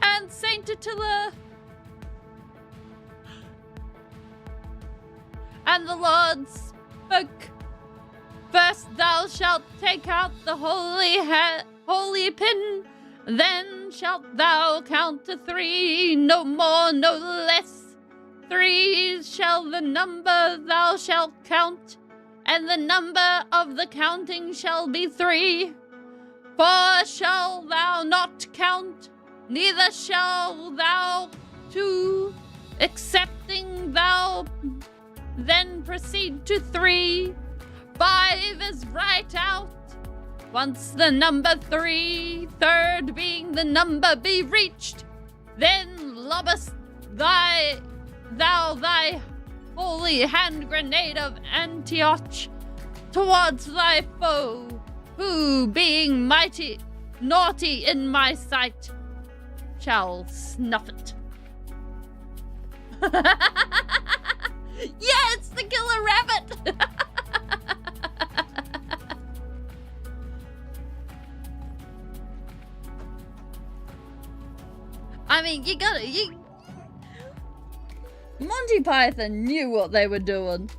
And Saint Attila. And the Lord spoke. First thou shalt take out the holy pin, then shalt thou count to 3, no more, no less. 3 shall the number thou shalt count, and the number of the counting shall be 3. 4 shall thou not count, neither shall thou 2, excepting thou then proceed to 3. 5 is right out. Once the number 3, third being the number, be reached, then lobbest thou thy holy hand grenade of Antioch towards thy foe, who, being mighty naughty in my sight, shall snuff it. Yeah, it's the killer rabbit! I mean, Monty Python knew what they were doing.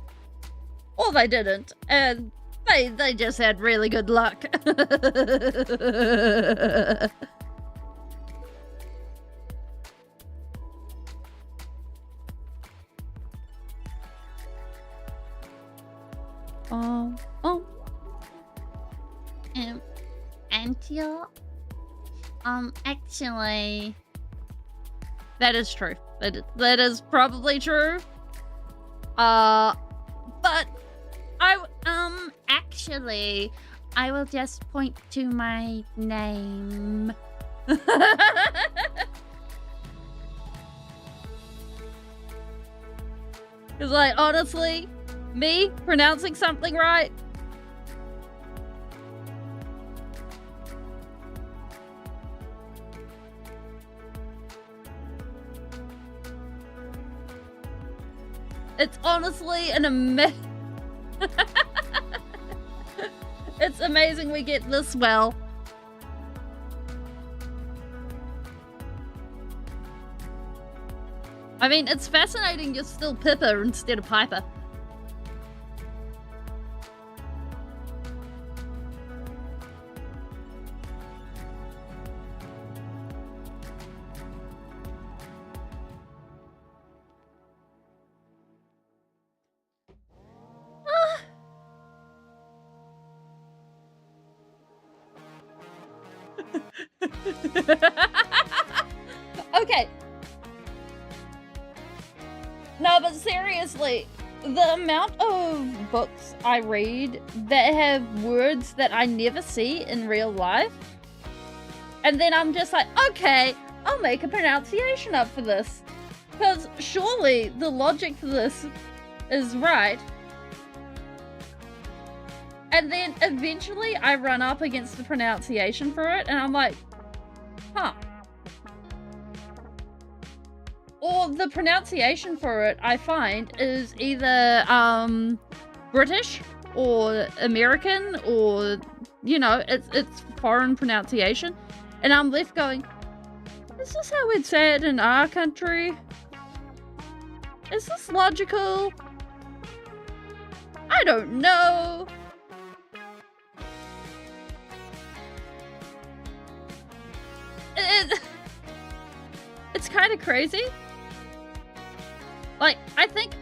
Or they didn't, and they just had really good luck. Antioch? Actually... That is true. That is probably true. But actually, I will just point to my name. Because, like, honestly, me pronouncing something right. It's honestly it's amazing we get this well. I mean, it's fascinating you're still Pippa instead of Piper. Okay. No, but seriously, the amount of books I read that have words that I never see in real life, and then I'm just like, okay, I'll make a pronunciation up for this. Because surely the logic for this is right. And then eventually I run up against the pronunciation for it, and I'm like, huh. Or the pronunciation for it, I find, is either British or American or, you know, it's foreign pronunciation. And I'm left going, is this how we'd say it in our country? Is this logical? I don't know. It's kind of crazy. Like, I think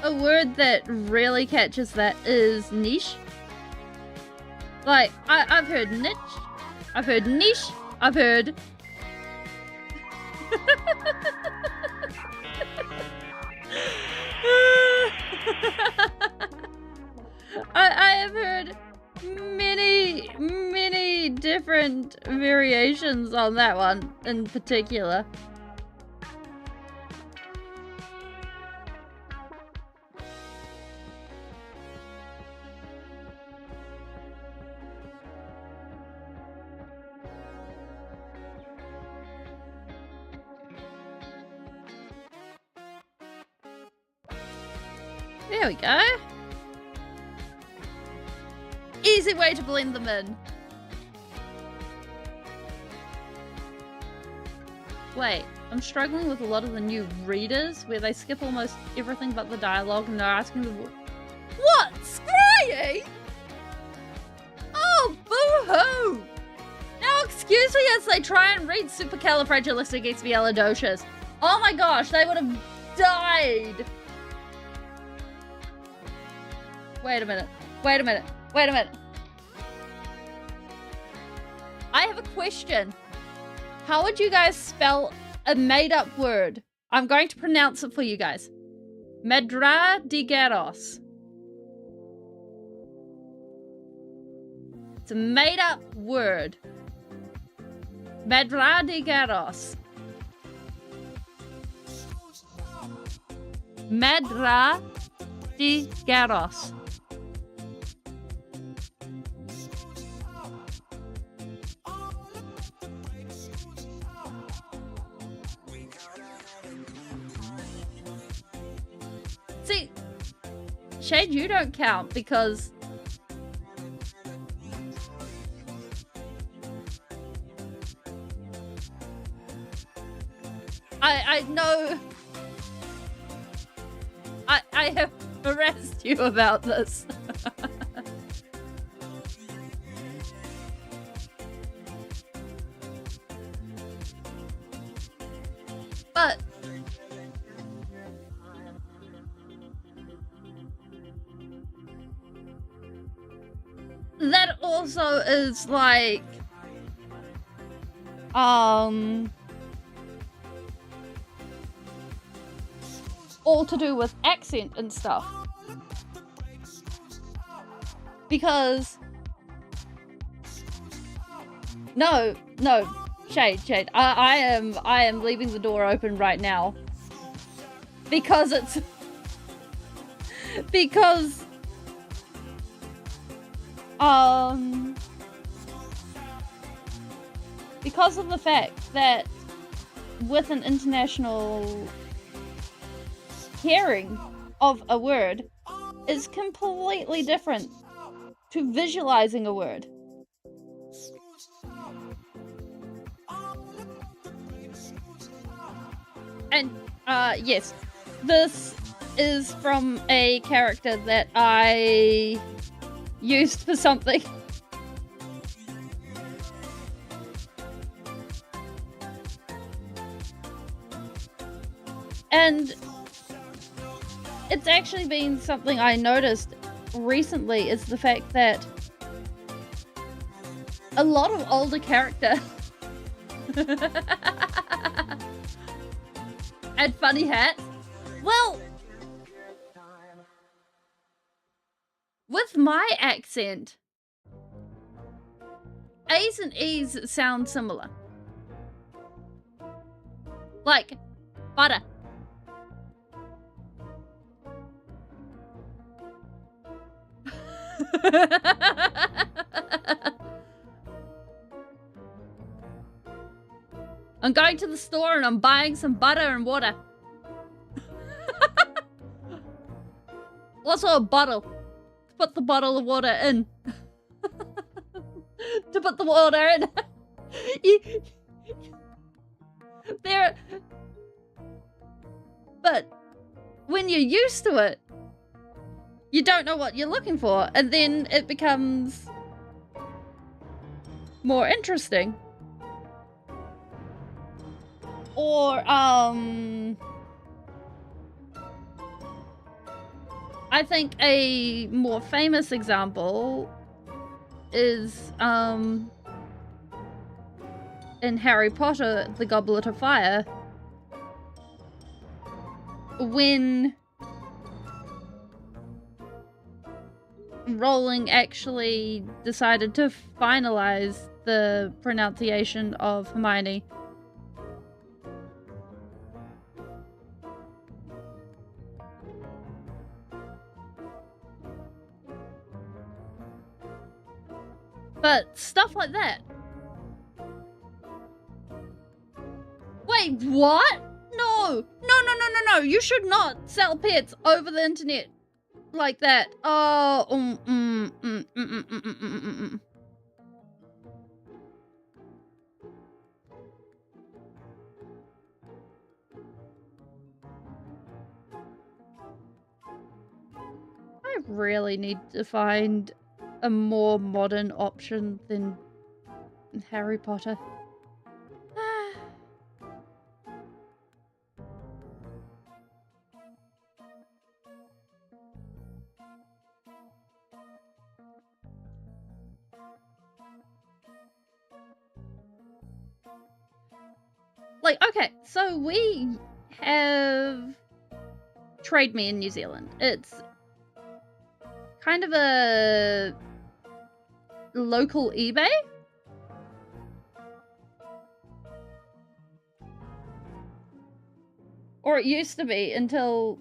a word that really catches that is niche. Like, I've heard niche, I've heard niche, I've heard... I have heard many different variations on that one in particular. There we go. Easy way to blend them in. Wait, I'm struggling with a lot of the new readers where they skip almost everything but the dialogue and they're asking the word. What? Scrying? Oh, boo-hoo! Now excuse me as they try and read supercalifragilisticexpialidocious. Oh my gosh, they would have died. Wait a minute. Wait a minute. Wait a minute. I have a question. How would you guys spell a made-up word? I'm going to pronounce it for you guys. Medradigeros. It's a made-up word. Medradigeros. Medradigeros. See, Shade, you don't count because I know I have harassed you about this. But that also is like all to do with accent and stuff. Because no, Shade. I am leaving the door open right now. Because it's because of the fact that with an international hearing of a word is completely different to visualizing a word. And yes, this is from a character that I used for something. And it's actually been something I noticed recently, is the fact that a lot of older characters had funny hats. Well, with my accent, A's and E's sound similar. Like, butter. I'm going to the store and I'm buying some butter and water. Also a bottle. To put the bottle of water in. To put the water in. But when you're used to it, you don't know what you're looking for, and then it becomes more interesting. Or, I think a more famous example is, in Harry Potter, The Goblet of Fire, when Rowling actually decided to finalize the pronunciation of Hermione. But stuff like that. Wait, what? No. No. You should not sell pets over the internet like that. Oh, I really need to find a more modern option than Harry Potter. Like, okay, so we have Trade Me in New Zealand. It's kind of a local eBay. Or it used to be, until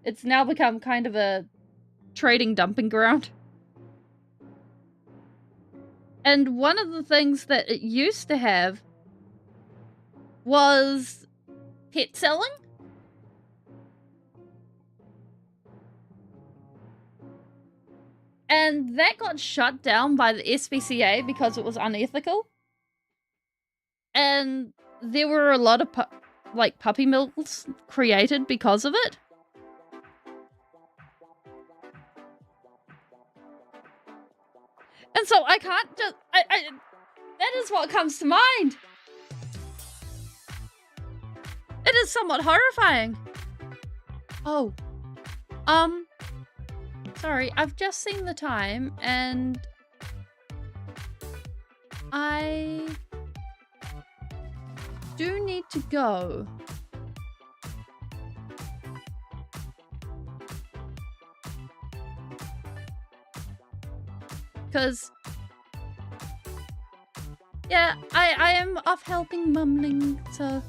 it's now become kind of a trading dumping ground. And one of the things that it used to have was pet selling. And that got shut down by the SPCA because it was unethical. And there were a lot of puppy mills created because of it. And so I can't just... that is what comes to mind. It is somewhat horrifying. Oh. Sorry, I've just seen the time, and I do need to go. Because, yeah, I am off helping Mumling, so.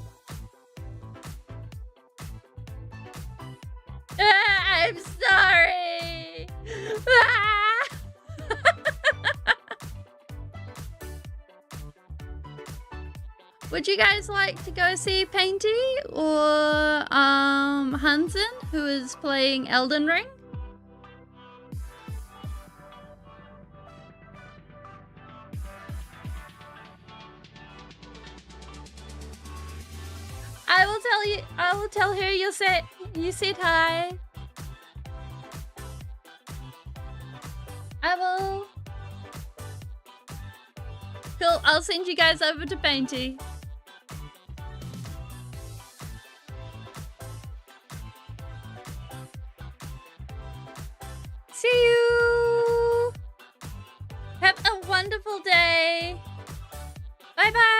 I'm sorry. Would you guys like to go see Painty or Hansen, who is playing Elden Ring? I will tell her you said hi. I will. Cool, I'll send you guys over to Painty. See you. Have a wonderful day. Bye-bye.